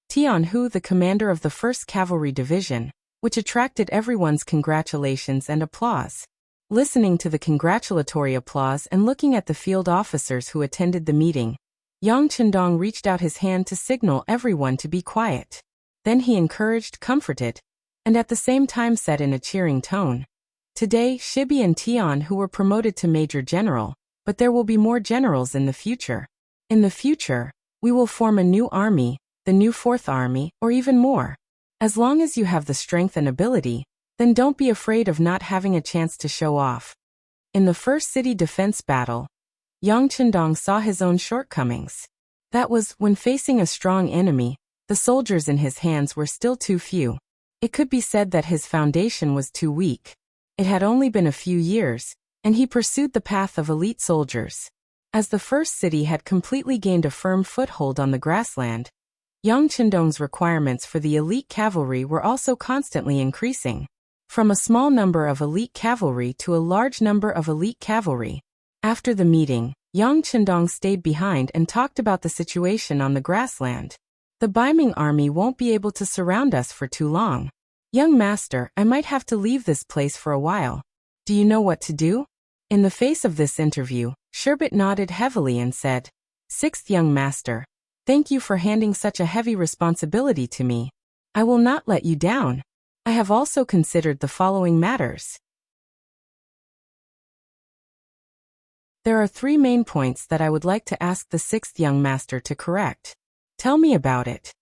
Tian Hu, the commander of the 1st Cavalry Division, which attracted everyone's congratulations and applause. Listening to the congratulatory applause and looking at the field officers who attended the meeting, Yang Qindong reached out his hand to signal everyone to be quiet. Then he encouraged, comforted, and at the same time said in a cheering tone, Today, Shibi and Tian who were promoted to Major General, but there will be more generals in the future. In the future, we will form a new army, the new Fourth Army, or even more. As long as you have the strength and ability, then don't be afraid of not having a chance to show off. In the first city defense battle, Yang Chendong saw his own shortcomings. That was, when facing a strong enemy, the soldiers in his hands were still too few. It could be said that his foundation was too weak. It had only been a few years, and he pursued the path of elite soldiers. As the first city had completely gained a firm foothold on the grassland, Yang Chendong's requirements for the elite cavalry were also constantly increasing. From a small number of elite cavalry to a large number of elite cavalry. After the meeting, Yang Chendong stayed behind and talked about the situation on the grassland. The Baiming army won't be able to surround us for too long. Young master, I might have to leave this place for a while. Do you know what to do? In the face of this interview, Sherbet nodded heavily and said, "Sixth young master, thank you for handing such a heavy responsibility to me. I will not let you down. I have also considered the following matters. There are 3 main points that I would like to ask the sixth young master to correct. Tell me about it."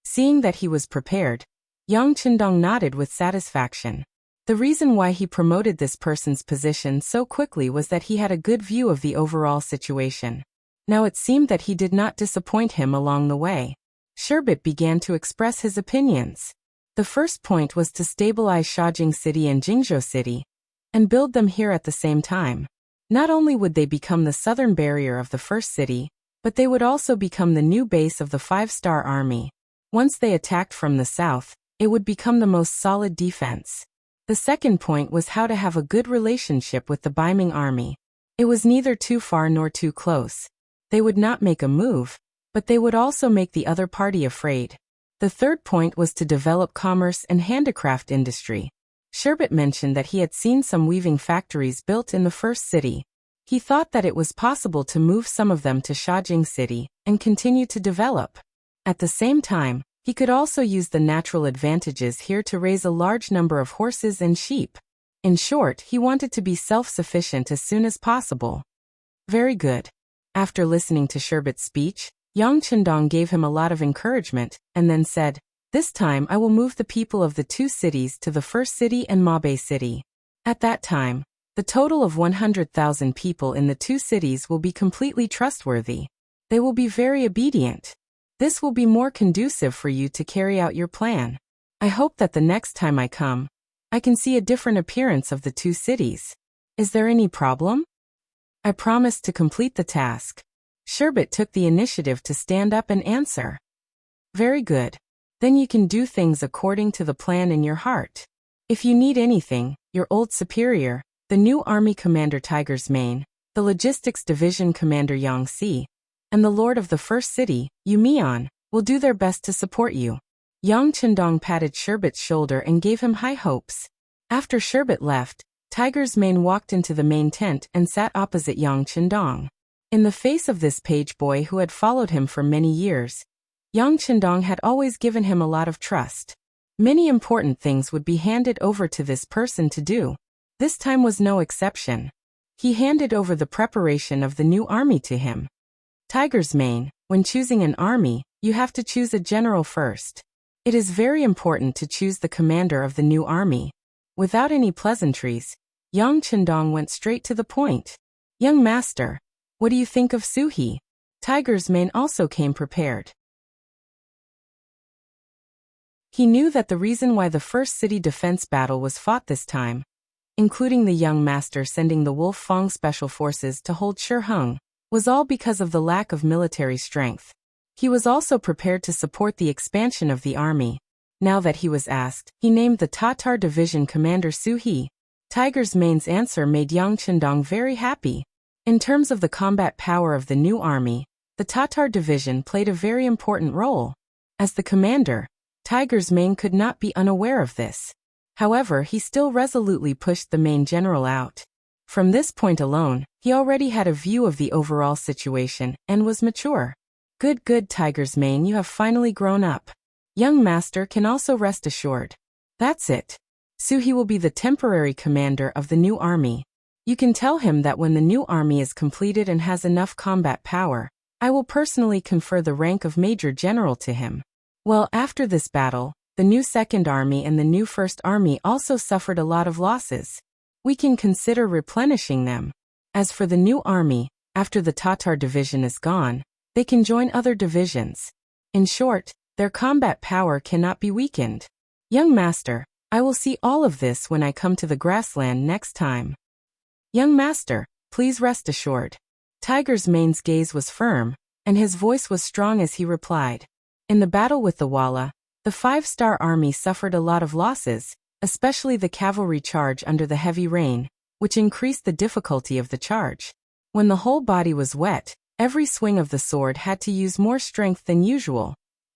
Seeing that he was prepared, Yang Chendong nodded with satisfaction. The reason why he promoted this person's position so quickly was that he had a good view of the overall situation. Now it seemed that he did not disappoint him along the way. Sherbet began to express his opinions. The first point was to stabilize Shaojing City and Jingzhou City, and build them here at the same time. Not only would they become the southern barrier of the first city, but they would also become the new base of the 5-star army. Once they attacked from the south, it would become the most solid defense. The second point was how to have a good relationship with the Baiming army. It was neither too far nor too close. They would not make a move, but they would also make the other party afraid. The third point was to develop commerce and handicraft industry. Sherbet mentioned that he had seen some weaving factories built in the first city. He thought that it was possible to move some of them to Shaojing City and continue to develop. At the same time, he could also use the natural advantages here to raise a large number of horses and sheep. In short, he wanted to be self-sufficient as soon as possible. Very good. After listening to Sherbet's speech, Yang Chendong gave him a lot of encouragement, and then said, "This time I will move the people of the 2 cities to the first city and Mabe City. At that time, the total of 100,000 people in the 2 cities will be completely trustworthy. They will be very obedient. This will be more conducive for you to carry out your plan. I hope that the next time I come, I can see a different appearance of the 2 cities. Is there any problem?" "I promise to complete the task." Sherbet took the initiative to stand up and answer. "Very good. Then you can do things according to the plan in your heart. If you need anything, your old superior, the new army commander Tiger's Mane, the logistics division commander Yang Si, and the lord of the first city, Yu Mian, will do their best to support you." Yang Chendong patted Sherbet's shoulder and gave him high hopes. After Sherbet left, Tiger's Mane walked into the main tent and sat opposite Yang Chendong. In the face of this page boy who had followed him for many years, Yang Chendong had always given him a lot of trust. Many important things would be handed over to this person to do. This time was no exception. He handed over the preparation of the new army to him. Tiger's Mane, when choosing an army, you have to choose a general first. It is very important to choose the commander of the new army. Without any pleasantries, Yang Chendong went straight to the point. "Young master, what do you think of Suhi?" Tiger's Mane also came prepared. He knew that the reason why the first city defense battle was fought this time, including the young master sending the Wolf Fong special forces to hold Shiheng, was all because of the lack of military strength. He was also prepared to support the expansion of the army. Now that he was asked, he named the Tatar division commander Suhi. Tiger's Mane's answer made Yang Chendong very happy. In terms of the combat power of the new army, the Tatar division played a very important role. As the commander, Tiger's Mane could not be unaware of this. However, he still resolutely pushed the main general out. From this point alone, he already had a view of the overall situation and was mature. Good, Tiger's Mane, you have finally grown up. Young master can also rest assured. That's it. So he will be the temporary commander of the new army. You can tell him that when the new army is completed and has enough combat power, I will personally confer the rank of Major General to him. Well, after this battle, the new Second Army and the new First Army also suffered a lot of losses. We can consider replenishing them. As for the new army, after the Tatar division is gone, they can join other divisions. In short, their combat power cannot be weakened. Young master, I will see all of this when I come to the grassland next time. Young master, please rest assured. Tiger's Mane's gaze was firm, and his voice was strong as he replied. In the battle with the Walla, the 5-star army suffered a lot of losses, especially the cavalry charge under the heavy rain, which increased the difficulty of the charge. When the whole body was wet, every swing of the sword had to use more strength than usual,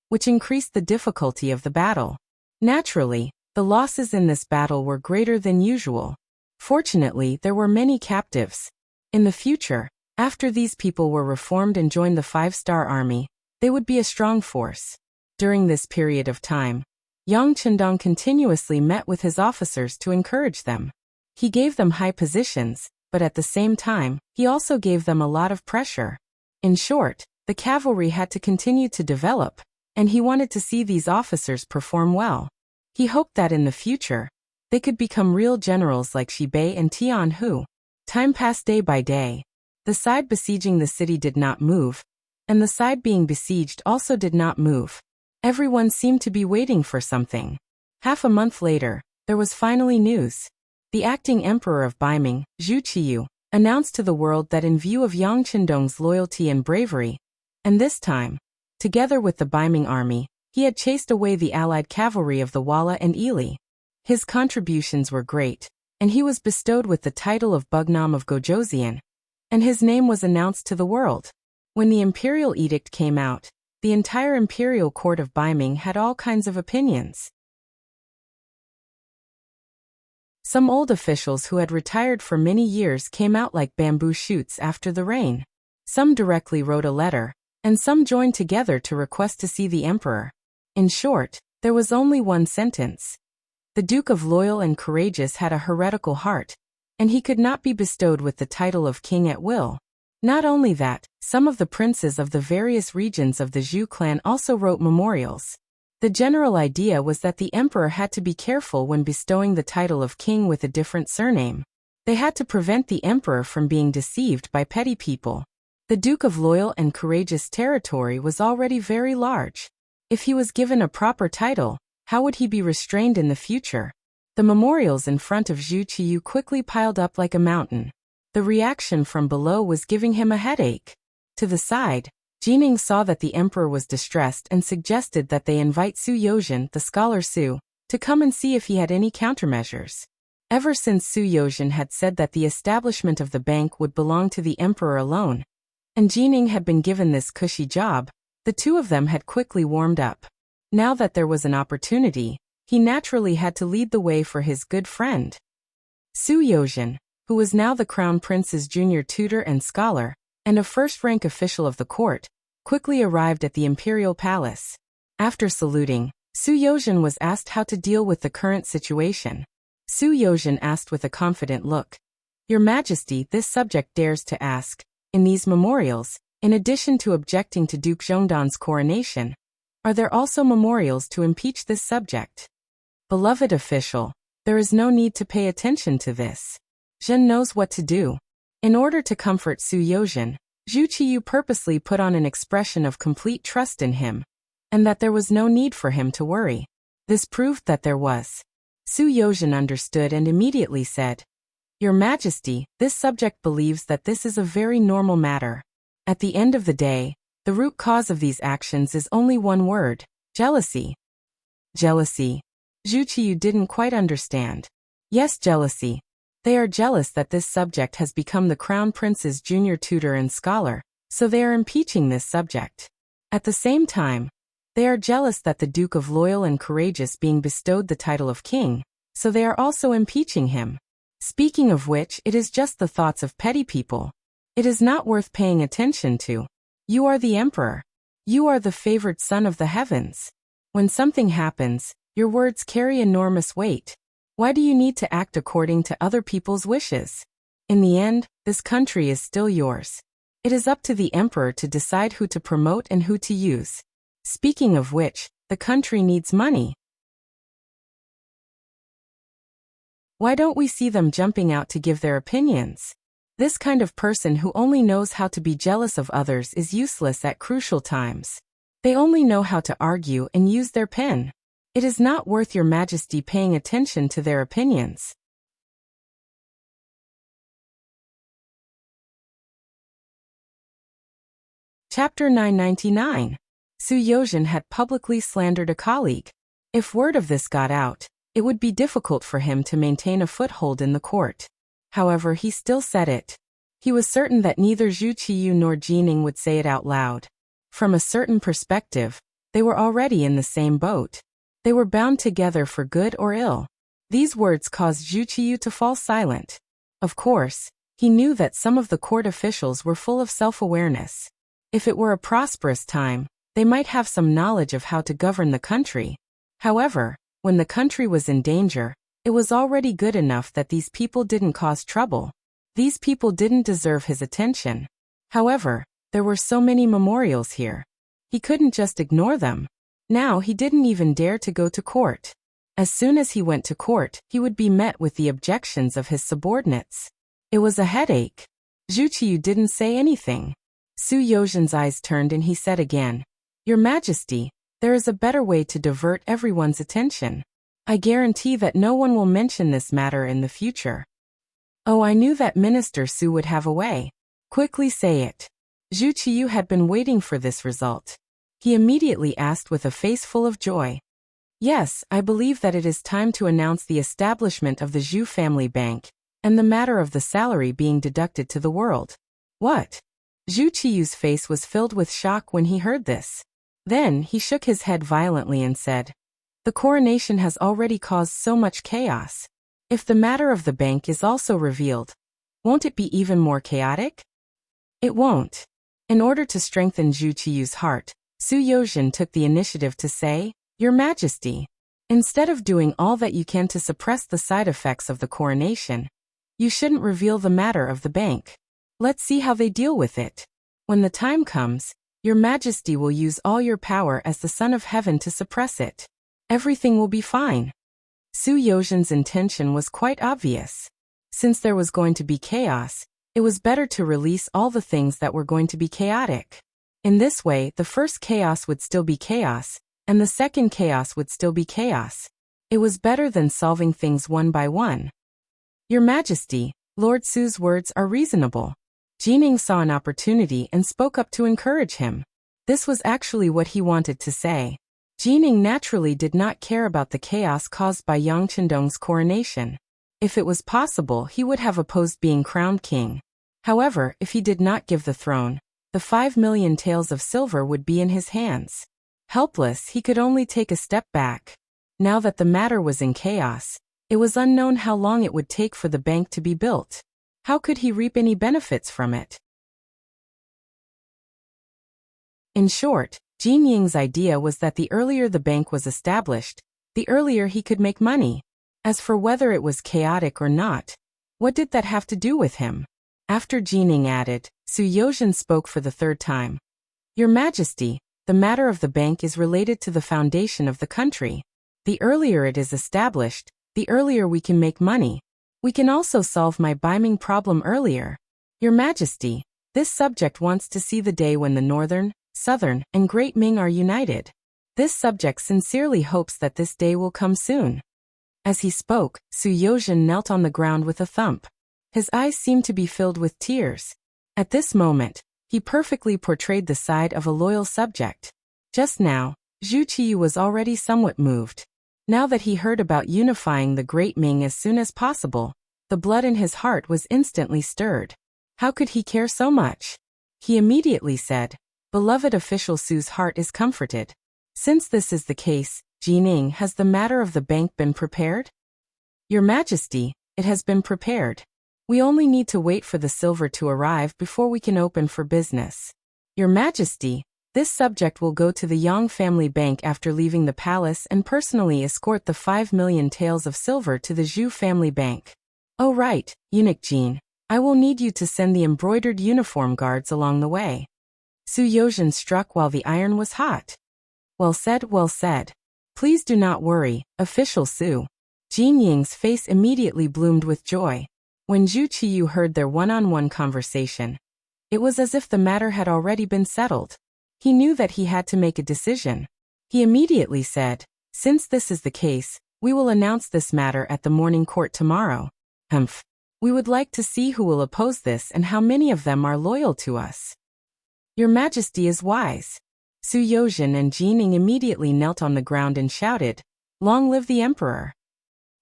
which increased the difficulty of the battle. Naturally, the losses in this battle were greater than usual. Fortunately, there were many captives. In the future, after these people were reformed and joined the 5-star army, they would be a strong force. During this period of time, Yang Chendong continuously met with his officers to encourage them. He gave them high positions, but at the same time, he also gave them a lot of pressure. In short, the cavalry had to continue to develop, and he wanted to see these officers perform well. He hoped that in the future, they could become real generals like Shi Bei and Tian Hu. Time passed day by day. The side besieging the city did not move, and the side being besieged also did not move. Everyone seemed to be waiting for something. Half a month later, there was finally news. The acting emperor of Baiming, Zhu Qiyu, announced to the world that in view of Yang Chendong's loyalty and bravery, and this time, together with the Baiming army, he had chased away the allied cavalry of the Walla and Ili. His contributions were great, and he was bestowed with the title of Bugnam of Gojoseon, and his name was announced to the world. When the imperial edict came out, the entire imperial court of Baiming had all kinds of opinions. Some old officials who had retired for many years came out like bamboo shoots after the rain. Some directly wrote a letter, and some joined together to request to see the emperor. In short, there was only one sentence. The Duke of Loyal and Courageous had a heretical heart, and he could not be bestowed with the title of king at will. Not only that, some of the princes of the various regions of the Zhu clan also wrote memorials. The general idea was that the emperor had to be careful when bestowing the title of king with a different surname. They had to prevent the emperor from being deceived by petty people. The Duke of Loyal and Courageous territory was already very large. If he was given a proper title, how would he be restrained in the future? The memorials in front of Zhu Qiyu quickly piled up like a mountain. The reaction from below was giving him a headache. To the side, Jining saw that the emperor was distressed and suggested that they invite Su Yozhen, the scholar Su, to come and see if he had any countermeasures. Ever since Su Yozhen had said that the establishment of the bank would belong to the emperor alone, and Jining had been given this cushy job, the two of them had quickly warmed up. Now that there was an opportunity, he naturally had to lead the way for his good friend. Su Yozhen, who was now the crown prince's junior tutor and scholar, and a first-rank official of the court, quickly arrived at the imperial palace. After saluting, Su Yozhen was asked how to deal with the current situation. Su Yozhen asked with a confident look, "Your Majesty, this subject dares to ask, in these memorials, in addition to objecting to Duke Zhongdan's coronation, are there also memorials to impeach this subject?" Beloved official, there is no need to pay attention to this. Zhen knows what to do. In order to comfort Su Yozhen, Zhu Qiyu purposely put on an expression of complete trust in him, and that there was no need for him to worry. This proved that there was. Su Yozhen understood and immediately said, "Your Majesty, this subject believes that this is a very normal matter. At the end of the day, the root cause of these actions is only one word: jealousy." Jealousy. Zhu Qiyu didn't quite understand. Yes, jealousy. They are jealous that this subject has become the crown prince's junior tutor and scholar, so they are impeaching this subject. At the same time, they are jealous that the Duke of Loyal and Courageous being bestowed the title of king, so they are also impeaching him. Speaking of which, it is just the thoughts of petty people. It is not worth paying attention to. You are the emperor. You are the favored son of the heavens. When something happens, your words carry enormous weight. Why do you need to act according to other people's wishes? In the end, this country is still yours. It is up to the emperor to decide who to promote and who to use. Speaking of which, the country needs money. Why don't we see them jumping out to give their opinions? This kind of person who only knows how to be jealous of others is useless at crucial times. They only know how to argue and use their pen. It is not worth your majesty paying attention to their opinions. Chapter 999. Su Yozhen had publicly slandered a colleague. If word of this got out, it would be difficult for him to maintain a foothold in the court. However, he still said it. He was certain that neither Zhu Qiyu nor Jining would say it out loud. From a certain perspective, they were already in the same boat. They were bound together for good or ill. These words caused Zhu Qiyu to fall silent. Of course, he knew that some of the court officials were full of self-awareness. If it were a prosperous time, they might have some knowledge of how to govern the country. However, when the country was in danger, it was already good enough that these people didn't cause trouble. These people didn't deserve his attention. However, there were so many memorials here. He couldn't just ignore them. Now he didn't even dare to go to court. As soon as he went to court, he would be met with the objections of his subordinates. It was a headache. Zhu Qiyu didn't say anything. Su Yozhen's eyes turned and he said again, "Your Majesty, there is a better way to divert everyone's attention. I guarantee that no one will mention this matter in the future." Oh, I knew that Minister Su would have a way. Quickly say it. Zhu Qiyu had been waiting for this result. He immediately asked with a face full of joy. "Yes, I believe that it is time to announce the establishment of the Zhu family bank, and the matter of the salary being deducted to the world." What? Zhu Qiyu's face was filled with shock when he heard this. Then he shook his head violently and said, "The coronation has already caused so much chaos. If the matter of the bank is also revealed, won't it be even more chaotic?" It won't. In order to strengthen Zhu Qiyu's heart, Su Yozhen took the initiative to say, "Your Majesty, instead of doing all that you can to suppress the side effects of the coronation, you shouldn't reveal the matter of the bank. Let's see how they deal with it. When the time comes, Your Majesty will use all your power as the Son of Heaven to suppress it. Everything will be fine." Su Yozhen's intention was quite obvious. Since there was going to be chaos, it was better to release all the things that were going to be chaotic. In this way, the first chaos would still be chaos, and the second chaos would still be chaos. It was better than solving things one by one. "Your Majesty, Lord Su's words are reasonable." Jining saw an opportunity and spoke up to encourage him. This was actually what he wanted to say. Jining naturally did not care about the chaos caused by Yang Chendong's coronation. If it was possible, he would have opposed being crowned king. However, if he did not give the throne, the 5 million taels of silver would be in his hands. Helpless, he could only take a step back. Now that the matter was in chaos, it was unknown how long it would take for the bank to be built. How could he reap any benefits from it? In short, Jin Ying's idea was that the earlier the bank was established, the earlier he could make money. As for whether it was chaotic or not, what did that have to do with him? After Jining added, Su Yozhen spoke for the third time. "Your Majesty, the matter of the bank is related to the foundation of the country. The earlier it is established, the earlier we can make money. We can also solve my Baiming problem earlier. Your Majesty, this subject wants to see the day when the Northern, Southern, and Great Ming are united. This subject sincerely hopes that this day will come soon." As he spoke, Su Yozhen knelt on the ground with a thump. His eyes seemed to be filled with tears. At this moment, he perfectly portrayed the side of a loyal subject. Just now, Zhu Qiyu was already somewhat moved. Now that he heard about unifying the Great Ming as soon as possible, the blood in his heart was instantly stirred. How could he care so much? He immediately said, "Beloved official Su's heart is comforted. Since this is the case, Jining, has the matter of the bank been prepared?" "Your Majesty, it has been prepared. We only need to wait for the silver to arrive before we can open for business." "Your Majesty, This subject will go to the Yang family bank after leaving the palace and personally escort the 5 million taels of silver to the Zhu family bank. Oh right, eunuch Jean. I will need you to send the embroidered uniform guards along the way. Su Yozhen struck while the iron was hot. Well said, well said. Please do not worry, official Su. Jean Ying's face immediately bloomed with joy. When Zhu Qiyu heard their one-on-one conversation, it was as if the matter had already been settled. He knew that he had to make a decision. He immediately said, since this is the case, we will announce this matter at the morning court tomorrow. Humph. We would like to see who will oppose this and how many of them are loyal to us. Your Majesty is wise. Su Yozhen and Jean Ying immediately knelt on the ground and shouted, Long live the Emperor!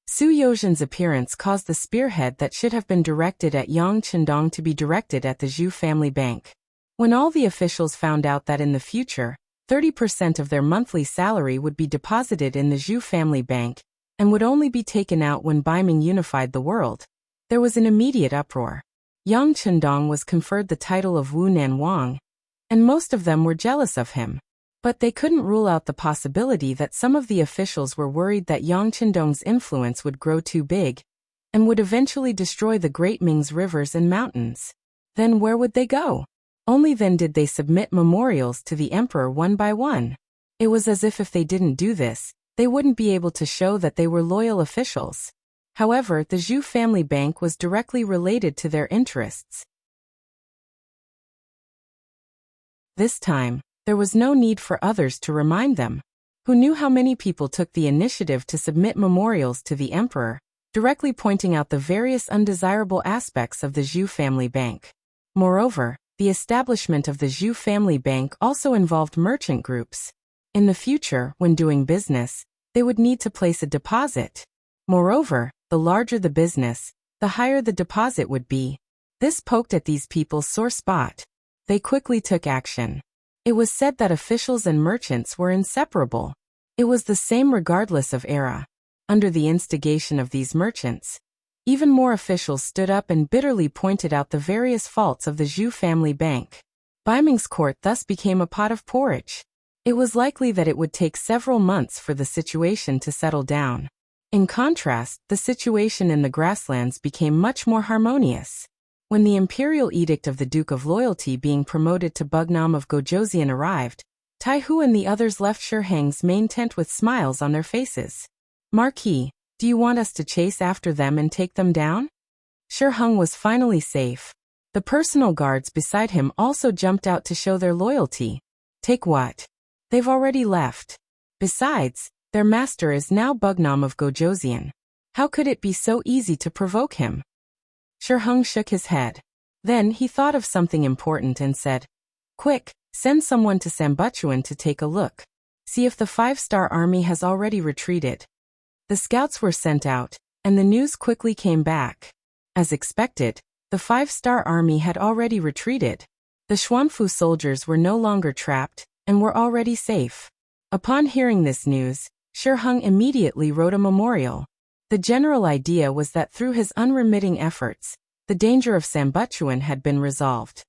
Su Yozhen's appearance caused the spearhead that should have been directed at Yang Chendong to be directed at the Zhu family bank. When all the officials found out that in the future, 30% of their monthly salary would be deposited in the Zhu family bank, and would only be taken out when Baiming unified the world, there was an immediate uproar. Yang Chendong was conferred the title of Wu Nan Wang, and most of them were jealous of him. But they couldn't rule out the possibility that some of the officials were worried that Yang Chendong's influence would grow too big, and would eventually destroy the Great Ming's rivers and mountains. Then where would they go? Only then did they submit memorials to the emperor one by one. It was as if they didn't do this, they wouldn't be able to show that they were loyal officials. However, the Zhu family bank was directly related to their interests. This time, there was no need for others to remind them, who knew how many people took the initiative to submit memorials to the emperor, directly pointing out the various undesirable aspects of the Zhu family bank. Moreover, the establishment of the Zhu family bank also involved merchant groups. In the future, when doing business, they would need to place a deposit. Moreover, the larger the business, the higher the deposit would be. This poked at these people's sore spot. They quickly took action. It was said that officials and merchants were inseparable. It was the same regardless of era. Under the instigation of these merchants, even more officials stood up and bitterly pointed out the various faults of the Zhu family bank. Baiming's court thus became a pot of porridge. It was likely that it would take several months for the situation to settle down. In contrast, the situation in the grasslands became much more harmonious. When the imperial edict of the Duke of Loyalty being promoted to Bugnam of Gojoseon arrived, Tai Hu and the others left Shihang's main tent with smiles on their faces. Marquis, do you want us to chase after them and take them down? Shihang was finally safe. The personal guards beside him also jumped out to show their loyalty. Take what? They've already left. Besides, their master is now Bugnam of Gojoseon. How could it be so easy to provoke him? Shihang shook his head. Then he thought of something important and said, Quick, send someone to Sambuchuan to take a look. See if the 5-star army has already retreated. The scouts were sent out, and the news quickly came back. As expected, the 5-star army had already retreated. The Xuanfu soldiers were no longer trapped, and were already safe. Upon hearing this news, Shihang immediately wrote a memorial. The general idea was that through his unremitting efforts, the danger of Sambuchuan had been resolved.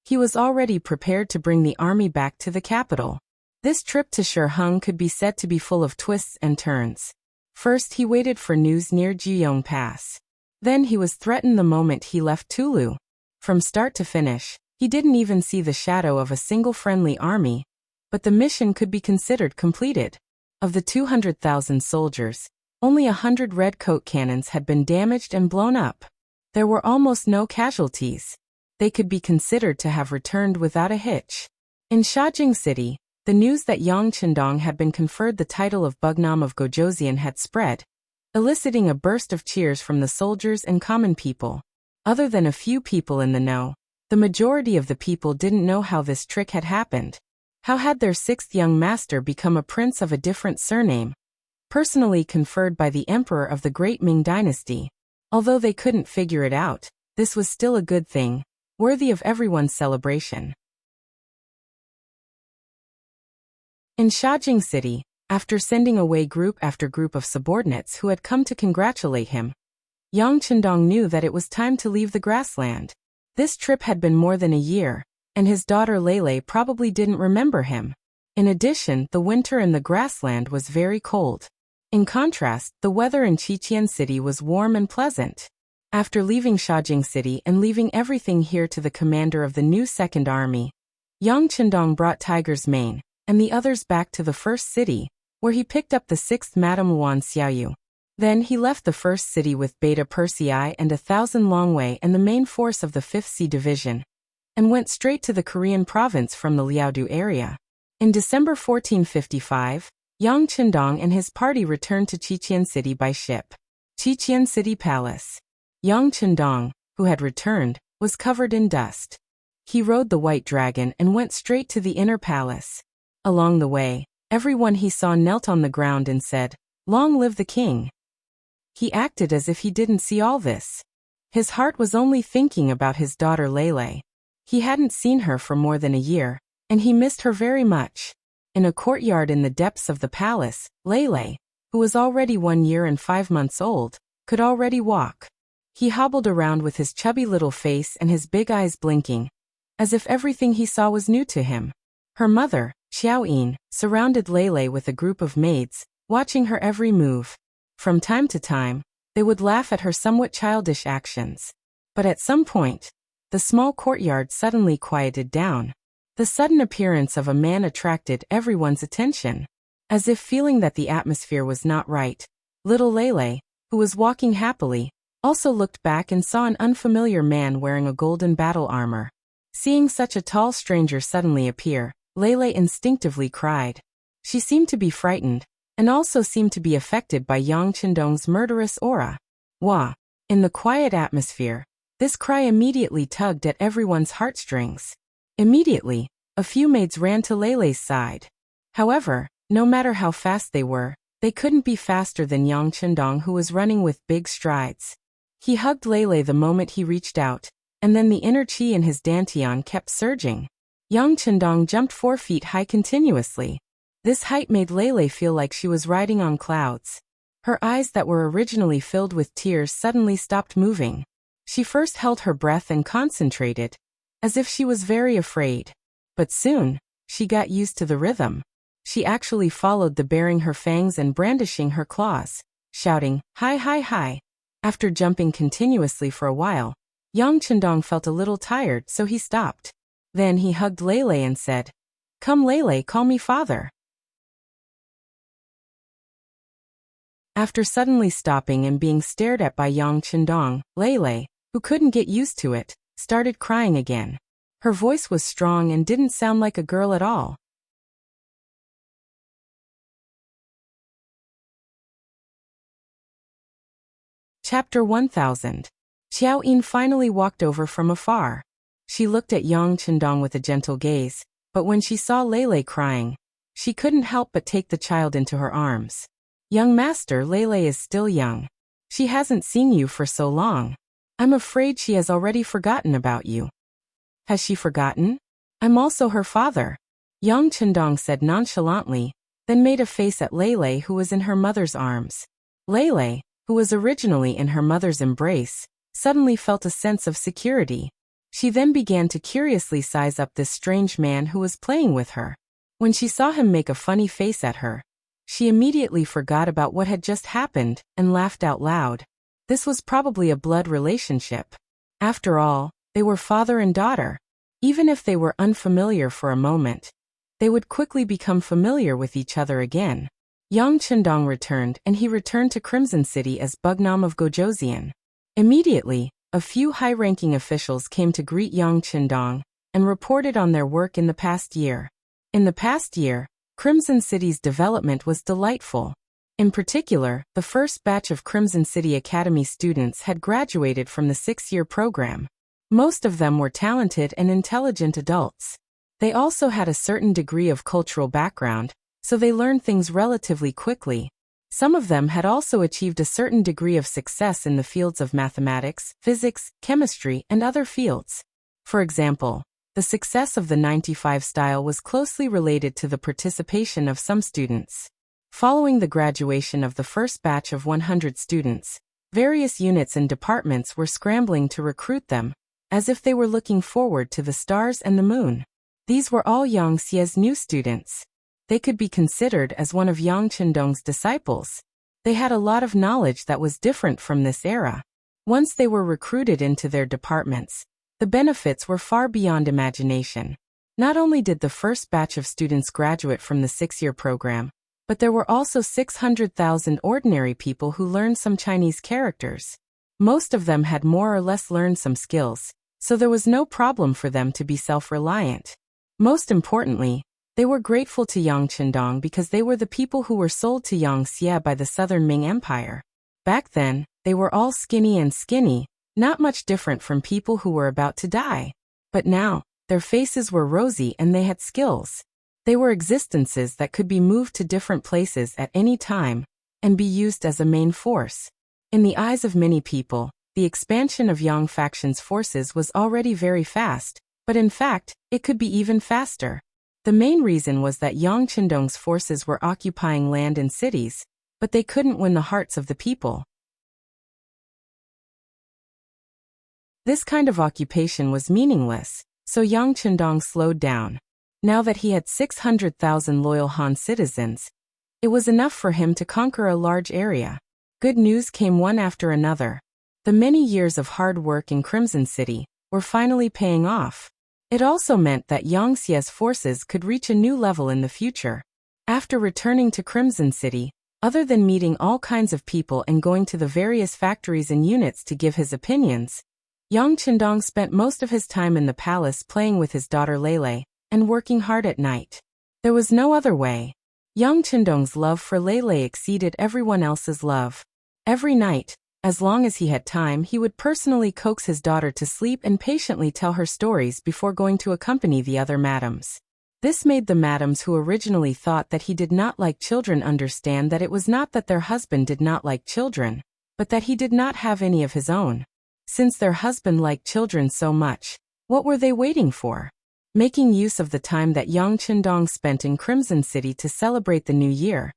He was already prepared to bring the army back to the capital. This trip to Shihang could be said to be full of twists and turns. First, he waited for news near Jiyong Pass. Then he was threatened the moment he left Tulu. From start to finish, he didn't even see the shadow of a single friendly army, but the mission could be considered completed. Of the 200,000 soldiers, only 100 redcoat cannons had been damaged and blown up. There were almost no casualties. They could be considered to have returned without a hitch. In Shajing City, the news that Yang Chendong had been conferred the title of Bugnam of Gojoseon had spread, eliciting a burst of cheers from the soldiers and common people. Other than a few people in the know, the majority of the people didn't know how this trick had happened. How had their 6th young master become a prince of a different surname, personally conferred by the emperor of the Great Ming dynasty? Although they couldn't figure it out, this was still a good thing, worthy of everyone's celebration. In Shajing City, after sending away group after group of subordinates who had come to congratulate him, Yang Chendong knew that it was time to leave the grassland. This trip had been more than a year, and his daughter Lele probably didn't remember him. In addition, the winter in the grassland was very cold. In contrast, the weather in Qiqian City was warm and pleasant. After leaving Shajing City and leaving everything here to the commander of the new Second Army, Yang Qindong brought Tiger's Mane and the others back to the first city, where he picked up the 6th Madame Luan Xiaoyu. Then he left the first city with Beta Persei and 1,000 Longwei and the main force of the 5th Sea Division, and went straight to the Korean province from the Liaodu area. In December 1455, Yang Qindong and his party returned to Qiqian City by ship. Qiqian City Palace. Yang Qindong, who had returned, was covered in dust. He rode the white dragon and went straight to the inner palace. Along the way, everyone he saw knelt on the ground and said, "Long live the king." He acted as if he didn't see all this. His heart was only thinking about his daughter Lele. He hadn't seen her for more than a year, and he missed her very much. In a courtyard in the depths of the palace, Lele, who was already 1 year and 5 months old, could already walk. He hobbled around with his chubby little face and his big eyes blinking, as if everything he saw was new to him. Her mother, Xiaoyin, surrounded Lele with a group of maids, watching her every move. From time to time, they would laugh at her somewhat childish actions. But at some point, the small courtyard suddenly quieted down. The sudden appearance of a man attracted everyone's attention. As if feeling that the atmosphere was not right, little Lele, who was walking happily, also looked back and saw an unfamiliar man wearing a golden battle armor. Seeing such a tall stranger suddenly appear, Lele instinctively cried. She seemed to be frightened, and also seemed to be affected by Yang Qindong's murderous aura. Wah! In the quiet atmosphere, this cry immediately tugged at everyone's heartstrings. Immediately, a few maids ran to Lele's side. However, no matter how fast they couldn't be faster than Yang Qindong, who was running with big strides. He hugged Lele the moment he reached out, and then the inner chi in his dantian kept surging. Yang Qindong jumped 4 feet high continuously. This height made Lele feel like she was riding on clouds. Her eyes that were originally filled with tears suddenly stopped moving. She first held her breath and concentrated, as if she was very afraid. But soon, she got used to the rhythm. She actually followed the baring her fangs and brandishing her claws, shouting, "Hi, hi, hi." After jumping continuously for a while, Yang Qindong felt a little tired, so he stopped. Then he hugged Lele and said, "Come Lele, call me father." After suddenly stopping and being stared at by Yang Qindong, Lele, who couldn't get used to it, started crying again. Her voice was strong and didn't sound like a girl at all. Chapter 1000. Xiaoyin finally walked over from afar. She looked at Yang Qindong with a gentle gaze, but when she saw Lele crying, she couldn't help but take the child into her arms. "Young master, Lele is still young. She hasn't seen you for so long. I'm afraid she has already forgotten about you." "Has she forgotten? I'm also her father," Yang Qindong said nonchalantly, then made a face at Lele, who was in her mother's arms. Lele, who was originally in her mother's embrace, suddenly felt a sense of security. She then began to curiously size up this strange man who was playing with her. When she saw him make a funny face at her, she immediately forgot about what had just happened and laughed out loud. This was probably a blood relationship. After all, they were father and daughter. Even if they were unfamiliar for a moment, they would quickly become familiar with each other again. Yang Qindong returned, and he returned to Crimson City as Bugnam of Gojoseon. Immediately, a few high-ranking officials came to greet Yang Qindong and reported on their work in the past year. In the past year, Crimson City's development was delightful. In particular, the first batch of Crimson City Academy students had graduated from the 6-year program. Most of them were talented and intelligent adults. They also had a certain degree of cultural background, so they learned things relatively quickly. Some of them had also achieved a certain degree of success in the fields of mathematics, physics, chemistry, and other fields. For example, the success of the 95 style was closely related to the participation of some students. Following the graduation of the first batch of 100 students, various units and departments were scrambling to recruit them, as if they were looking forward to the stars and the moon. These were all Yang Xie's new students. They could be considered as one of Yang Qindong's disciples. They had a lot of knowledge that was different from this era. Once they were recruited into their departments, the benefits were far beyond imagination. Not only did the first batch of students graduate from the 6-year program, but there were also 600,000 ordinary people who learned some Chinese characters. Most of them had more or less learned some skills, so there was no problem for them to be self-reliant. Most importantly, they were grateful to Yang Qindong because they were the people who were sold to Yang Xie by the Southern Ming Empire. Back then, they were all skinny, not much different from people who were about to die. But now, their faces were rosy and they had skills. They were existences that could be moved to different places at any time and be used as a main force. In the eyes of many people, the expansion of Yang faction's forces was already very fast, but in fact, it could be even faster. The main reason was that Yang Qindong's forces were occupying land and cities, but they couldn't win the hearts of the people. This kind of occupation was meaningless, so Yang Qindong slowed down. Now that he had 600,000 loyal Han citizens, it was enough for him to conquer a large area. Good news came one after another. The many years of hard work in Crimson City were finally paying off. It also meant that Yang Xie's forces could reach a new level in the future. After returning to Crimson City, other than meeting all kinds of people and going to the various factories and units to give his opinions, Yang Qindong spent most of his time in the palace playing with his daughter Lei and working hard at night. There was no other way. Yang Qindong's love for Lei exceeded everyone else's love. Every night, as long as he had time, he would personally coax his daughter to sleep and patiently tell her stories before going to accompany the other madams. This made the madams who originally thought that he did not like children understand that it was not that their husband did not like children, but that he did not have any of his own. Since their husband liked children so much, what were they waiting for? Making use of the time that Yang Qindong spent in Crimson City to celebrate the new year,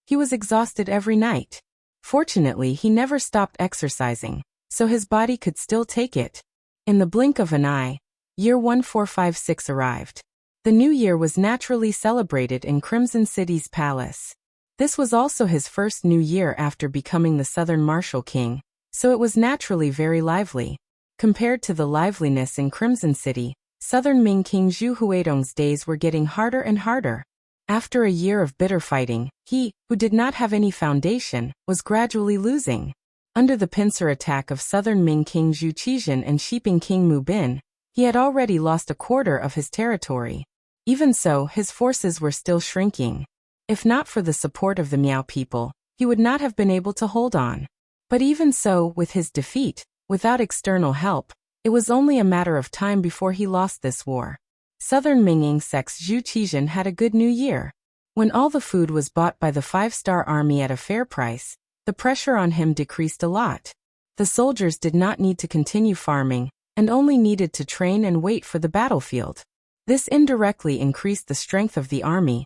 he was exhausted every night. Fortunately, he never stopped exercising, so his body could still take it. In the blink of an eye, year 1456 arrived. The new year was naturally celebrated in Crimson City's palace. This was also his first new year after becoming the Southern Martial King, so it was naturally very lively. Compared to the liveliness in Crimson City, Southern Ming King Zhu Huidong's days were getting harder and harder. After a year of bitter fighting, he, who did not have any foundation, was gradually losing. Under the pincer attack of Southern Ming King Zhu Qizhen and Shiping King Mu Bin, he had already lost a quarter of his territory. Even so, his forces were still shrinking. If not for the support of the Miao people, he would not have been able to hold on. But even so, with his defeat, without external help, it was only a matter of time before he lost this war. Southern Ming Insect's Zhu Qizhen had a good new year. When all the food was bought by the 5-star army at a fair price, the pressure on him decreased a lot. The soldiers did not need to continue farming, and only needed to train and wait for the battlefield. This indirectly increased the strength of the army,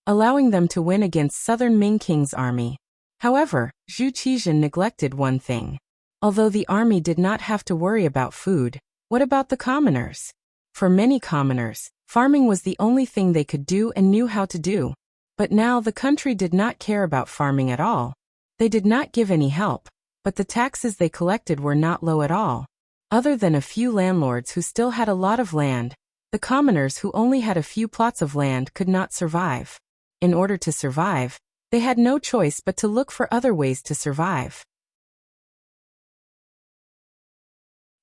allowing them to win against Southern Ming King's army. However, Zhu Qizhen neglected one thing. Although the army did not have to worry about food, what about the commoners? For many commoners, farming was the only thing they could do and knew how to do. But now the country did not care about farming at all. They did not give any help, but the taxes they collected were not low at all. Other than a few landlords who still had a lot of land, the commoners who only had a few plots of land could not survive. In order to survive, they had no choice but to look for other ways to survive.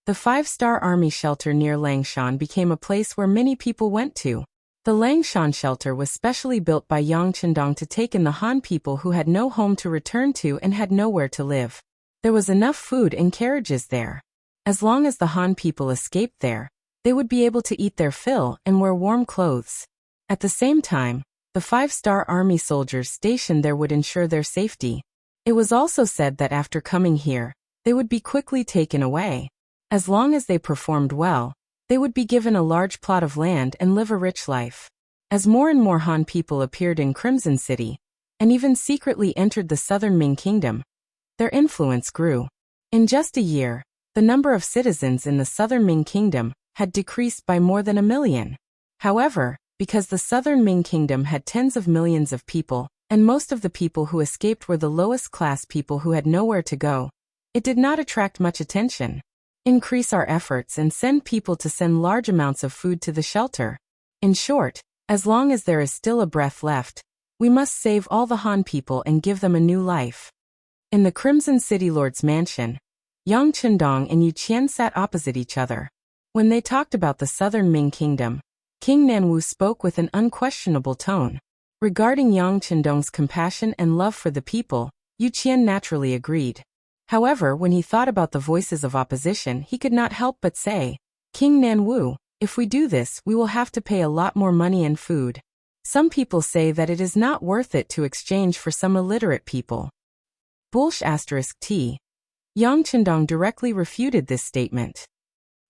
The 5-star army shelter near Langshan became a place where many people went to. The Langshan shelter was specially built by Yang Qindong to take in the Han people who had no home to return to and had nowhere to live. There was enough food and carriages there. As long as the Han people escaped there, they would be able to eat their fill and wear warm clothes. At the same time, the 5-star army soldiers stationed there would ensure their safety. It was also said that after coming here, they would be quickly taken away. As long as they performed well, they would be given a large plot of land and live a rich life. As more and more Han people appeared in Crimson City, and even secretly entered the Southern Ming Kingdom, their influence grew. In just a year, The number of citizens in the southern Ming kingdom had decreased by more than 1 million. However, because the southern Ming kingdom had tens of millions of people, and most of the people who escaped were the lowest class people who had nowhere to go, it did not attract much attention. Increase our efforts and send people to send large amounts of food to the shelter. In short, as long as there is still a breath left, we must save all the Han people and give them a new life. In the Crimson City Lord's mansion, Yang Chendong and Yu Qian sat opposite each other. When they talked about the southern Ming kingdom, King Nanwu spoke with an unquestionable tone. Regarding Yang Chendong's compassion and love for the people, Yu Qian naturally agreed. However, when he thought about the voices of opposition, he could not help but say, King Nanwu, if we do this, we will have to pay a lot more money and food. Some people say that it is not worth it to exchange for some illiterate people. *T. Yang Chendong directly refuted this statement.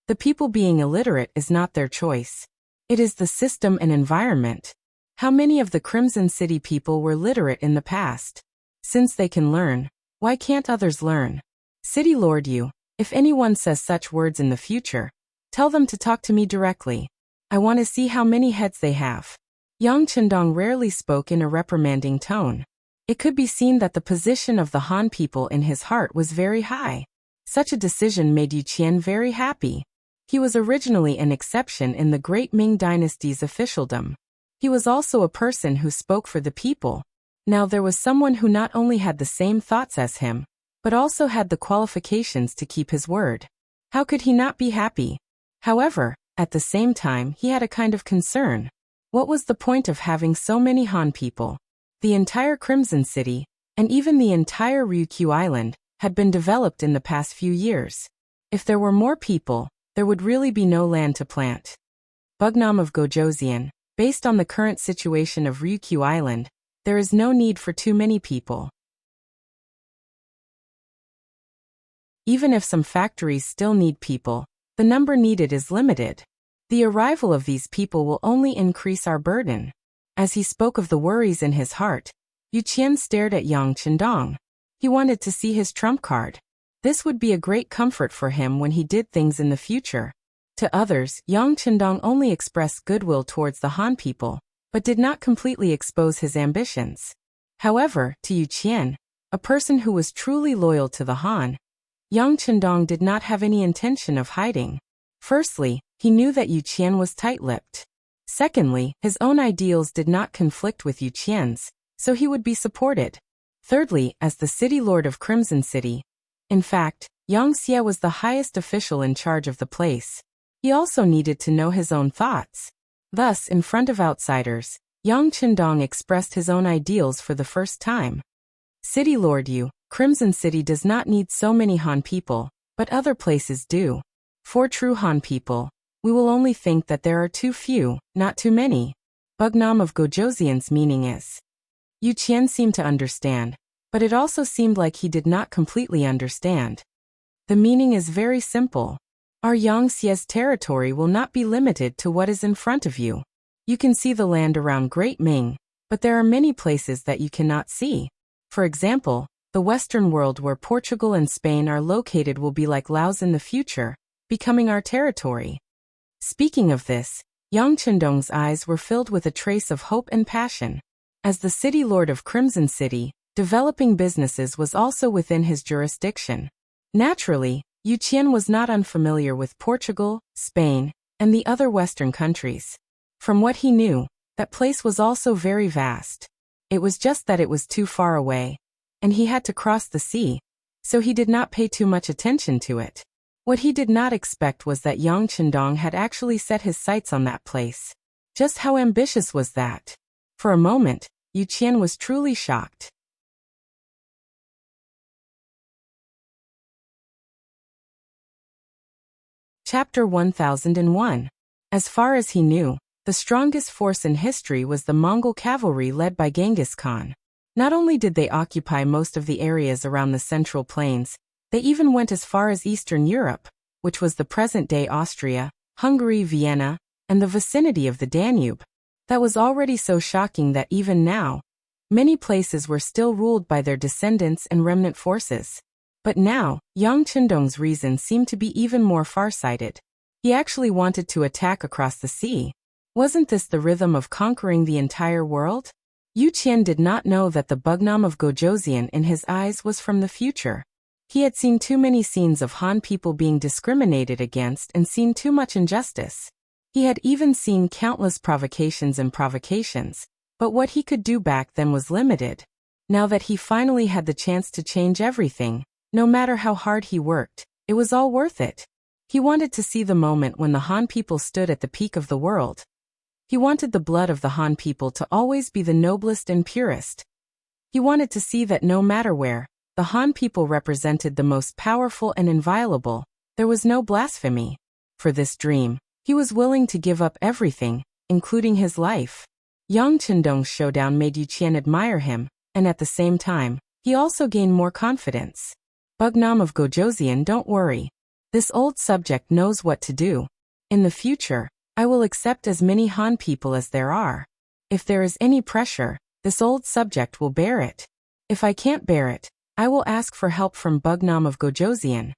The people being illiterate is not their choice. It is the system and environment. How many of the Crimson City people were literate in the past? Since they can learn, why can't others learn? City Lord Yu, if anyone says such words in the future, tell them to talk to me directly. I want to see how many heads they have. Yang Chendong rarely spoke in a reprimanding tone. It could be seen that the position of the Han people in his heart was very high. Such a decision made Yu Qian very happy. He was originally an exception in the great Ming dynasty's officialdom. He was also a person who spoke for the people. Now there was someone who not only had the same thoughts as him, but also had the qualifications to keep his word. How could he not be happy? However, at the same time he had a kind of concern. What was the point of having so many Han people? The entire Crimson City, and even the entire Ryukyu Island, had been developed in the past few years. If there were more people, there would really be no land to plant. Bugnam of Gojoseon, based on the current situation of Ryukyu Island, there is no need for too many people. Even if some factories still need people, the number needed is limited. The arrival of these people will only increase our burden. As he spoke of the worries in his heart, Yu Qian stared at Yang Chendong. He wanted to see his trump card. This would be a great comfort for him when he did things in the future. To others, Yang Chendong only expressed goodwill towards the Han people, but did not completely expose his ambitions. However, to Yu Qian, a person who was truly loyal to the Han, Yang Chendong did not have any intention of hiding. Firstly, he knew that Yu Qian was tight-lipped. Secondly, his own ideals did not conflict with Yu Qian's, so he would be supported. Thirdly, as the city lord of Crimson City, in fact, Yang Xie was the highest official in charge of the place. He also needed to know his own thoughts. Thus, in front of outsiders, Yang Chendong expressed his own ideals for the first time. City Lord Yu, Crimson City does not need so many Han people, but other places do. For true Han people, we will only think that there are too few, not too many. Bugnam of Gojoseon's meaning is. Yu Qian seemed to understand, but it also seemed like he did not completely understand. The meaning is very simple. Our Yang Xie's territory will not be limited to what is in front of you. You can see the land around Great Ming, but there are many places that you cannot see. For example, the Western world where Portugal and Spain are located will be like Laos in the future, becoming our territory. Speaking of this, Yang Chendong's eyes were filled with a trace of hope and passion. As the city lord of Crimson City, developing businesses was also within his jurisdiction. Naturally, Yu Qian was not unfamiliar with Portugal, Spain, and the other Western countries. From what he knew, that place was also very vast. It was just that it was too far away, and he had to cross the sea, so he did not pay too much attention to it. What he did not expect was that Yang Chendong had actually set his sights on that place. Just how ambitious was that? For a moment, Yu Qian was truly shocked. Chapter 1001. As far as he knew, the strongest force in history was the Mongol cavalry led by Genghis Khan. Not only did they occupy most of the areas around the Central Plains, they even went as far as Eastern Europe, which was the present-day Austria, Hungary, Vienna, and the vicinity of the Danube. That was already so shocking that even now, many places were still ruled by their descendants and remnant forces. But now, Yang Qindong's reason seemed to be even more far-sighted. He actually wanted to attack across the sea. Wasn't this the rhythm of conquering the entire world? Yu Qian did not know that the bugnam of Gojoseon in his eyes was from the future. He had seen too many scenes of Han people being discriminated against and seen too much injustice. He had even seen countless provocations, but what he could do back then was limited. Now that he finally had the chance to change everything, no matter how hard he worked, it was all worth it. He wanted to see the moment when the Han people stood at the peak of the world. He wanted the blood of the Han people to always be the noblest and purest. He wanted to see that no matter where, the Han people represented the most powerful and inviolable, there was no blasphemy. For this dream, he was willing to give up everything, including his life. Yang Qindong's showdown made Yu Qian admire him, and at the same time, he also gained more confidence. Bugnam of Gojoseon, don't worry. This old subject knows what to do. In the future, I will accept as many Han people as there are. If there is any pressure, this old subject will bear it. If I can't bear it, I will ask for help from Bugnam of Gojoseon.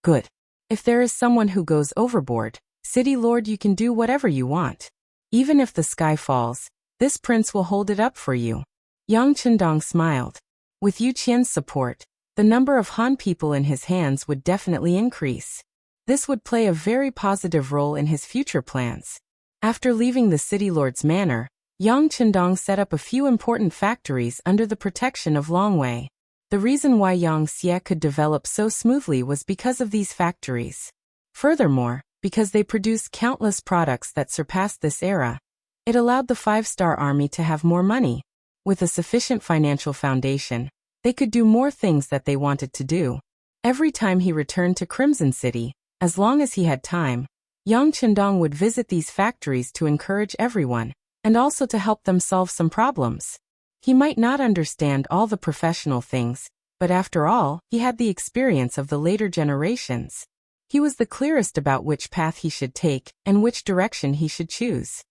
Good. If there is someone who goes overboard, City Lord, you can do whatever you want. Even if the sky falls, this prince will hold it up for you. Yang Qindong smiled. With Yu Qian's support, the number of Han people in his hands would definitely increase. This would play a very positive role in his future plans. After leaving the City Lord's manor, Yang Qindong set up a few important factories under the protection of Longwei. The reason why Yangxie could develop so smoothly was because of these factories. Furthermore, because they produced countless products that surpassed this era, it allowed the five-star army to have more money. With a sufficient financial foundation, they could do more things that they wanted to do. Every time he returned to Crimson City, as long as he had time, Yang Qindong would visit these factories to encourage everyone, and also to help them solve some problems. He might not understand all the professional things, but after all, he had the experience of the later generations. He was the clearest about which path he should take and which direction he should choose.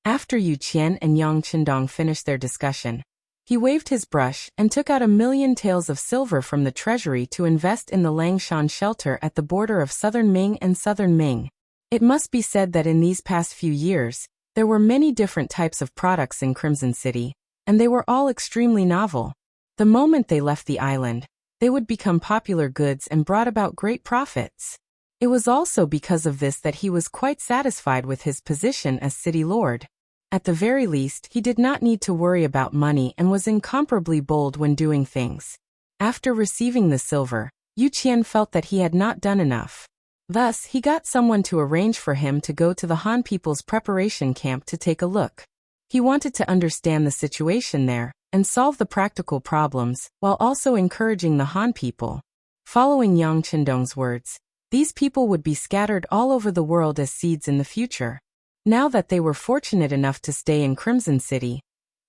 After Yu Qian and Yang Qindong finished their discussion, he waved his brush and took out 1,000,000 taels of silver from the treasury to invest in the Langshan shelter at the border of southern Ming and southern Ming. It must be said that in these past few years, there were many different types of products in Crimson City, and they were all extremely novel. The moment they left the island, they would become popular goods and brought about great profits. It was also because of this that he was quite satisfied with his position as City Lord. At the very least, he did not need to worry about money and was incomparably bold when doing things. After receiving the silver, Yu Qian felt that he had not done enough. Thus, he got someone to arrange for him to go to the Han people's preparation camp to take a look. He wanted to understand the situation there and solve the practical problems while also encouraging the Han people. Following Yang Qindong's words, these people would be scattered all over the world as seeds in the future. Now that they were fortunate enough to stay in Crimson City,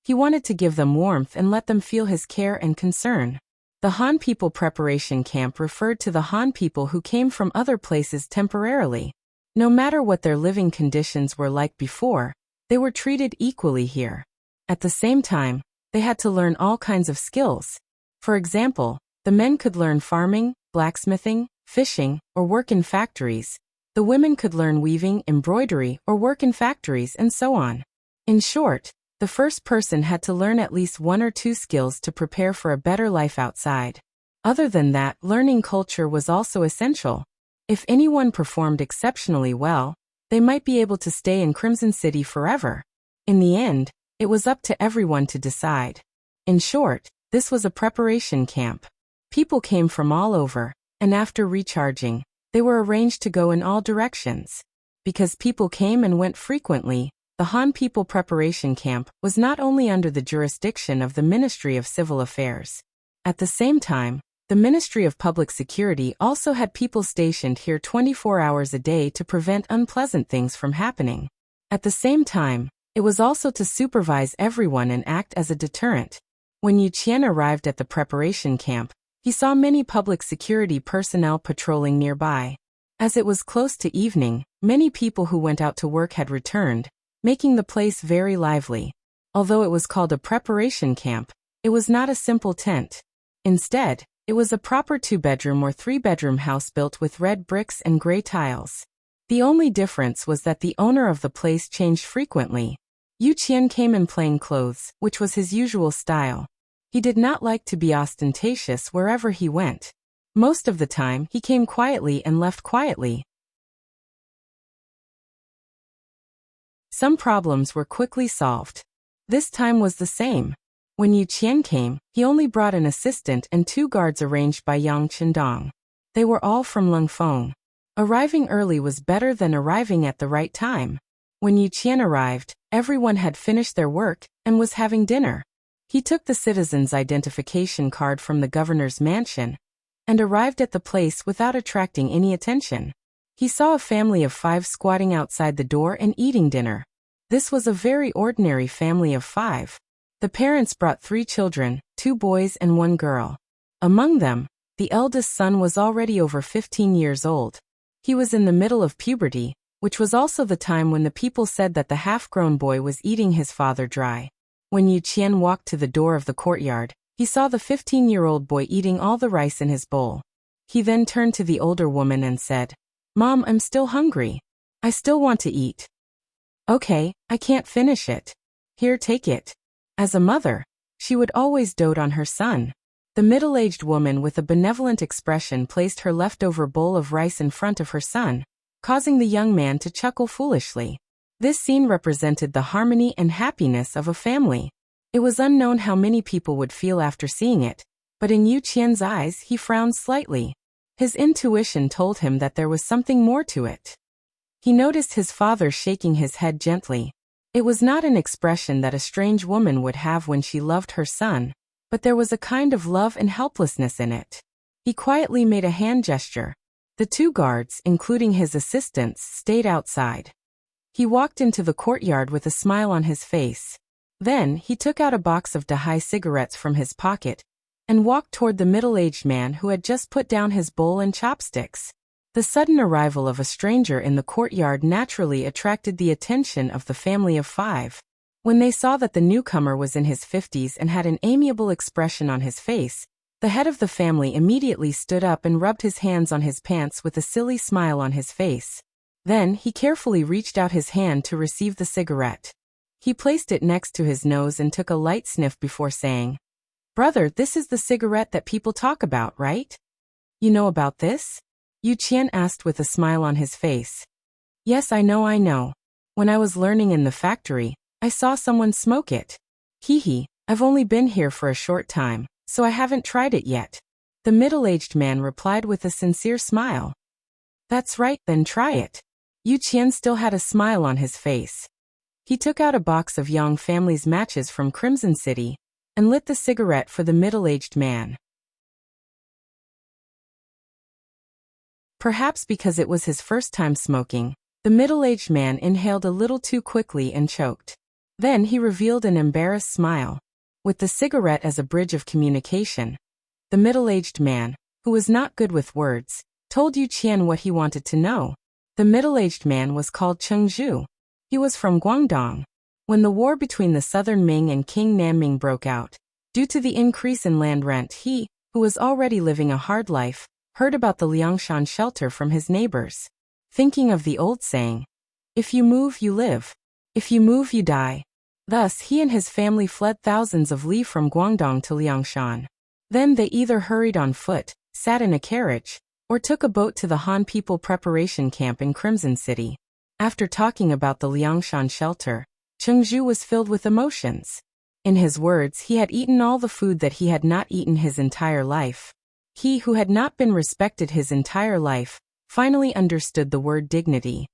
he wanted to give them warmth and let them feel his care and concern. The Han people preparation camp referred to the Han people who came from other places temporarily. No matter what their living conditions were like before, they were treated equally here. At the same time, they had to learn all kinds of skills. For example, the men could learn farming, blacksmithing, fishing, or work in factories. The women could learn weaving, embroidery, or work in factories, and so on. In short, the first person had to learn at least 1 or 2 skills to prepare for a better life outside. Other than that, learning culture was also essential. If anyone performed exceptionally well, they might be able to stay in Crimson City forever. In the end, it was up to everyone to decide. In short, this was a preparation camp. People came from all over, and after recharging, they were arranged to go in all directions. Because people came and went frequently, the Han People Preparation Camp was not only under the jurisdiction of the Ministry of Civil Affairs. At the same time, the Ministry of Public Security also had people stationed here 24 hours a day to prevent unpleasant things from happening. At the same time, it was also to supervise everyone and act as a deterrent. When Yu Qian arrived at the preparation camp, he saw many public security personnel patrolling nearby. As it was close to evening, many people who went out to work had returned, making the place very lively. Although it was called a preparation camp, It was not a simple tent. Instead, it was a proper 2-bedroom or 3-bedroom house built with red bricks and gray tiles. The only difference was that the owner of the place changed frequently. Yu Qian came in plain clothes, which was his usual style. He did not like to be ostentatious wherever he went. Most of the time, he came quietly and left quietly. Some problems were quickly solved. This time was the same. When Yu Qian came, he only brought an assistant and 2 guards arranged by Yang Qindong. They were all from Lungfeng. Arriving early was better than arriving at the right time. When Yu Qian arrived, everyone had finished their work and was having dinner. He took the citizen's identification card from the governor's mansion and arrived at the place without attracting any attention. He saw a family of 5 squatting outside the door and eating dinner. This was a very ordinary family of 5. The parents brought 3 children, 2 boys and 1 girl. Among them, the eldest son was already over 15 years old. He was in the middle of puberty, which was also the time when the people said that the half-grown boy was eating his father dry. When Yu Qian walked to the door of the courtyard, he saw the 15-year-old boy eating all the rice in his bowl. He then turned to the older woman and said, "Mom, I'm still hungry. I still want to eat." "Okay, I can't finish it. Here, take it." As a mother, she would always dote on her son. The middle-aged woman with a benevolent expression placed her leftover bowl of rice in front of her son, causing the young man to chuckle foolishly. This scene represented the harmony and happiness of a family. It was unknown how many people would feel after seeing it, but in Yu Qian's eyes he frowned slightly. His intuition told him that there was something more to it. He noticed his father shaking his head gently. It was not an expression that a strange woman would have when she loved her son, but there was a kind of love and helplessness in it. He quietly made a hand gesture. The 2 guards, including his assistants, stayed outside. He walked into the courtyard with a smile on his face. Then, he took out a box of Dahai cigarettes from his pocket and walked toward the middle-aged man who had just put down his bowl and chopsticks. The sudden arrival of a stranger in the courtyard naturally attracted the attention of the family of 5. When they saw that the newcomer was in his 50s and had an amiable expression on his face, the head of the family immediately stood up and rubbed his hands on his pants with a silly smile on his face. Then, he carefully reached out his hand to receive the cigarette. He placed it next to his nose and took a light sniff before saying, "Brother, this is the cigarette that people talk about, right? You know about this?" Yu Qian asked with a smile on his face. "Yes, I know. When I was learning in the factory, I saw someone smoke it. Hee, I've only been here for a short time, so I haven't tried it yet." The middle-aged man replied with a sincere smile. "That's right, then try it." Yu Qian still had a smile on his face. He took out a box of Yang family's matches from Crimson City and lit the cigarette for the middle-aged man. Perhaps because it was his first time smoking, the middle-aged man inhaled a little too quickly and choked. Then he revealed an embarrassed smile. With the cigarette as a bridge of communication, the middle-aged man, who was not good with words, told Yu Qian what he wanted to know. The middle-aged man was called Cheng Zhu. He was from Guangdong. When the war between the southern Ming and King Nanming broke out, due to the increase in land rent, he, who was already living a hard life, heard about the Liangshan shelter from his neighbors. Thinking of the old saying, "If you move, you live. If you move, you die." Thus, he and his family fled thousands of li from Guangdong to Liangshan. Then they either hurried on foot, sat in a carriage, or took a boat to the Han People Preparation Camp in Crimson City. After talking about the Liangshan shelter, Cheng Zhu was filled with emotions. In his words, he had eaten all the food that he had not eaten his entire life. He who had not been respected his entire life, finally understood the word dignity.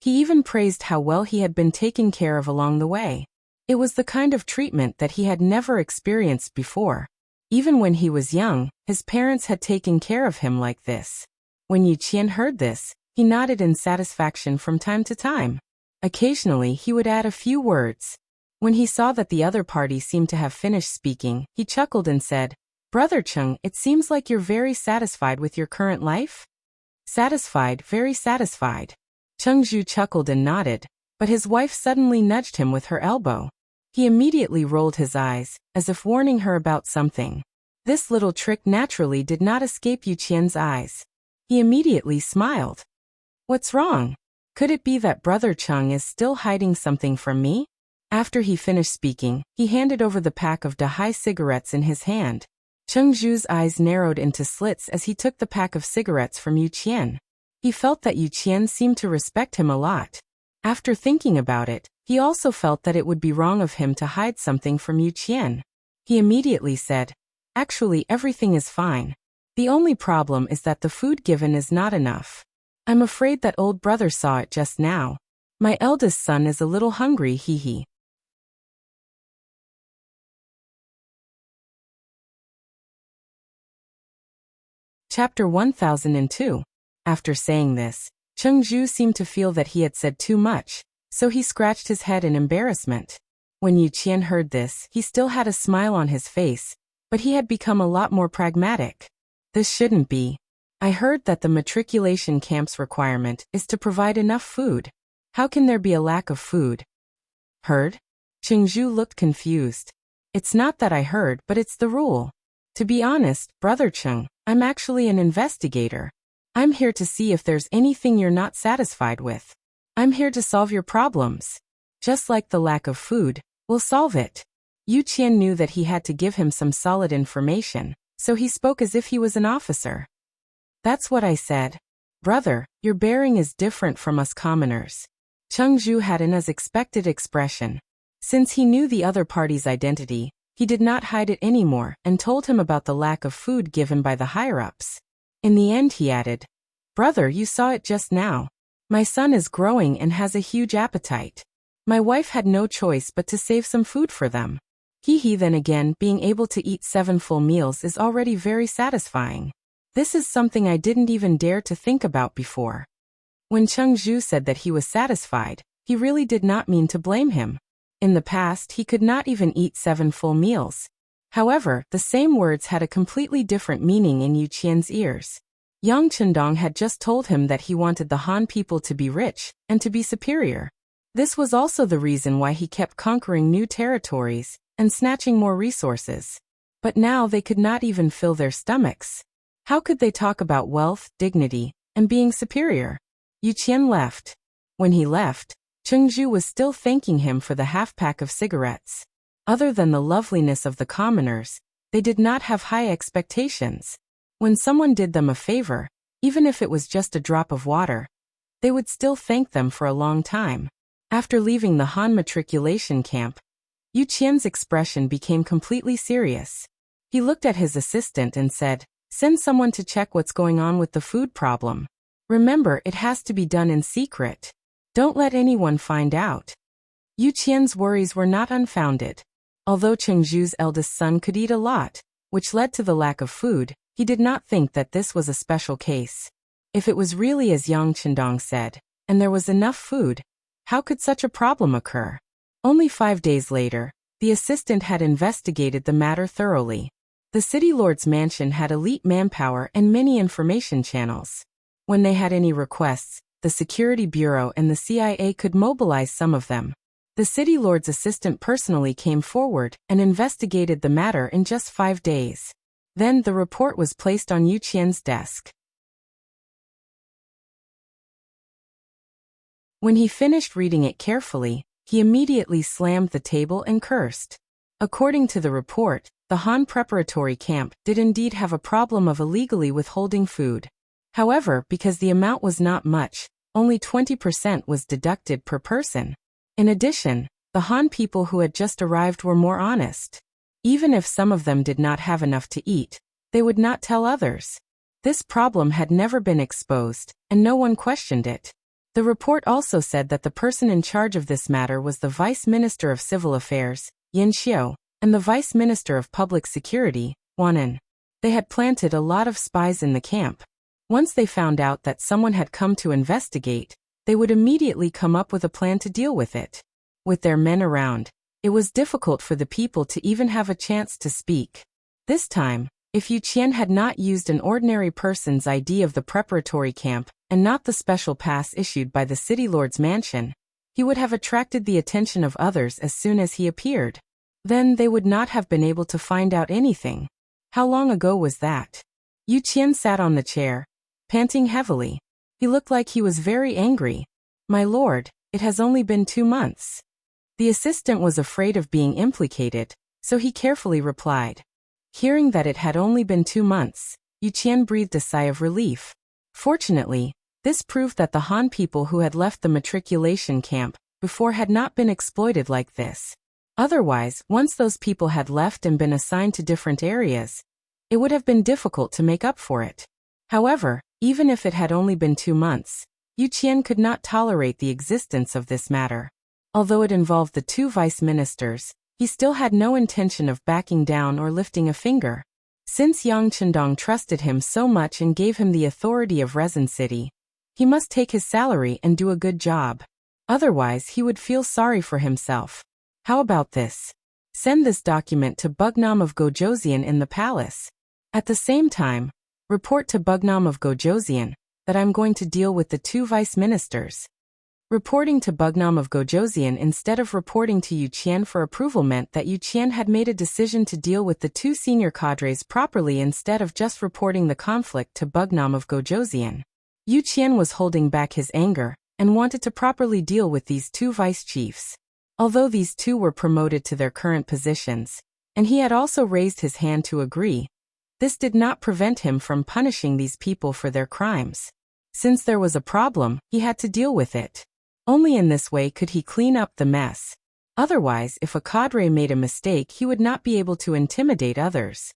He even praised how well he had been taken care of along the way. It was the kind of treatment that he had never experienced before. Even when he was young, his parents had taken care of him like this. When Yu Qian heard this, he nodded in satisfaction from time to time. Occasionally, he would add a few words. When he saw that the other party seemed to have finished speaking, he chuckled and said, "Brother Cheng, it seems like you're very satisfied with your current life?" "Satisfied, very satisfied." Cheng Zhu chuckled and nodded, but his wife suddenly nudged him with her elbow. He immediately rolled his eyes, as if warning her about something. This little trick naturally did not escape Yu Qian's eyes. He immediately smiled. What's wrong? Could it be that Brother Cheng is still hiding something from me? After he finished speaking, he handed over the pack of Dahai cigarettes in his hand. Cheng Zhu's eyes narrowed into slits as he took the pack of cigarettes from Yu Qian. He felt that Yu Qian seemed to respect him a lot. After thinking about it, he also felt that it would be wrong of him to hide something from Yu Qian. He immediately said, "Actually, everything is fine. The only problem is that the food given is not enough. I'm afraid that old brother saw it just now. My eldest son is a little hungry, hee." Chapter 1002. After saying this, Cheng Zhu seemed to feel that he had said too much, so he scratched his head in embarrassment. When Yu Qian heard this, he still had a smile on his face, but he had become a lot more pragmatic. This shouldn't be. I heard that the matriculation camp's requirement is to provide enough food. How can there be a lack of food? Heard? Cheng Zhu looked confused. It's not that I heard, but it's the rule. To be honest, Brother Cheng, I'm actually an investigator. I'm here to see if there's anything you're not satisfied with. I'm here to solve your problems. Just like the lack of food, we'll solve it. Yu Qian knew that he had to give him some solid information, so he spoke as if he was an officer. That's what I said. Brother, your bearing is different from us commoners. Cheng Zhu had an as expected expression. Since he knew the other party's identity, he did not hide it anymore and told him about the lack of food given by the higher-ups. In the end he added, "Brother, you saw it just now. My son is growing and has a huge appetite. My wife had no choice but to save some food for them. Then again, being able to eat 7 full meals is already very satisfying. This is something I didn't even dare to think about before." When Cheng Zhu said that he was satisfied, he really did not mean to blame him. In the past, he could not even eat 7 full meals. However, the same words had a completely different meaning in Yu Qian's ears. Yang Chendong had just told him that he wanted the Han people to be rich and to be superior. This was also the reason why he kept conquering new territories and snatching more resources. But now they could not even fill their stomachs. How could they talk about wealth, dignity, and being superior? Yu Qian left. When he left, Cheng Zhu was still thanking him for the half-pack of cigarettes. Other than the loveliness of the commoners, they did not have high expectations. When someone did them a favor, even if it was just a drop of water, they would still thank them for a long time. After leaving the Han matriculation camp, Yu Qian's expression became completely serious. He looked at his assistant and said, "Send someone to check what's going on with the food problem. Remember, it has to be done in secret. Don't let anyone find out." Yu Qian's worries were not unfounded. Although Cheng Zhu's eldest son could eat a lot, which led to the lack of food, he did not think that this was a special case. If it was really as Yang Chendong said, and there was enough food, how could such a problem occur? Only 5 days later, the assistant had investigated the matter thoroughly. The city lord's mansion had elite manpower and many information channels. When they had any requests, the Security Bureau and the CIA could mobilize some of them. The city lord's assistant personally came forward and investigated the matter in just 5 days. Then the report was placed on Yu Qian's desk. When he finished reading it carefully, he immediately slammed the table and cursed. According to the report, the Han preparatory camp did indeed have a problem of illegally withholding food. However, because the amount was not much, only 20% was deducted per person. In addition, the Han people who had just arrived were more honest. Even if some of them did not have enough to eat, they would not tell others. This problem had never been exposed, and no one questioned it. The report also said that the person in charge of this matter was the Vice Minister of Civil Affairs, Yin Xiu, and the Vice Minister of Public Security, Wan En. They had planted a lot of spies in the camp. Once they found out that someone had come to investigate, they would immediately come up with a plan to deal with it. With their men around, it was difficult for the people to even have a chance to speak. This time, if Yu Qian had not used an ordinary person's ID of the preparatory camp and not the special pass issued by the city lord's mansion, He would have attracted the attention of others as soon as he appeared. Then they would not have been able to find out anything. How long ago was that? Yu Qian sat on the chair, panting heavily. He looked like he was very angry. My lord, it has only been 2 months. The assistant was afraid of being implicated, so he carefully replied. Hearing that it had only been 2 months, Yu Qian breathed a sigh of relief. Fortunately, this proved that the Han people who had left the matriculation camp before had not been exploited like this. Otherwise, once those people had left and been assigned to different areas, it would have been difficult to make up for it. However, even if it had only been 2 months, Yu Qian could not tolerate the existence of this matter. Although it involved the 2 vice ministers, he still had no intention of backing down or lifting a finger. Since Yang Chendong trusted him so much and gave him the authority of Resin City, he must take his salary and do a good job. Otherwise, he would feel sorry for himself. How about this? Send this document to Bugnam of Gojoseon in the palace. At the same time, report to Bugnam of Gojoseon that I'm going to deal with the 2 vice ministers. Reporting to Bugnam of Gojoseon instead of reporting to Yu Qian for approval meant that Yu Qian had made a decision to deal with the 2 senior cadres properly instead of just reporting the conflict to Bugnam of Gojoseon. Yu Qian was holding back his anger and wanted to properly deal with these 2 vice chiefs. Although these 2 were promoted to their current positions, and he had also raised his hand to agree, this did not prevent him from punishing these people for their crimes. Since there was a problem, he had to deal with it. Only in this way could he clean up the mess. Otherwise, if a cadre made a mistake, he would not be able to intimidate others.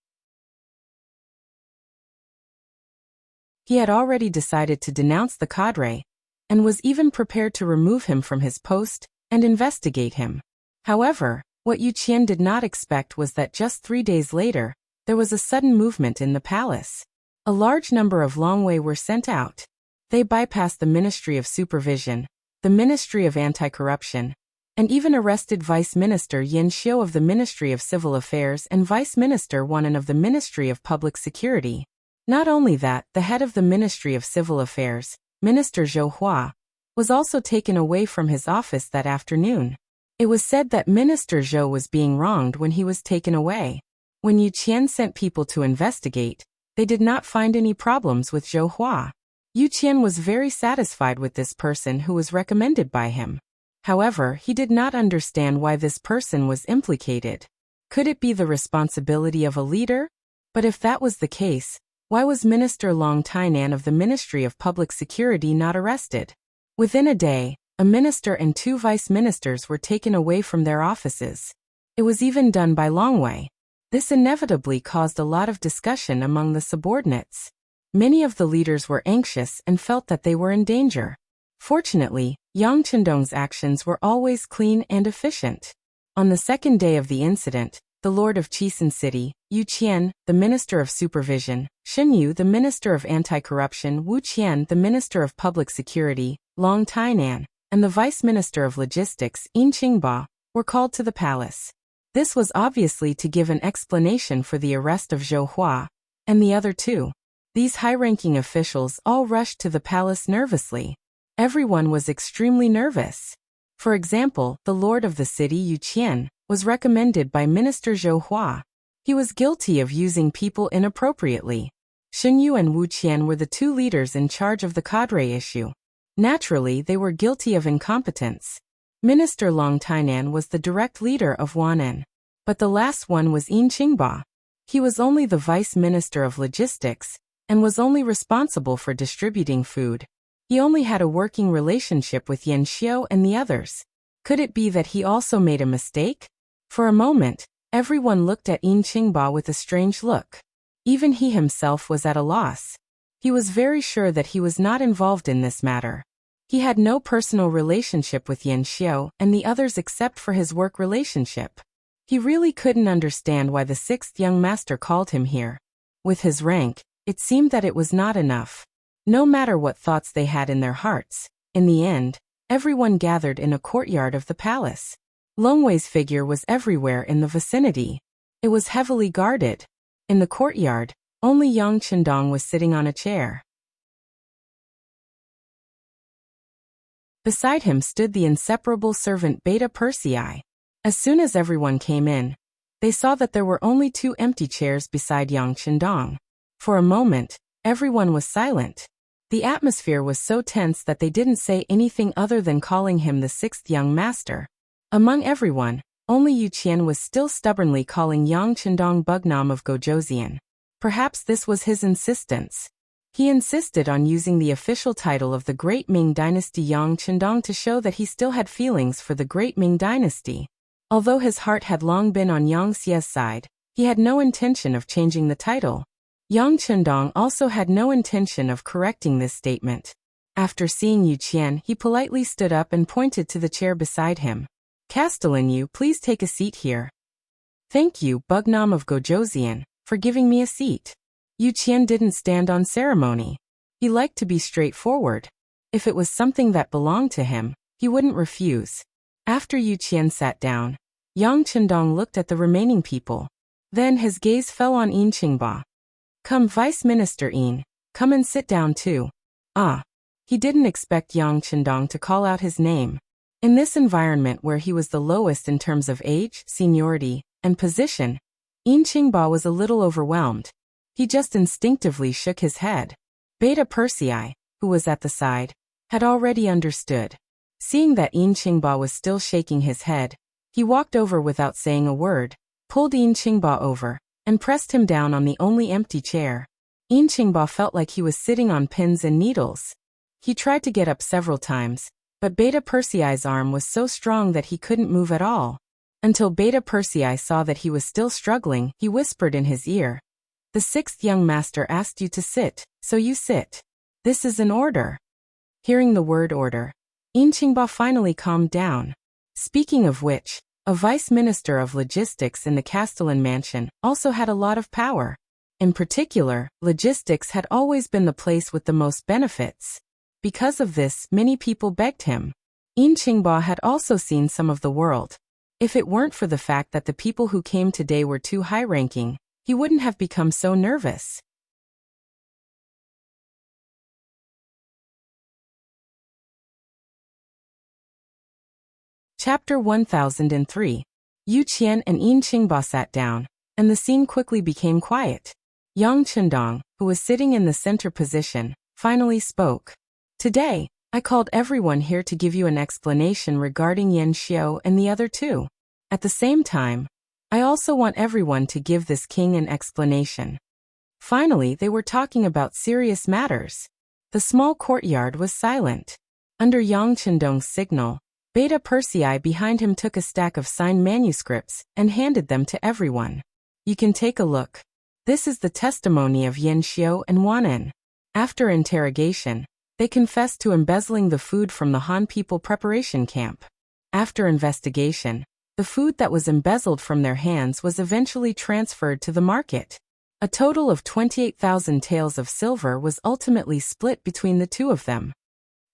He had already decided to denounce the cadre, and was even prepared to remove him from his post and investigate him. However, what Yu Qian did not expect was that just 3 days later, there was a sudden movement in the palace. A large number of Longwei were sent out. They bypassed the Ministry of Supervision, the Ministry of Anti-Corruption, and even arrested Vice Minister Yin Xiu of the Ministry of Civil Affairs and Vice Minister Wanan of the Ministry of Public Security. Not only that, the head of the Ministry of Civil Affairs, Minister Zhou Hua, was also taken away from his office that afternoon. It was said that Minister Zhou was being wronged when he was taken away. When Yu Qian sent people to investigate, they did not find any problems with Zhou Hua. Yu Qian was very satisfied with this person who was recommended by him. However, he did not understand why this person was implicated. Could it be the responsibility of a leader? But if that was the case, why was Minister Long Tainan of the Ministry of Public Security not arrested? Within a day, a minister and 2 vice ministers were taken away from their offices. It was even done by Longwei. This inevitably caused a lot of discussion among the subordinates. Many of the leaders were anxious and felt that they were in danger. Fortunately, Yang Chendong's actions were always clean and efficient. On the 2nd day of the incident, the Lord of Chisin City, Yu Qian, the Minister of Supervision, Shen Yu, the Minister of Anti-Corruption, Wu Qian, the Minister of Public Security, Long Tainan, and the Vice Minister of Logistics, Yin Qingba, were called to the palace. This was obviously to give an explanation for the arrest of Zhou Hua and the other 2. These high-ranking officials all rushed to the palace nervously. Everyone was extremely nervous. For example, the lord of the city Yu Qian was recommended by Minister Zhou Hua. He was guilty of using people inappropriately. Shen Yu and Wu Qian were the 2 leaders in charge of the cadre issue. Naturally, they were guilty of incompetence. Minister Long Tainan was the direct leader of Wanan. But the last one was Yin Qingba. He was only the Vice Minister of Logistics, and was only responsible for distributing food. He only had a working relationship with Yin Xiu and the others. Could it be that he also made a mistake? For a moment, everyone looked at Yin Qingba with a strange look. Even he himself was at a loss. He was very sure that he was not involved in this matter. He had no personal relationship with Yin Xiu and the others except for his work relationship. He really couldn't understand why the 6th young master called him here. With his rank, it seemed that it was not enough. No matter what thoughts they had in their hearts, in the end, everyone gathered in a courtyard of the palace. Longwei's figure was everywhere in the vicinity. It was heavily guarded. In the courtyard, only Yang Chendong was sitting on a chair. Beside him stood the inseparable servant Beta Persei. As soon as everyone came in, they saw that there were only 2 empty chairs beside Yang Qindong. For a moment, everyone was silent. The atmosphere was so tense that they didn't say anything other than calling him the 6th young master. Among everyone, only Yu Qian was still stubbornly calling Yang Qindong Bugnam of Gojoseon. Perhaps this was his insistence. He insisted on using the official title of the Great Ming Dynasty Yang Qindong to show that he still had feelings for the Great Ming Dynasty. Although his heart had long been on Yang Xie's side, he had no intention of changing the title. Yang Qindong also had no intention of correcting this statement. After seeing Yu Qian, he politely stood up and pointed to the chair beside him. "Castellan Yu, please take a seat here." "Thank you, Bugnam of Gojoseon, for giving me a seat." Yu Qian didn't stand on ceremony. He liked to be straightforward. If it was something that belonged to him, he wouldn't refuse. After Yu Qian sat down, Yang Qindong looked at the remaining people. Then his gaze fell on Yin Qingba. "Come, Vice Minister Yin, come and sit down too." Ah. He didn't expect Yang Qindong to call out his name. In this environment where he was the lowest in terms of age, seniority, and position, Yin Qingba was a little overwhelmed. He just instinctively shook his head. Beta Persei, who was at the side, had already understood. Seeing that Yin Qingba was still shaking his head, he walked over without saying a word, pulled Yin Qingba over, and pressed him down on the only empty chair. Yin Qingba felt like he was sitting on pins and needles. He tried to get up several times, but Beta Persei's arm was so strong that he couldn't move at all. Until Beta Persei saw that he was still struggling, he whispered in his ear, "The 6th young master asked you to sit, so you sit. This is an order." Hearing the word order, Yin Qingba finally calmed down. Speaking of which, a vice minister of logistics in the Castellan mansion also had a lot of power. In particular, logistics had always been the place with the most benefits. Because of this, many people begged him. Yin Qingba had also seen some of the world. If it weren't for the fact that the people who came today were too high-ranking, he wouldn't have become so nervous. Chapter 1003. Yu Qian and Yin Qingba sat down, and the scene quickly became quiet. Yang Qindong, who was sitting in the center position, finally spoke. "Today, I called everyone here to give you an explanation regarding Yan Xiao and the other 2. At the same time, I also want everyone to give this king an explanation." Finally, they were talking about serious matters. The small courtyard was silent. Under Yang Qindong's signal, Beta Persei behind him took a stack of signed manuscripts and handed them to everyone. "You can take a look. This is the testimony of Yan Xiao and Wanen." After interrogation, they confessed to embezzling the food from the Han People preparation camp. After investigation, the food that was embezzled from their hands was eventually transferred to the market. A total of 28,000 taels of silver was ultimately split between the 2 of them.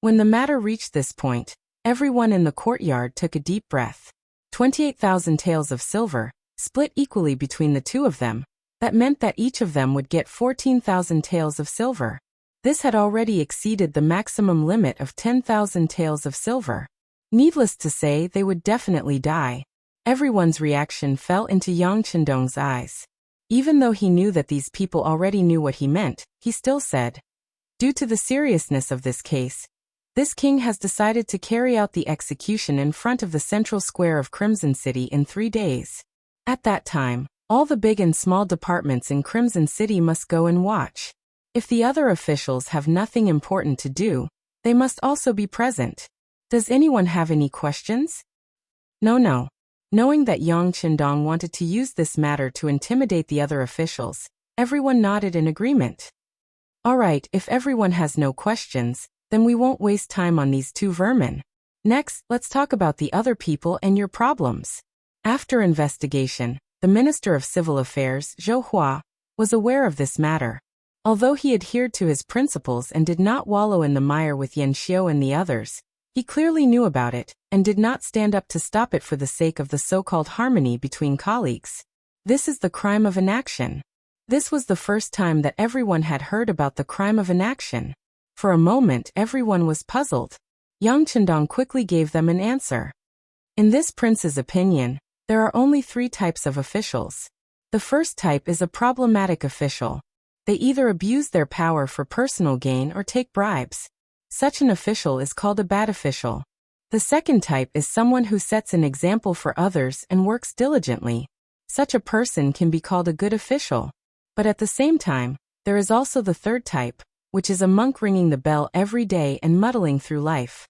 When the matter reached this point, everyone in the courtyard took a deep breath. 28,000 taels of silver, split equally between the 2 of them, that meant that each of them would get 14,000 taels of silver. This had already exceeded the maximum limit of 10,000 taels of silver. Needless to say, they would definitely die. Everyone's reaction fell into Yang Qindong's eyes. Even though he knew that these people already knew what he meant, he still said, "Due to the seriousness of this case, this king has decided to carry out the execution in front of the central square of Crimson City in 3 days. At that time, all the big and small departments in Crimson City must go and watch. If the other officials have nothing important to do, they must also be present. Does anyone have any questions?" No. Knowing that Yang Qindong wanted to use this matter to intimidate the other officials, everyone nodded in agreement. "All right, if everyone has no questions, then we won't waste time on these 2 vermin. Next, let's talk about the other people and your problems." After investigation, the Minister of Civil Affairs, Zhou Hua, was aware of this matter. Although he adhered to his principles and did not wallow in the mire with Yan Xiao and the others, he clearly knew about it, and did not stand up to stop it for the sake of the so-called harmony between colleagues. This is the crime of inaction. This was the first time that everyone had heard about the crime of inaction. For a moment, everyone was puzzled. Yang Chendong quickly gave them an answer. In this prince's opinion, there are only 3 types of officials. The first type is a problematic official. They either abuse their power for personal gain or take bribes. Such an official is called a bad official. The second type is someone who sets an example for others and works diligently. Such a person can be called a good official. But at the same time, there is also the third type, which is a monk ringing the bell every day and muddling through life.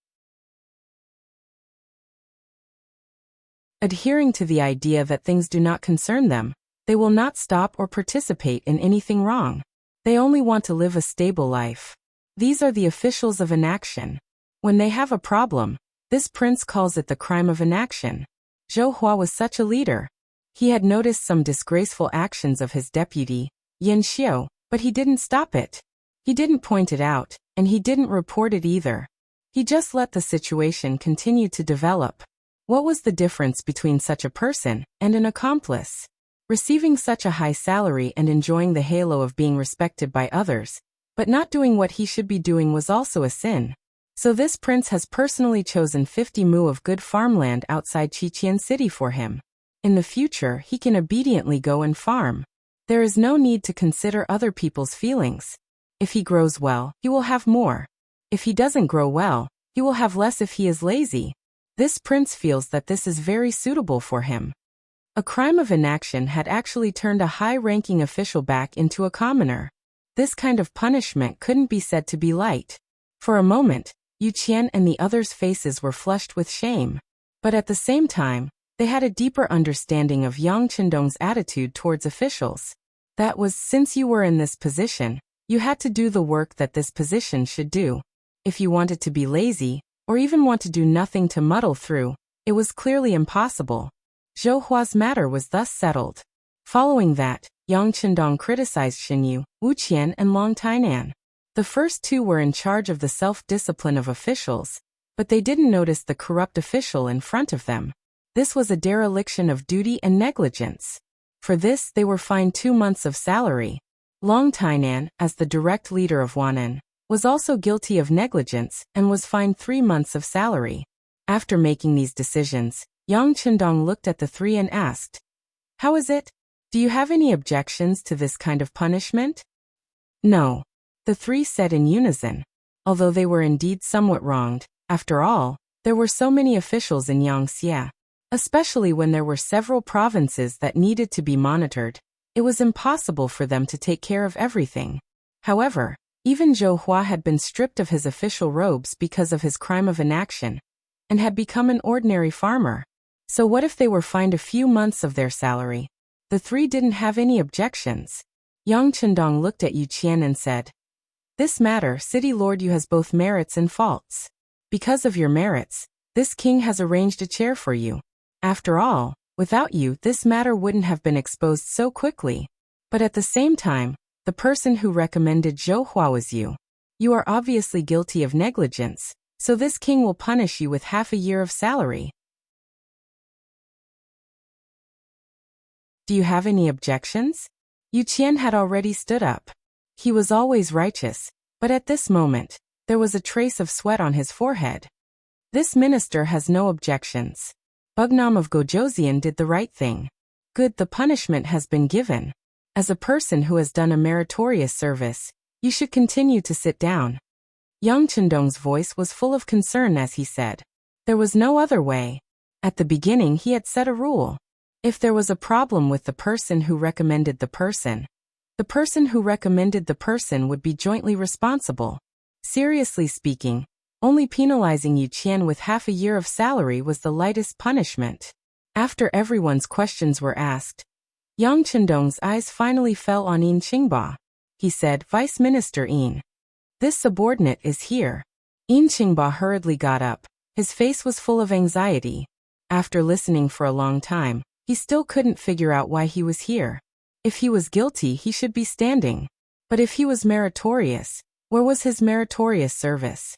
Adhering to the idea that things do not concern them, they will not stop or participate in anything wrong. They only want to live a stable life. These are the officials of inaction. When they have a problem, this prince calls it the crime of inaction. Zhou Hua was such a leader. He had noticed some disgraceful actions of his deputy, Yin Xiu, but he didn't stop it. He didn't point it out, and he didn't report it either. He just let the situation continue to develop. What was the difference between such a person and an accomplice? Receiving such a high salary and enjoying the halo of being respected by others, but not doing what he should be doing was also a sin. So this prince has personally chosen 50 mu of good farmland outside Qiqian city for him. In the future, he can obediently go and farm. There is no need to consider other people's feelings. If he grows well, he will have more. If he doesn't grow well, he will have less if he is lazy. This prince feels that this is very suitable for him. A crime of inaction had actually turned a high-ranking official back into a commoner. This kind of punishment couldn't be said to be light. For a moment, Yu Qian and the others' faces were flushed with shame. But at the same time, they had a deeper understanding of Yang Chendong's attitude towards officials. That was, since you were in this position, you had to do the work that this position should do. If you wanted to be lazy, or even want to do nothing to muddle through, it was clearly impossible. Zhou Hua's matter was thus settled. Following that, Yang Chendong criticized Xinyu, Wuqian and Long Tainan. The first 2 were in charge of the self-discipline of officials, but they didn't notice the corrupt official in front of them. This was a dereliction of duty and negligence. For this, they were fined 2 months of salary. Long Tainan, as the direct leader of Huanan, was also guilty of negligence and was fined 3 months of salary. After making these decisions, Yang Chendong looked at the 3 and asked, "How is it? Do you have any objections to this kind of punishment?" "No," the 3 said in unison. Although they were indeed somewhat wronged, after all, there were so many officials in Yangxia. Especially when there were several provinces that needed to be monitored, it was impossible for them to take care of everything. However, even Zhou Hua had been stripped of his official robes because of his crime of inaction, and had become an ordinary farmer. So what if they were fined a few months of their salary? The 3 didn't have any objections. Yang Chendong looked at Yu Qian and said, "This matter, City Lord Yu has both merits and faults. Because of your merits, this king has arranged a chair for you. After all, without you, this matter wouldn't have been exposed so quickly. But at the same time, the person who recommended Zhou Hua was you. You are obviously guilty of negligence, so this king will punish you with half a year of salary." "Do you have any objections?" Yu Qian had already stood up. He was always righteous, but at this moment, there was a trace of sweat on his forehead. This minister has no objections. Bugnam of Gojoseon did the right thing. Good, the punishment has been given. As a person who has done a meritorious service, you should continue to sit down. Yang Chendong's voice was full of concern as he said. There was no other way. At the beginning he had set a rule. If there was a problem with the person who recommended the person would be jointly responsible. Seriously speaking, only penalizing Yu Qian with half a year of salary was the lightest punishment. After everyone's questions were asked, Yang Chendong's eyes finally fell on Yin Qingba. He said, "Vice Minister Yin, this subordinate is here." Yin Qingba hurriedly got up. His face was full of anxiety. After listening for a long time, he still couldn't figure out why he was here. If he was guilty, he should be standing. But if he was meritorious, where was his meritorious service?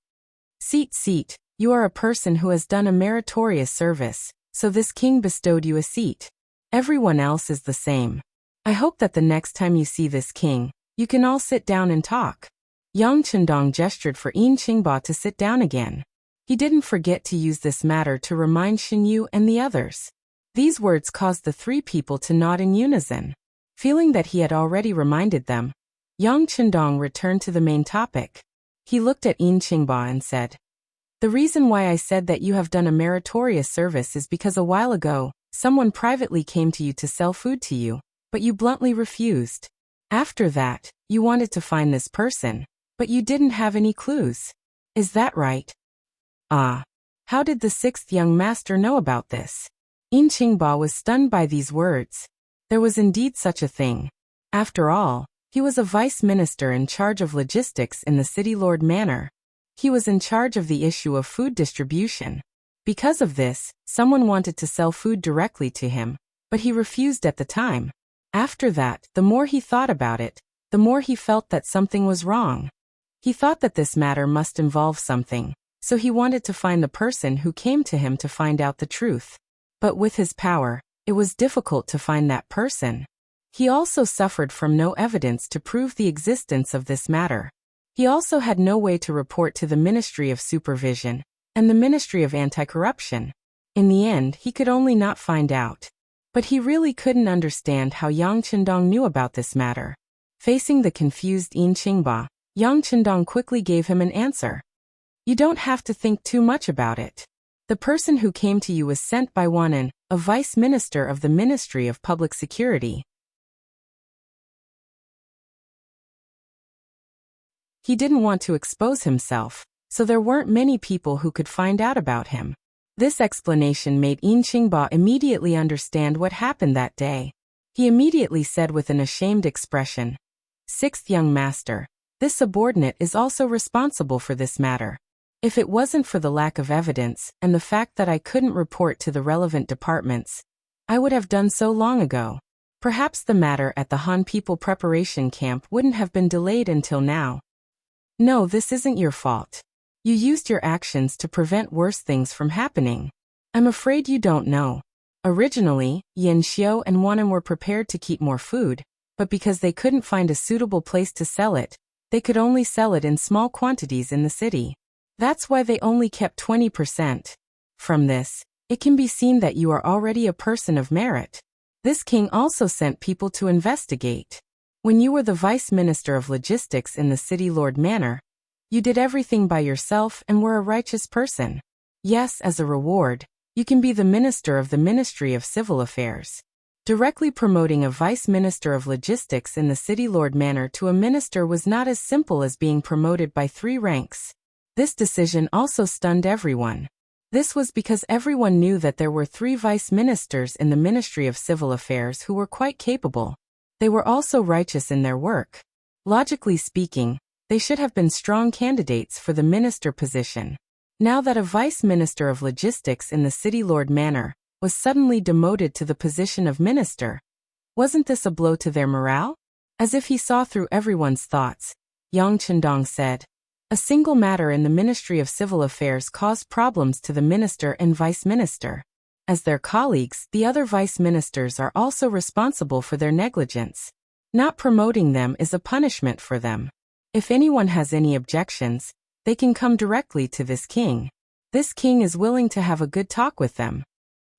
Seat, you are a person who has done a meritorious service, so this king bestowed you a seat. Everyone else is the same. I hope that the next time you see this king, you can all sit down and talk. Yang Chendong gestured for Yin Qingba to sit down again. He didn't forget to use this matter to remind Xinyu and the others. These words caused the three people to nod in unison. Feeling that he had already reminded them, Yang Chendong returned to the main topic. He looked at Yin Qingba and said, "The reason why I said that you have done a meritorious service is because a while ago, someone privately came to you to sell food to you, but you bluntly refused. After that, you wanted to find this person, but you didn't have any clues. Is that right?" Ah. How did the sixth young master know about this? Yin Qingba was stunned by these words. There was indeed such a thing. After all, he was a vice minister in charge of logistics in the city lord manor. He was in charge of the issue of food distribution. Because of this, someone wanted to sell food directly to him, but he refused at the time. After that, the more he thought about it, the more he felt that something was wrong. He thought that this matter must involve something, so he wanted to find the person who came to him to find out the truth. But with his power, it was difficult to find that person. He also suffered from no evidence to prove the existence of this matter. He also had no way to report to the Ministry of Supervision and the Ministry of Anti-Corruption. In the end, he could only not find out. But he really couldn't understand how Yang Chendong knew about this matter. Facing the confused Yin Qingba, Yang Chendong quickly gave him an answer. "You don't have to think too much about it. The person who came to you was sent by Wanan, a vice minister of the Ministry of Public Security. He didn't want to expose himself, so there weren't many people who could find out about him." This explanation made Yin Qingba immediately understand what happened that day. He immediately said with an ashamed expression, "Sixth young master, this subordinate is also responsible for this matter. If it wasn't for the lack of evidence and the fact that I couldn't report to the relevant departments, I would have done so long ago. Perhaps the matter at the Han People Preparation Camp wouldn't have been delayed until now. No, this isn't your fault. You used your actions to prevent worse things from happening. I'm afraid you don't know. Originally, Yin Xiu and Wanan were prepared to keep more food, but because they couldn't find a suitable place to sell it, they could only sell it in small quantities in the city. That's why they only kept 20%. From this, it can be seen that you are already a person of merit. This king also sent people to investigate. When you were the vice minister of logistics in the city lord manor, you did everything by yourself and were a righteous person. Yes, as a reward, you can be the minister of the Ministry of Civil Affairs. Directly promoting a vice minister of logistics in the city lord manor to a minister was not as simple as being promoted by 3 ranks. This decision also stunned everyone. This was because everyone knew that there were 3 vice ministers in the Ministry of Civil Affairs who were quite capable. They were also righteous in their work. Logically speaking, they should have been strong candidates for the minister position. Now that a vice minister of logistics in the city lord manor was suddenly demoted to the position of minister, wasn't this a blow to their morale? As if he saw through everyone's thoughts, Yang Chendong said, "A single matter in the Ministry of Civil Affairs caused problems to the minister and vice minister. As their colleagues, the other vice ministers are also responsible for their negligence. Not promoting them is a punishment for them. If anyone has any objections, they can come directly to this king. This king is willing to have a good talk with them."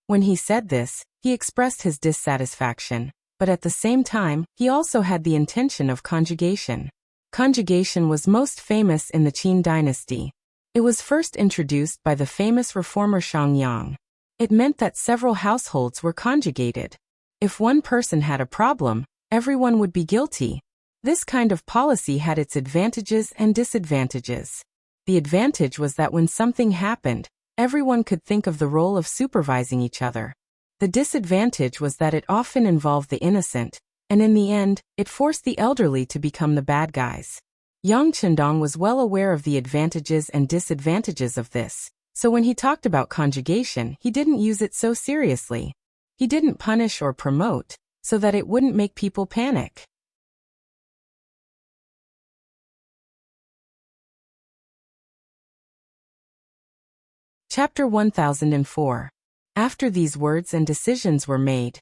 When he said this, he expressed his dissatisfaction, but at the same time, he also had the intention of conjugation. Conjugation was most famous in the Qin dynasty. It was first introduced by the famous reformer Xiangyang. It meant that several households were conjugated. If one person had a problem, everyone would be guilty. This kind of policy had its advantages and disadvantages. The advantage was that when something happened, everyone could think of the role of supervising each other. The disadvantage was that it often involved the innocent, and in the end, it forced the elderly to become the bad guys. Yang Chendong was well aware of the advantages and disadvantages of this, so when he talked about conjugation, he didn't use it so seriously. He didn't punish or promote, so that it wouldn't make people panic. Chapter 1004. After these words and decisions were made,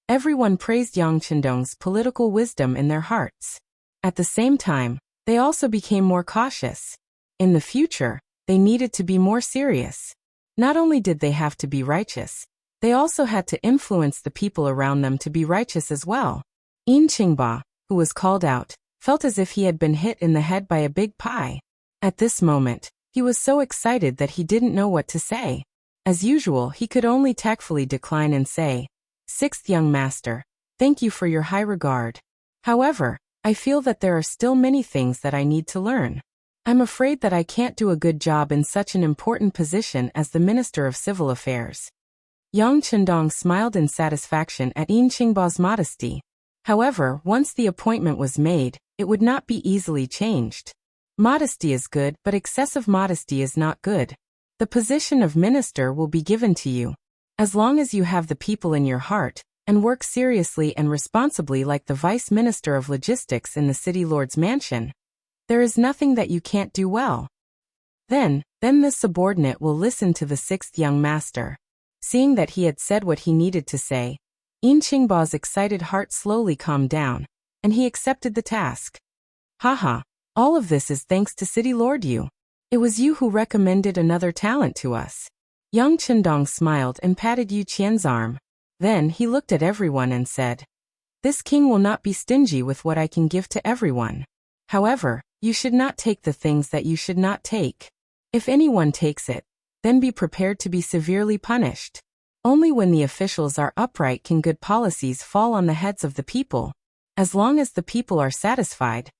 everyone praised Yang Chendong's political wisdom in their hearts. At the same time, they also became more cautious. In the future, they needed to be more serious. Not only did they have to be righteous, they also had to influence the people around them to be righteous as well. Yin Qingba, who was called out, felt as if he had been hit in the head by a big pie. At this moment, he was so excited that he didn't know what to say. As usual, he could only tactfully decline and say, "Sixth young master, thank you for your high regard. However, I feel that there are still many things that I need to learn. I'm afraid that I can't do a good job in such an important position as the Minister of Civil Affairs." Yang Chendong smiled in satisfaction at Yin Qingba's modesty. However, once the appointment was made, it would not be easily changed. Modesty is good, but excessive modesty is not good. The position of minister will be given to you. As long as you have the people in your heart, and work seriously and responsibly like the Vice Minister of Logistics in the City Lord's mansion, there is nothing that you can't do well. Then this subordinate will listen to the sixth young master. Seeing that he had said what he needed to say, Yin Qingba's excited heart slowly calmed down, and he accepted the task. Haha, all of this is thanks to City Lord Yu. It was you who recommended another talent to us. Yang Chendong smiled and patted Yu Qian's arm. Then he looked at everyone and said, "This king will not be stingy with what I can give to everyone. However, you should not take the things that you should not take. If anyone takes it, then be prepared to be severely punished. Only when the officials are upright can good policies fall on the heads of the people. As long as the people are satisfied,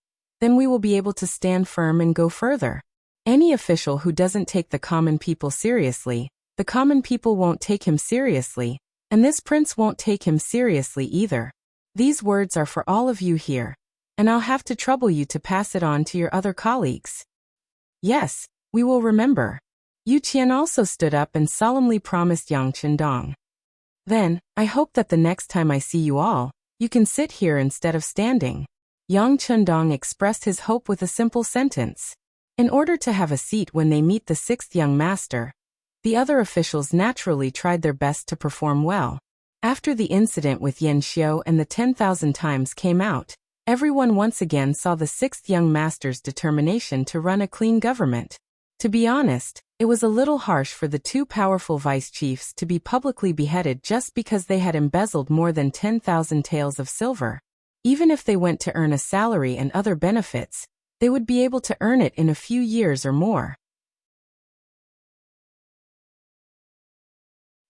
then we will be able to stand firm and go further. Any official who doesn't take the common people seriously, the common people won't take him seriously, and this prince won't take him seriously either. These words are for all of you here, and I'll have to trouble you to pass it on to your other colleagues." "Yes, we will remember." Yu Qian also stood up and solemnly promised Yang Chendong. "Then, I hope that the next time I see you all, you can sit here instead of standing." Yang Chendong expressed his hope with a simple sentence. In order to have a seat when they meet the sixth young master, the other officials naturally tried their best to perform well. After the incident with Yan Xiu and the 10,000 times came out, everyone once again saw the sixth young master's determination to run a clean government. To be honest, it was a little harsh for the two powerful vice chiefs to be publicly beheaded just because they had embezzled more than 10,000 taels of silver. Even if they went to earn a salary and other benefits, they would be able to earn it in a few years or more.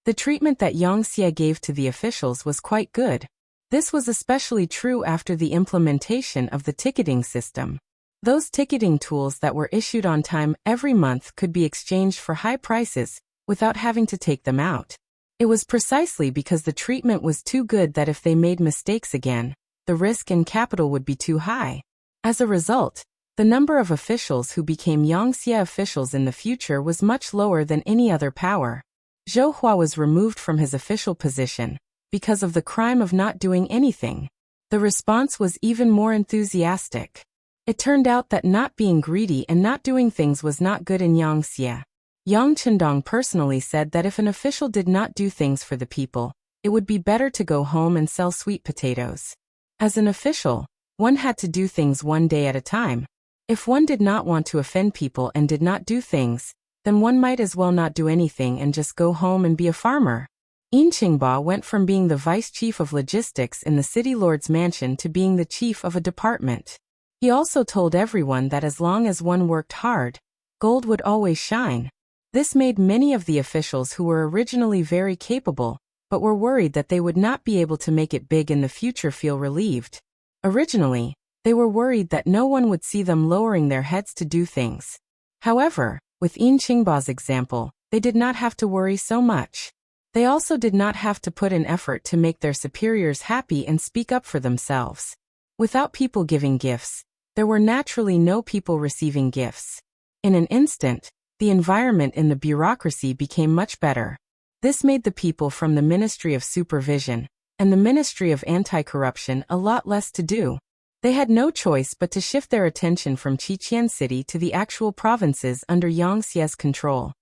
The treatment that Yang Xie gave to the officials was quite good. This was especially true after the implementation of the ticketing system. Those ticketing tools that were issued on time every month could be exchanged for high prices without having to take them out. It was precisely because the treatment was too good that if they made mistakes again, the risk and capital would be too high. As a result, the number of officials who became Yang Xie officials in the future was much lower than any other power. Zhou Hua was removed from his official position because of the crime of not doing anything. The response was even more enthusiastic. It turned out that not being greedy and not doing things was not good in Yang Xie. Yang Chendong personally said that if an official did not do things for the people, it would be better to go home and sell sweet potatoes. As an official, one had to do things one day at a time. If one did not want to offend people and did not do things, then one might as well not do anything and just go home and be a farmer. Yin Qingba went from being the vice chief of logistics in the city lord's mansion to being the chief of a department. He also told everyone that as long as one worked hard, gold would always shine. This made many of the officials who were originally very capable, but were worried that they would not be able to make it big in the future feel relieved. Originally, they were worried that no one would see them lowering their heads to do things. However, with Yin Qingba's example, they did not have to worry so much. They also did not have to put in effort to make their superiors happy and speak up for themselves. Without people giving gifts, there were naturally no people receiving gifts. In an instant, the environment in the bureaucracy became much better. This made the people from the Ministry of Supervision and the Ministry of Anti-Corruption a lot less to do. They had no choice but to shift their attention from Qiqian City to the actual provinces under Yang Xie's control.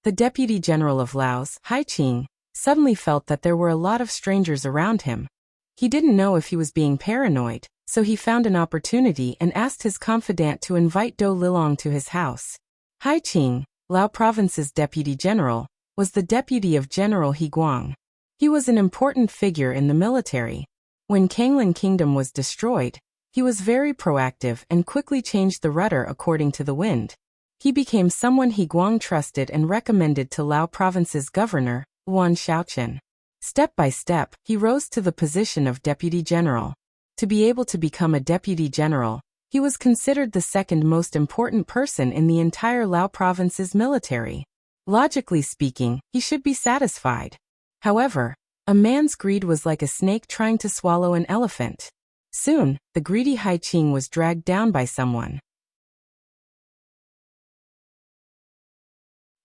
The Deputy General of Laos, Haiqing, suddenly felt that there were a lot of strangers around him. He didn't know if he was being paranoid, so he found an opportunity and asked his confidant to invite Do Lilong to his house. Hai Qing, Lao Province's deputy general, was the deputy of General He Guang. He was an important figure in the military. When Kanglan Kingdom was destroyed, he was very proactive and quickly changed the rudder according to the wind. He became someone He Guang trusted and recommended to Lao Province's governor, Yuan Shaoqian. Step by step, he rose to the position of deputy general. To be able to become a deputy general, he was considered the second most important person in the entire Lao Province's military. Logically speaking, he should be satisfied. However, a man's greed was like a snake trying to swallow an elephant. Soon, the greedy Hai Qing was dragged down by someone.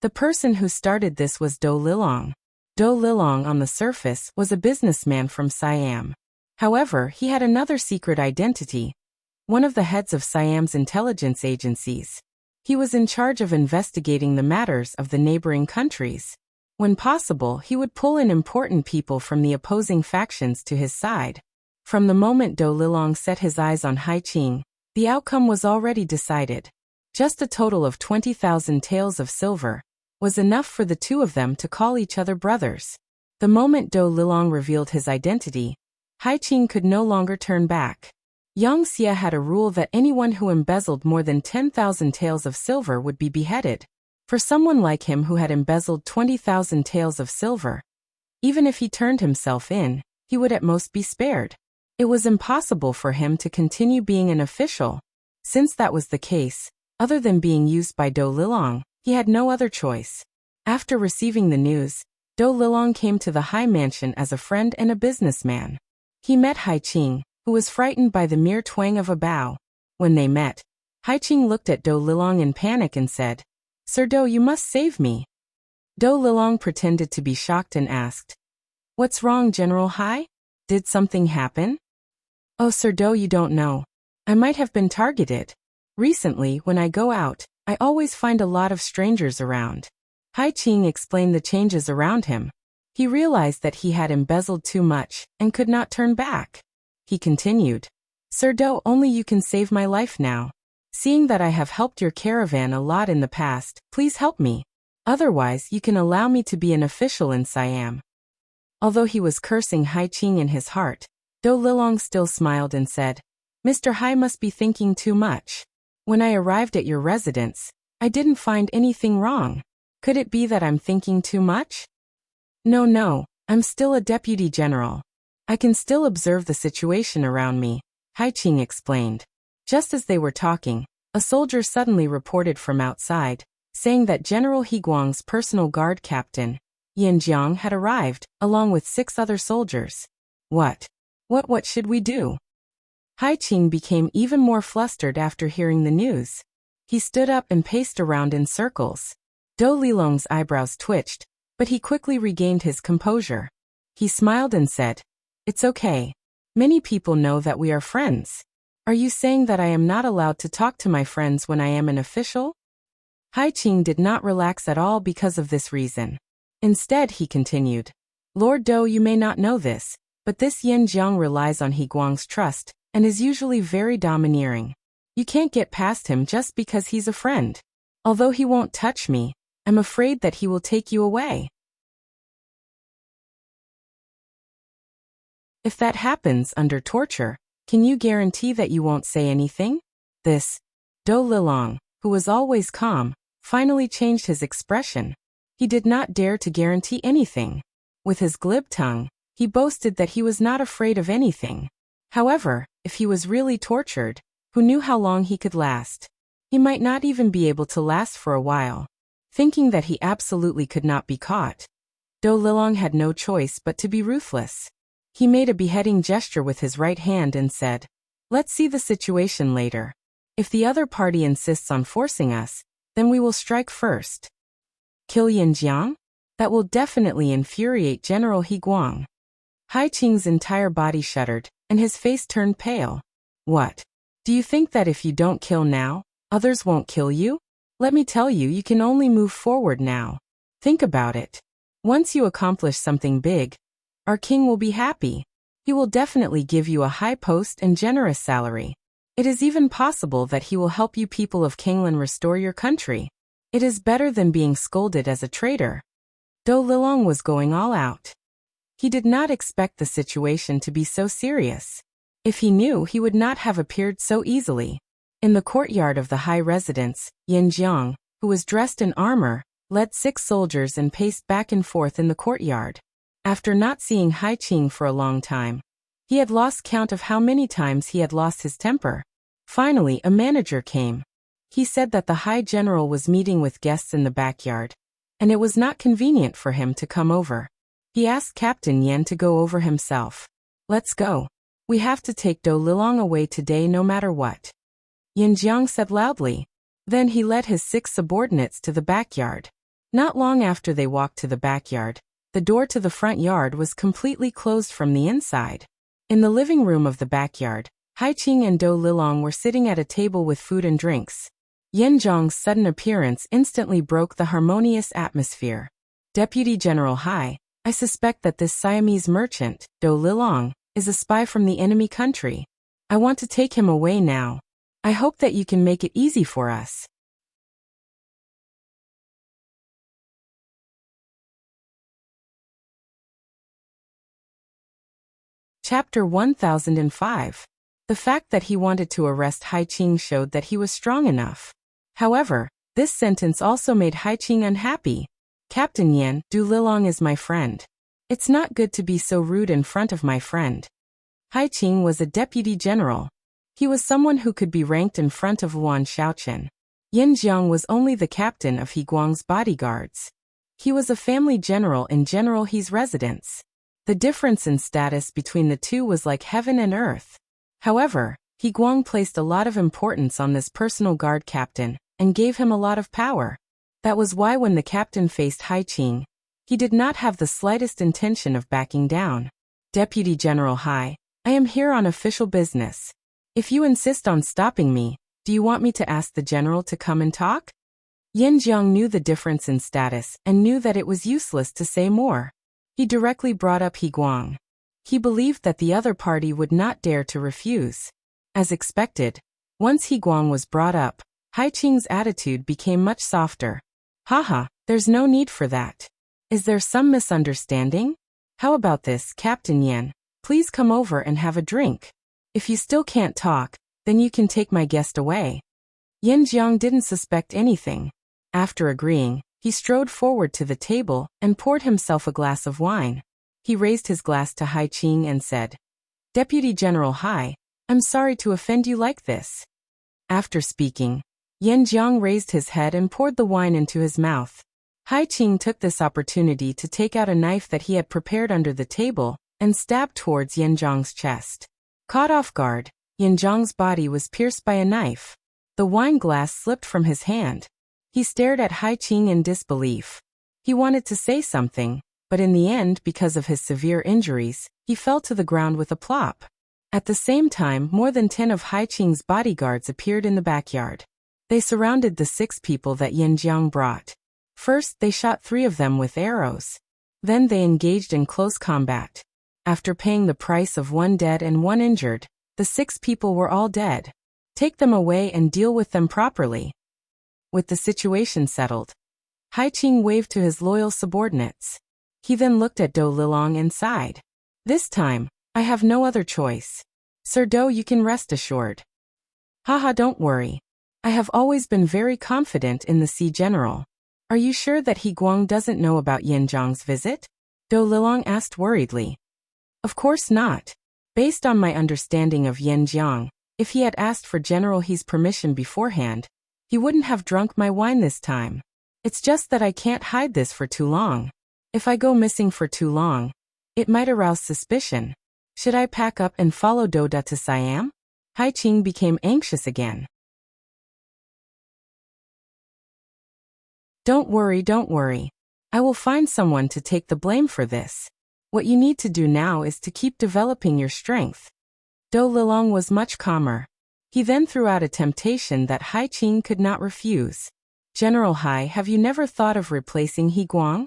The person who started this was Do Lilong. Do Lilong on the surface was a businessman from Siam. However, he had another secret identity, one of the heads of Siam's intelligence agencies. He was in charge of investigating the matters of the neighboring countries. When possible, he would pull in important people from the opposing factions to his side. From the moment Do Lilong set his eyes on Hai Qing, the outcome was already decided. Just a total of 20,000 taels of silver was enough for the two of them to call each other brothers. The moment Do Lilong revealed his identity, Hai Qing could no longer turn back. Wuxia had a rule that anyone who embezzled more than 10,000 taels of silver would be beheaded. For someone like him who had embezzled 20,000 taels of silver, even if he turned himself in, he would at most be spared. It was impossible for him to continue being an official. Since that was the case, other than being used by Do Lilong, he had no other choice. After receiving the news, Do Lilong came to the Hai Mansion as a friend and a businessman. He met Hai Qing, who was frightened by the mere twang of a bow. When they met, Hai Qing looked at Do Lilong in panic and said, "Sir Do, you must save me." Do Lilong pretended to be shocked and asked, "What's wrong, General Hai? Did something happen?" "Oh, Sir Do, you don't know. I might have been targeted. Recently, when I go out, I always find a lot of strangers around." Hai Qing explained the changes around him. He realized that he had embezzled too much and could not turn back. He continued, "Sir Do, only you can save my life now. Seeing that I have helped your caravan a lot in the past, please help me. Otherwise, you can allow me to be an official in Siam." Although he was cursing Hai Qing in his heart, Do Lilong still smiled and said, "Mr. Hai must be thinking too much. When I arrived at your residence, I didn't find anything wrong. Could it be that I'm thinking too much?" No, I'm still a deputy general. I can still observe the situation around me," Hai Qing explained. Just as they were talking, a soldier suddenly reported from outside, saying that General He Guang's personal guard captain, Yin Jiang, had arrived, along with 6 other soldiers. What should we do?" Hai Qing became even more flustered after hearing the news. He stood up and paced around in circles. Do Lilong's eyebrows twitched, but he quickly regained his composure. He smiled and said, "It's okay. Many people know that we are friends. Are you saying that I am not allowed to talk to my friends when I am an official?" Hai Qing did not relax at all because of this reason. Instead, he continued, "Lord Do, you may not know this, but this Yin Jiang relies on He Guang's trust and is usually very domineering. You can't get past him just because he's a friend. Although he won't touch me, I'm afraid that he will take you away. If that happens under torture, can you guarantee that you won't say anything?" This, Do Lilong, who was always calm, finally changed his expression. He did not dare to guarantee anything. With his glib tongue, he boasted that he was not afraid of anything. However, if he was really tortured, who knew how long he could last? He might not even be able to last for a while. Thinking that he absolutely could not be caught, Do Lilong had no choice but to be ruthless. He made a beheading gesture with his right hand and said, "Let's see the situation later. If the other party insists on forcing us, then we will strike first." Kill Yin Jiang? That will definitely infuriate General He Guang. Hai Qing's entire body shuddered, and his face turned pale. "What? Do you think that if you don't kill now, others won't kill you? Let me tell you, you can only move forward now. Think about it. Once you accomplish something big, our king will be happy. He will definitely give you a high post and generous salary. It is even possible that he will help you people of Kanglan restore your country. It is better than being scolded as a traitor. Do Lilong was going all out. He did not expect the situation to be so serious. If he knew, he would not have appeared so easily. In the courtyard of the high residence, Yin Jiang, who was dressed in armor, led 6 soldiers and paced back and forth in the courtyard. After not seeing Hai Qing for a long time, he had lost count of how many times he had lost his temper. Finally, a manager came. He said that the High General was meeting with guests in the backyard, and it was not convenient for him to come over. He asked Captain Yen to go over himself. Let's go. We have to take Do Lilong away today no matter what. Yin Jiang said loudly. Then he led his 6 subordinates to the backyard. Not long after they walked to the backyard, the door to the front yard was completely closed from the inside. In the living room of the backyard, Hai Qing and Do Lilong were sitting at a table with food and drinks. Yin Jiang's sudden appearance instantly broke the harmonious atmosphere. Deputy General Hai, I suspect that this Siamese merchant, Do Lilong, is a spy from the enemy country. I want to take him away now. I hope that you can make it easy for us. Chapter 1005. The fact that he wanted to arrest Hai Qing showed that he was strong enough. However, this sentence also made Hai Qing unhappy. Captain Yen, Du Lilong is my friend. It's not good to be so rude in front of my friend. Hai Qing was a deputy general. He was someone who could be ranked in front of Yuan Shaochen. Yin Jiang was only the captain of He Guang's bodyguards. He was a family general in General He's residence. The difference in status between the two was like heaven and earth. However, He Guang placed a lot of importance on this personal guard captain, and gave him a lot of power. That was why when the captain faced Hai Qing, he did not have the slightest intention of backing down. Deputy General Hai, I am here on official business. If you insist on stopping me, do you want me to ask the general to come and talk? Yin Jiang knew the difference in status and knew that it was useless to say more. He directly brought up He Guang. He believed that the other party would not dare to refuse. As expected, once He Guang was brought up, Hai Qing's attitude became much softer. Haha, there's no need for that. Is there some misunderstanding? How about this, Captain Yen? Please come over and have a drink. If you still can't talk, then you can take my guest away. Yin Jiang didn't suspect anything. After agreeing, he strode forward to the table and poured himself a glass of wine. He raised his glass to Hai Qing and said, Deputy General Hai, I'm sorry to offend you like this. After speaking, Yin Jiang raised his head and poured the wine into his mouth. Hai Qing took this opportunity to take out a knife that he had prepared under the table and stabbed towards Yin Jiang's chest. Caught off guard, Yin Jiang's body was pierced by a knife. The wine glass slipped from his hand. He stared at Hai Qing in disbelief. He wanted to say something, but in the end, because of his severe injuries, he fell to the ground with a plop. At the same time, more than 10 of Hai Qing's bodyguards appeared in the backyard. They surrounded the 6 people that Yin Jiang brought. First, they shot 3 of them with arrows. Then they engaged in close combat. After paying the price of 1 dead and 1 injured, the 6 people were all dead. Take them away and deal with them properly. With the situation settled, Hai Qing waved to his loyal subordinates. He then looked at Do Lilong and sighed. This time, I have no other choice. Sir Do, you can rest assured. Haha, don't worry. I have always been very confident in the Sea General. Are you sure that He Guang doesn't know about Yin Jiang's visit? Do Lilong asked worriedly. Of course not. Based on my understanding of Yin Jiang, if he had asked for General He's permission beforehand, he wouldn't have drunk my wine this time. It's just that I can't hide this for too long. If I go missing for too long, it might arouse suspicion. Should I pack up and follow Doda to Siam? Hai Qing became anxious again. Don't worry. I will find someone to take the blame for this. What you need to do now is to keep developing your strength. Do Lilong was much calmer. He then threw out a temptation that Hai Qing could not refuse. General Hai, have you never thought of replacing He Guang?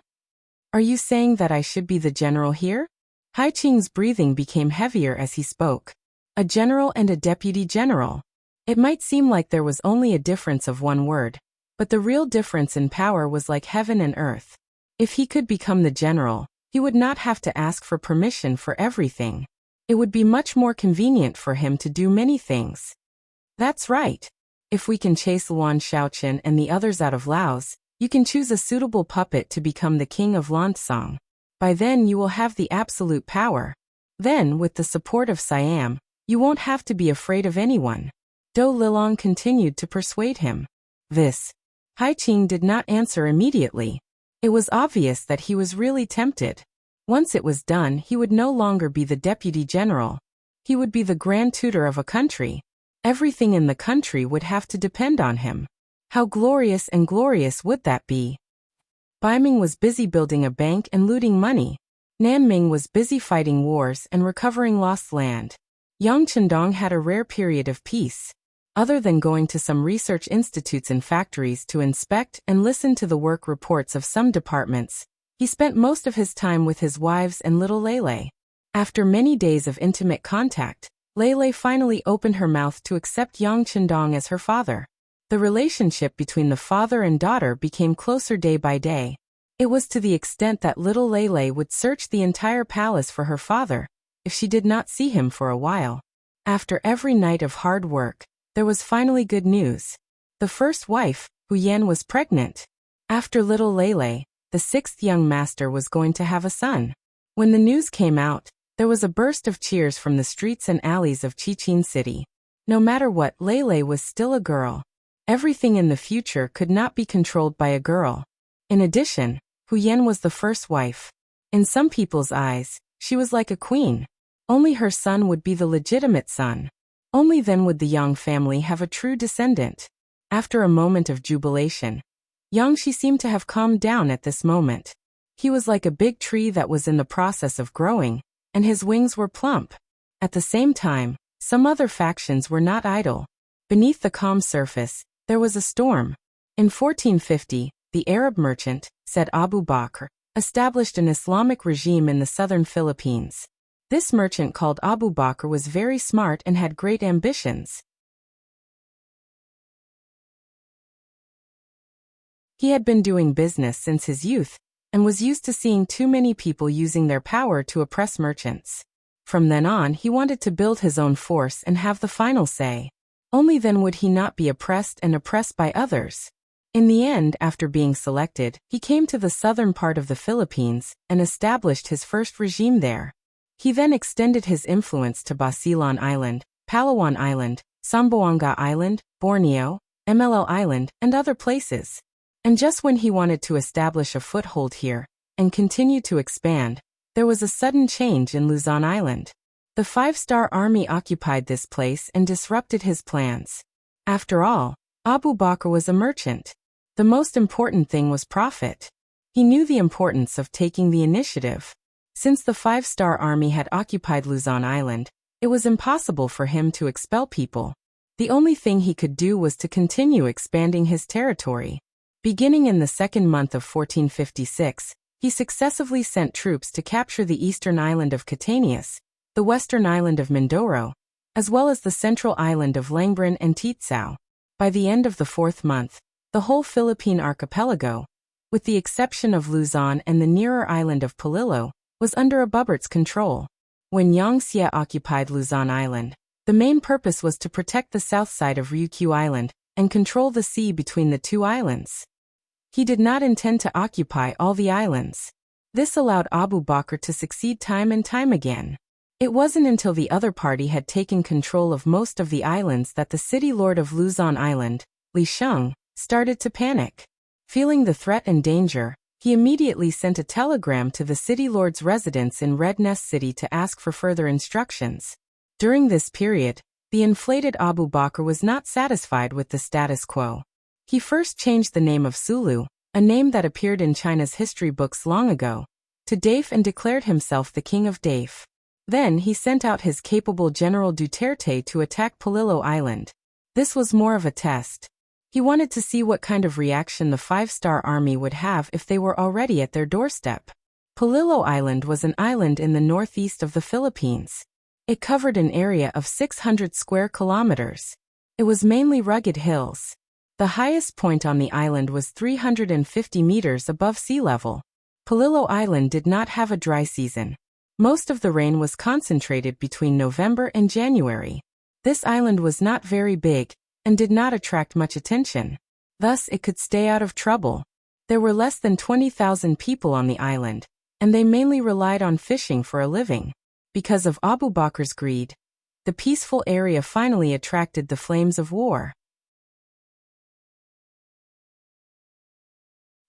Are you saying that I should be the general here? Hai Qing's breathing became heavier as he spoke. A general and a deputy general. It might seem like there was only a difference of 1 word, But the real difference in power was like heaven and earth. If he could become the general, he would not have to ask for permission for everything. It would be much more convenient for him to do many things. That's right. If we can chase Luan Shaoqian and the others out of Laos, you can choose a suitable puppet to become the king of Lansong. By then you will have the absolute power. Then, with the support of Siam, you won't have to be afraid of anyone. Do Lilong continued to persuade him. This. Hai Qing did not answer immediately. It was obvious that he was really tempted. Once it was done, he would no longer be the deputy general. He would be the grand tutor of a country. Everything in the country would have to depend on him. How glorious and glorious would that be? Baiming was busy building a bank and looting money. Nanming was busy fighting wars and recovering lost land. Yang Chendong had a rare period of peace. Other than going to some research institutes and factories to inspect and listen to the work reports of some departments, he spent most of his time with his wives and little Lele. After many days of intimate contact, Lele finally opened her mouth to accept Yang Chendong as her father. The relationship between the father and daughter became closer day by day. It was to the extent that little Lele would search the entire palace for her father, if she did not see him for a while. After every night of hard work, there was finally good news. The first wife, Hu Yan, was pregnant. After little Lele, the sixth young master was going to have a son. When the news came out, there was a burst of cheers from the streets and alleys of Qichin City. No matter what, Lele was still a girl. Everything in the future could not be controlled by a girl. In addition, Hu Yan was the first wife. In some people's eyes, she was like a queen. Only her son would be the legitimate son. Only then would the Yang family have a true descendant. After a moment of jubilation, Yang Shi seemed to have calmed down at this moment. He was like a big tree that was in the process of growing, and his wings were plump. At the same time, some other factions were not idle. Beneath the calm surface, there was a storm. In 1450, the Arab merchant, said Abu Bakr, established an Islamic regime in the southern Philippines. This merchant called Abu Bakr was very smart and had great ambitions. He had been doing business since his youth, and was used to seeing too many people using their power to oppress merchants. From then on, he wanted to build his own force and have the final say. Only then would he not be oppressed by others. In the end, after being selected, he came to the southern part of the Philippines and established his first regime there. He then extended his influence to Basilan Island, Palawan Island, Zamboanga Island, Borneo, MLL Island, and other places. And just when he wanted to establish a foothold here and continue to expand, there was a sudden change in Luzon Island. The five-star army occupied this place and disrupted his plans. After all, Abu Bakr was a merchant. The most important thing was profit. He knew the importance of taking the initiative. Since the five-star army had occupied Luzon Island, it was impossible for him to expel people. The only thing he could do was to continue expanding his territory. Beginning in the second month of 1456, he successively sent troops to capture the eastern island of Catanhas, the western island of Mindoro, as well as the central island of Langbran and Titsao. By the end of the fourth month, the whole Philippine archipelago, with the exception of Luzon and the nearer island of Polillo, was under Abubart's control. When Yang Xie occupied Luzon Island, the main purpose was to protect the south side of Ryukyu Island and control the sea between the two islands. He did not intend to occupy all the islands. This allowed Abu Bakr to succeed time and time again. It wasn't until the other party had taken control of most of the islands that the city lord of Luzon Island, Li Sheng, started to panic. Feeling the threat and danger, he immediately sent a telegram to the city lord's residence in Red Nest City to ask for further instructions. During this period, the inflated Abu Bakr was not satisfied with the status quo. He first changed the name of Sulu, a name that appeared in China's history books long ago, to Daif and declared himself the king of Daif. Then he sent out his capable General Duterte to attack Polillo Island. This was more of a test. He wanted to see what kind of reaction the five-star army would have if they were already at their doorstep. Polillo Island was an island in the northeast of the Philippines. It covered an area of 600 square kilometers. It was mainly rugged hills. The highest point on the island was 350 meters above sea level. Polillo Island did not have a dry season. Most of the rain was concentrated between November and January. This island was not very big and did not attract much attention. Thus, it could stay out of trouble. There were less than 20,000 people on the island, and they mainly relied on fishing for a living. Because of Abu Bakr's greed, the peaceful area finally attracted the flames of war.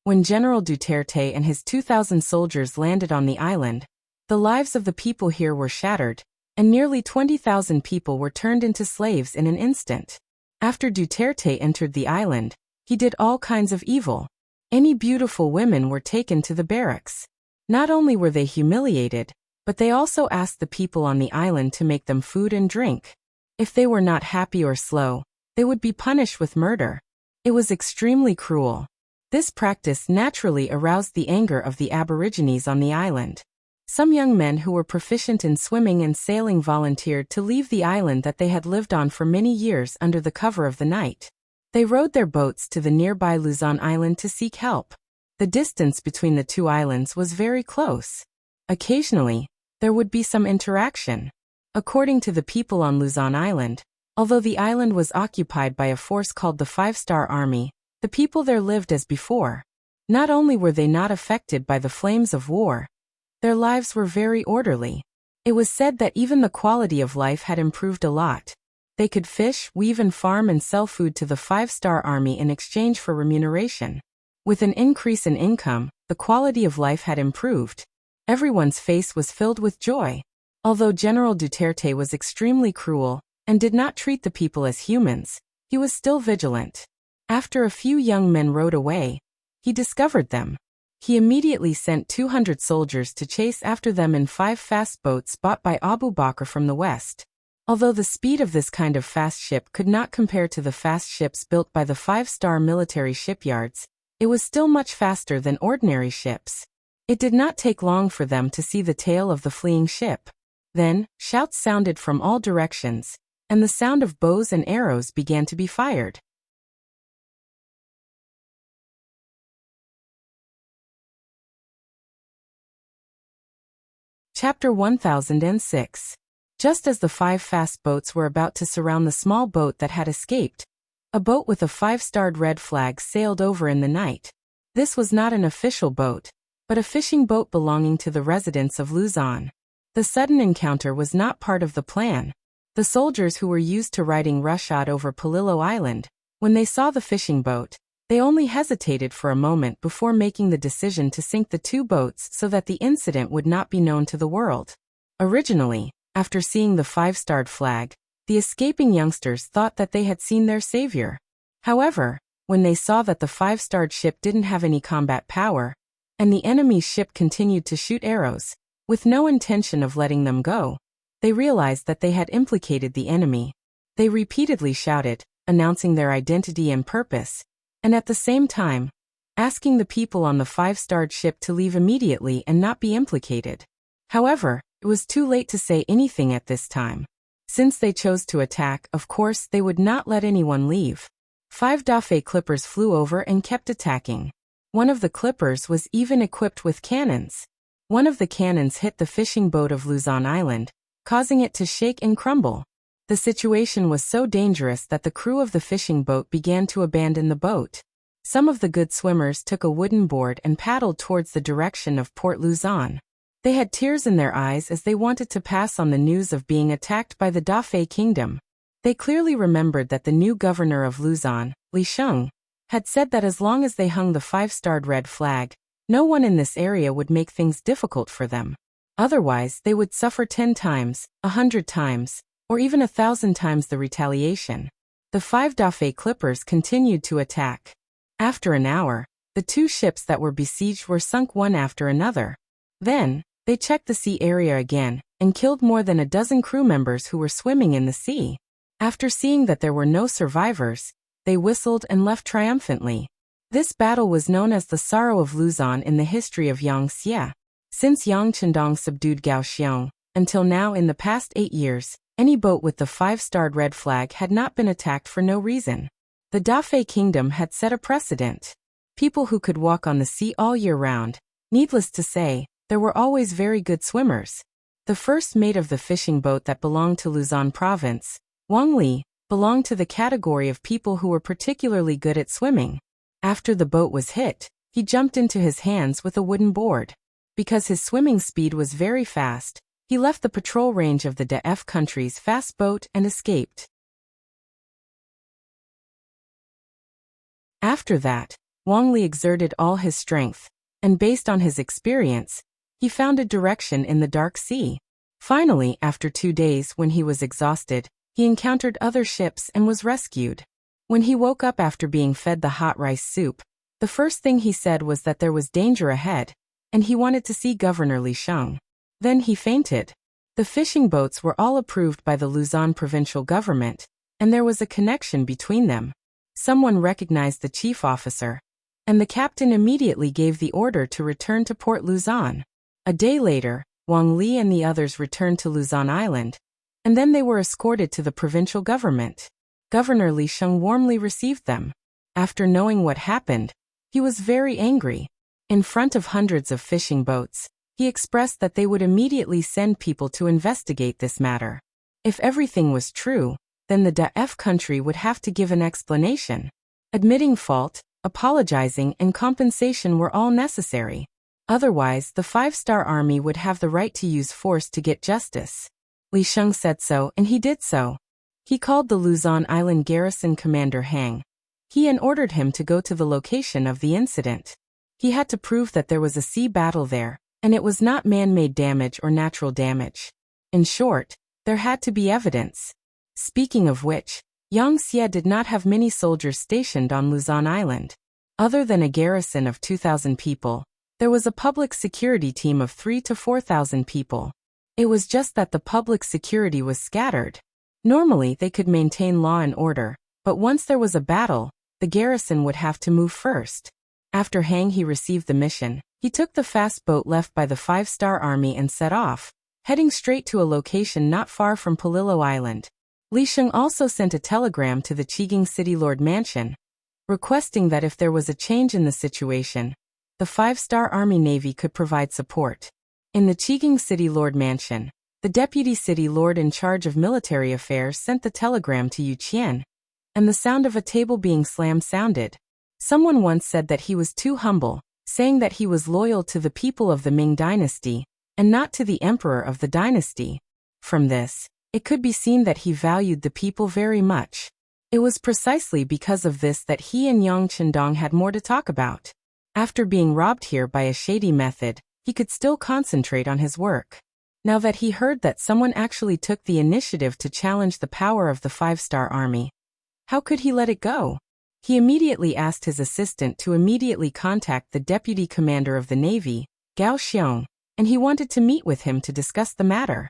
When General Duterte and his 2,000 soldiers landed on the island, the lives of the people here were shattered, and nearly 20,000 people were turned into slaves in an instant. After Duterte entered the island, he did all kinds of evil. Any beautiful women were taken to the barracks. Not only were they humiliated, but they also asked the people on the island to make them food and drink. If they were not happy or slow, they would be punished with murder. It was extremely cruel. This practice naturally aroused the anger of the Aborigines on the island. Some young men who were proficient in swimming and sailing volunteered to leave the island that they had lived on for many years under the cover of the night. They rowed their boats to the nearby Luzon Island to seek help. The distance between the two islands was very close. Occasionally, there would be some interaction. According to the people on Luzon Island, although the island was occupied by a force called the Five-Star Army, the people there lived as before. Not only were they not affected by the flames of war, their lives were very orderly. It was said that even the quality of life had improved a lot. They could fish, weave and farm and sell food to the Five-Star Army in exchange for remuneration. With an increase in income, the quality of life had improved. Everyone's face was filled with joy. Although General Duterte was extremely cruel and did not treat the people as humans, he was still vigilant. After a few young men rowed away, he discovered them. He immediately sent 200 soldiers to chase after them in 5 fast boats bought by Abu Bakr from the west. Although the speed of this kind of fast ship could not compare to the fast ships built by the 5-star military shipyards, it was still much faster than ordinary ships. It did not take long for them to see the tail of the fleeing ship. Then, shouts sounded from all directions, and the sound of bows and arrows began to be fired. Chapter 1006. Just as the 5 fast boats were about to surround the small boat that had escaped, a boat with a 5-starred red flag sailed over in the night. This was not an official boat, but a fishing boat belonging to the residents of Luzon. The sudden encounter was not part of the plan. The soldiers who were used to riding roughshod over Polillo Island, when they saw the fishing boat, they only hesitated for a moment before making the decision to sink the 2 boats so that the incident would not be known to the world. Originally, after seeing the 5-starred flag, the escaping youngsters thought that they had seen their savior. However, when they saw that the 5-starred ship didn't have any combat power, and the enemy's ship continued to shoot arrows, with no intention of letting them go, they realized that they had implicated the enemy. They repeatedly shouted, announcing their identity and purpose, and at the same time, asking the people on the 5-starred ship to leave immediately and not be implicated. However, it was too late to say anything at this time. Since they chose to attack, of course, they would not let anyone leave. 5 Dafe clippers flew over and kept attacking. One of the clippers was even equipped with cannons. One of the cannons hit the fishing boat of Luzon Island, causing it to shake and crumble. The situation was so dangerous that the crew of the fishing boat began to abandon the boat. Some of the good swimmers took a wooden board and paddled towards the direction of Port Luzon. They had tears in their eyes as they wanted to pass on the news of being attacked by the Dafe kingdom. They clearly remembered that the new governor of Luzon, Li Sheng, had said that as long as they hung the 5-starred red flag, no one in this area would make things difficult for them. Otherwise, they would suffer 10 times, 100 times, or even 1,000 times the retaliation. The 5 Dafe clippers continued to attack. After an hour, the 2 ships that were besieged were sunk one after another. Then, they checked the sea area again, and killed more than a dozen crew members who were swimming in the sea. After seeing that there were no survivors, they whistled and left triumphantly. This battle was known as the Sorrow of Luzon in the history of Wuxia. Since Yang Chendong subdued Kaohsiung, until now in the past 8 years, any boat with the 5-starred red flag had not been attacked for no reason. The Dafei kingdom had set a precedent. People who could walk on the sea all year round. Needless to say, there were always very good swimmers. The first mate of the fishing boat that belonged to Luzon province, Wang Li, belonged to the category of people who were particularly good at swimming. After the boat was hit, he jumped into his hands with a wooden board. Because his swimming speed was very fast, he left the patrol range of the DF country's fast boat and escaped. After that, Wang Li exerted all his strength, and based on his experience, he found a direction in the dark sea. Finally, after 2 days when he was exhausted, he encountered other ships and was rescued. When he woke up after being fed the hot rice soup, the first thing he said was that there was danger ahead, and he wanted to see Governor Li Sheng. Then he fainted. The fishing boats were all approved by the Luzon provincial government, and there was a connection between them. Someone recognized the chief officer, and the captain immediately gave the order to return to Port Luzon. A day later, Wang Li and the others returned to Luzon Island, and then they were escorted to the provincial government. Governor Li Sheng warmly received them. After knowing what happened, he was very angry. In front of hundreds of fishing boats, he expressed that they would immediately send people to investigate this matter. If everything was true, then the DF country would have to give an explanation. Admitting fault, apologizing, and compensation were all necessary. Otherwise, the 5-star army would have the right to use force to get justice. Li Sheng said so, and he did so. He called the Luzon Island garrison commander Hang. He ordered him to go to the location of the incident. He had to prove that there was a sea battle there, and it was not man-made damage or natural damage. In short, there had to be evidence. Speaking of which, Yang Xie did not have many soldiers stationed on Luzon Island. Other than a garrison of 2,000 people, there was a public security team of 3,000 to 4,000 people. It was just that the public security was scattered. Normally they could maintain law and order, but once there was a battle, the garrison would have to move first. After Hang received the mission, he took the fast boat left by the 5-star army and set off, heading straight to a location not far from Polillo Island. Li Sheng also sent a telegram to the Chiging City Lord Mansion, requesting that if there was a change in the situation, the 5-star Army Navy could provide support. In the Chiging City Lord Mansion, the Deputy City Lord in charge of military affairs sent the telegram to Yu Qian, and the sound of a table being slammed sounded. Someone once said that he was too humble, saying that he was loyal to the people of the Ming dynasty, and not to the emperor of the dynasty. From this, it could be seen that he valued the people very much. It was precisely because of this that he and Yang Chendong had more to talk about. After being robbed here by a shady method, he could still concentrate on his work. Now that he heard that someone actually took the initiative to challenge the power of the 5-star army, how could he let it go? He immediately asked his assistant to immediately contact the deputy commander of the Navy, Gao Xiong, and he wanted to meet with him to discuss the matter.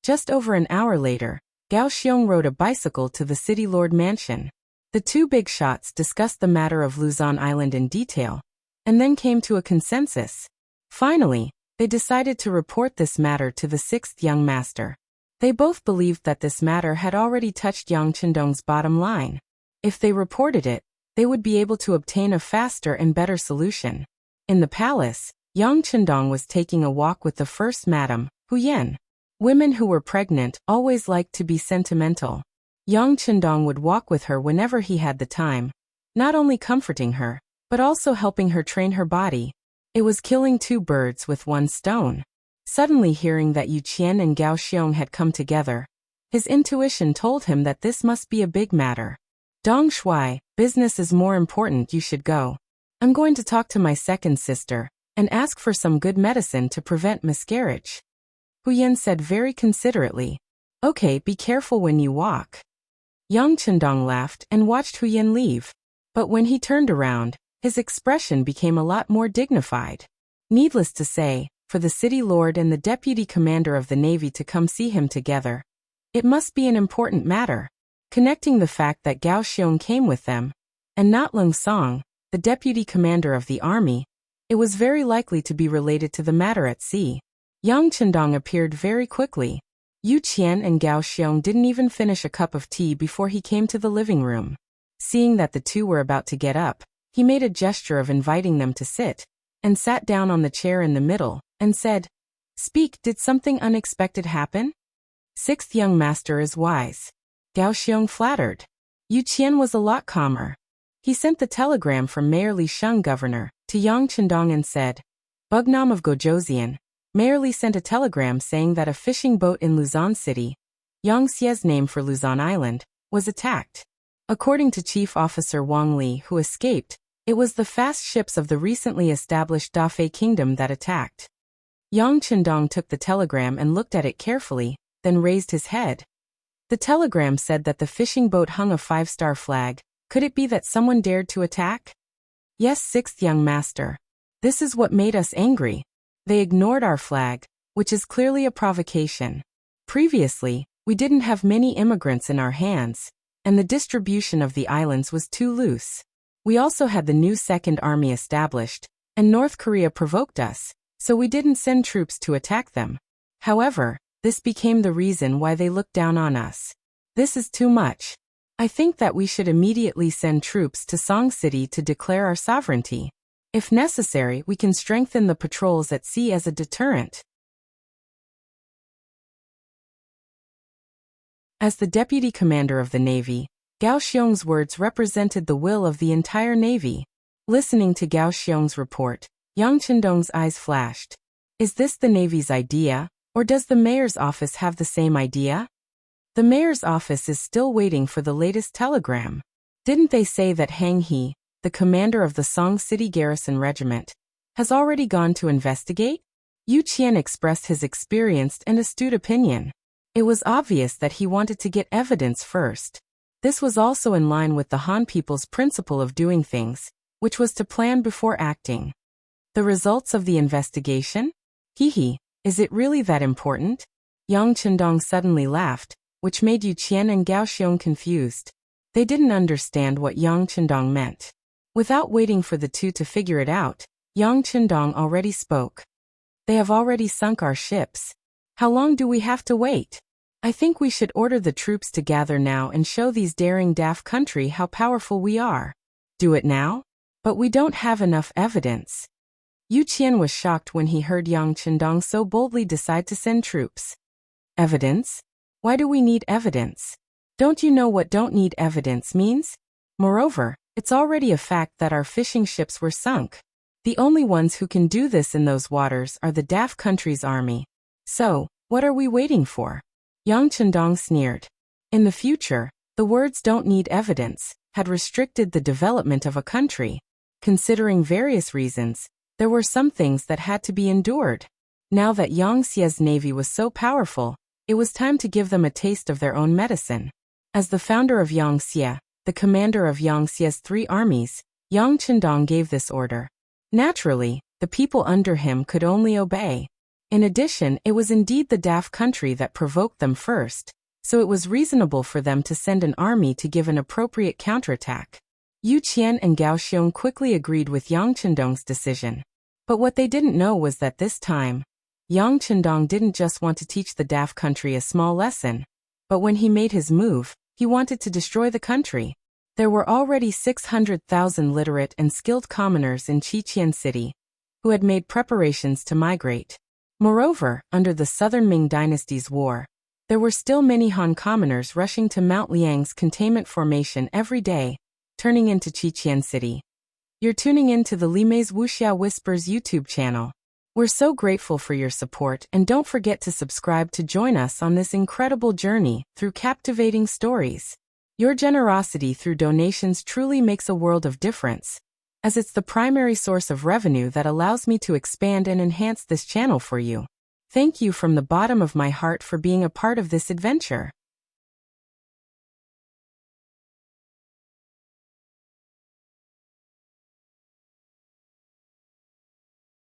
Just over an hour later, Gao Xiong rode a bicycle to the City Lord Mansion. The two big shots discussed the matter of Luzon Island in detail, and then came to a consensus. Finally, they decided to report this matter to the 6th young master. They both believed that this matter had already touched Yang Chendong's bottom line. If they reported it, they would be able to obtain a faster and better solution. In the palace, Yang Chendong was taking a walk with the first Madam, Hu Yan. Women who were pregnant always liked to be sentimental. Yang Chendong would walk with her whenever he had the time, not only comforting her, but also helping her train her body. It was killing 2 birds with 1 stone. Suddenly hearing that Yu Qian and Gao Xiong had come together, his intuition told him that this must be a big matter. Dong Shuai, business is more important, you should go. I'm going to talk to my second sister, and ask for some good medicine to prevent miscarriage. Hu Yan said very considerately. Okay, be careful when you walk. Yang Chendong laughed and watched Hu Yan leave. But when he turned around, his expression became a lot more dignified. Needless to say, for the city lord and the deputy commander of the navy to come see him together, it must be an important matter. Connecting the fact that Gao Xiong came with them, and not Lung Song, the deputy commander of the army, it was very likely to be related to the matter at sea. Yang Chendong appeared very quickly. Yu Qian and Gao Xiong didn't even finish a cup of tea before he came to the living room. Seeing that the two were about to get up, he made a gesture of inviting them to sit, and sat down on the chair in the middle, and said, "Speak, did something unexpected happen?" Sixth young master is wise. Gao Xiong flattered. Yu Qian was a lot calmer. He sent the telegram from Mayor Li Sheng, governor, to Yang Chendong and said, "Bugnam of Gojozian, Mayor Li sent a telegram saying that a fishing boat in Luzon City, Yangxie's name for Luzon Island, was attacked. According to Chief Officer Wang Li, who escaped, it was the fast ships of the recently established Dafei Kingdom that attacked." Yang Chendong took the telegram and looked at it carefully, then raised his head. The telegram said that the fishing boat hung a 5-star flag. Could it be that someone dared to attack? Yes, sixth young master. This is what made us angry. They ignored our flag, which is clearly a provocation. Previously, we didn't have many immigrants in our hands, and the distribution of the islands was too loose. We also had the new Second Army established, and North Korea provoked us, so we didn't send troops to attack them. However, this became the reason why they looked down on us. This is too much. I think that we should immediately send troops to Song City to declare our sovereignty. If necessary, we can strengthen the patrols at sea as a deterrent. As the deputy commander of the Navy, Gao Xiong's words represented the will of the entire Navy. Listening to Gao Xiong's report, Yang Chendong's eyes flashed. Is this the Navy's idea, or does the mayor's office have the same idea? The mayor's office is still waiting for the latest telegram. Didn't they say that Hang He, the commander of the Song City Garrison Regiment, has already gone to investigate? Yu Qian expressed his experienced and astute opinion. It was obvious that he wanted to get evidence first. This was also in line with the Han people's principle of doing things, which was to plan before acting. The results of the investigation? Hee, is it really that important? Yang Chendong suddenly laughed, which made Yu Qian and Gao Xiong confused. They didn't understand what Yang Chendong meant. Without waiting for the two to figure it out, Yang Chendong already spoke. They have already sunk our ships. How long do we have to wait? I think we should order the troops to gather now and show these daring daft country how powerful we are. Do it now? But we don't have enough evidence. Yu Qian was shocked when he heard Yang Chendong so boldly decide to send troops. Evidence? Why do we need evidence? Don't you know what "don't need evidence" means? Moreover, it's already a fact that our fishing ships were sunk. The only ones who can do this in those waters are the daft country's army. So, what are we waiting for? Yang Chendong sneered. In the future, the words "don't need evidence" had restricted the development of a country. Considering various reasons, there were some things that had to be endured. Now that Yangxie's navy was so powerful, it was time to give them a taste of their own medicine. As the founder of Yangxie, the commander of Yangxie's 3 armies, Yang Chendong gave this order. Naturally, the people under him could only obey. In addition, it was indeed the daft country that provoked them first, so it was reasonable for them to send an army to give an appropriate counterattack. Yu Qian and Gao Xiong quickly agreed with Yang Chendong's decision. But what they didn't know was that this time, Yang Chendong didn't just want to teach the daft country a small lesson, but when he made his move, he wanted to destroy the country. There were already 600,000 literate and skilled commoners in Qiqian City, who had made preparations to migrate. Moreover, under the Southern Ming Dynasty's war, there were still many Han commoners rushing to Mount Liang's containment formation every day, turning into Qiqian City. You're tuning in to the Limei's Wuxia Whispers YouTube channel. We're so grateful for your support, and don't forget to subscribe to join us on this incredible journey through captivating stories. Your generosity through donations truly makes a world of difference, as it's the primary source of revenue that allows me to expand and enhance this channel for you. Thank you from the bottom of my heart for being a part of this adventure.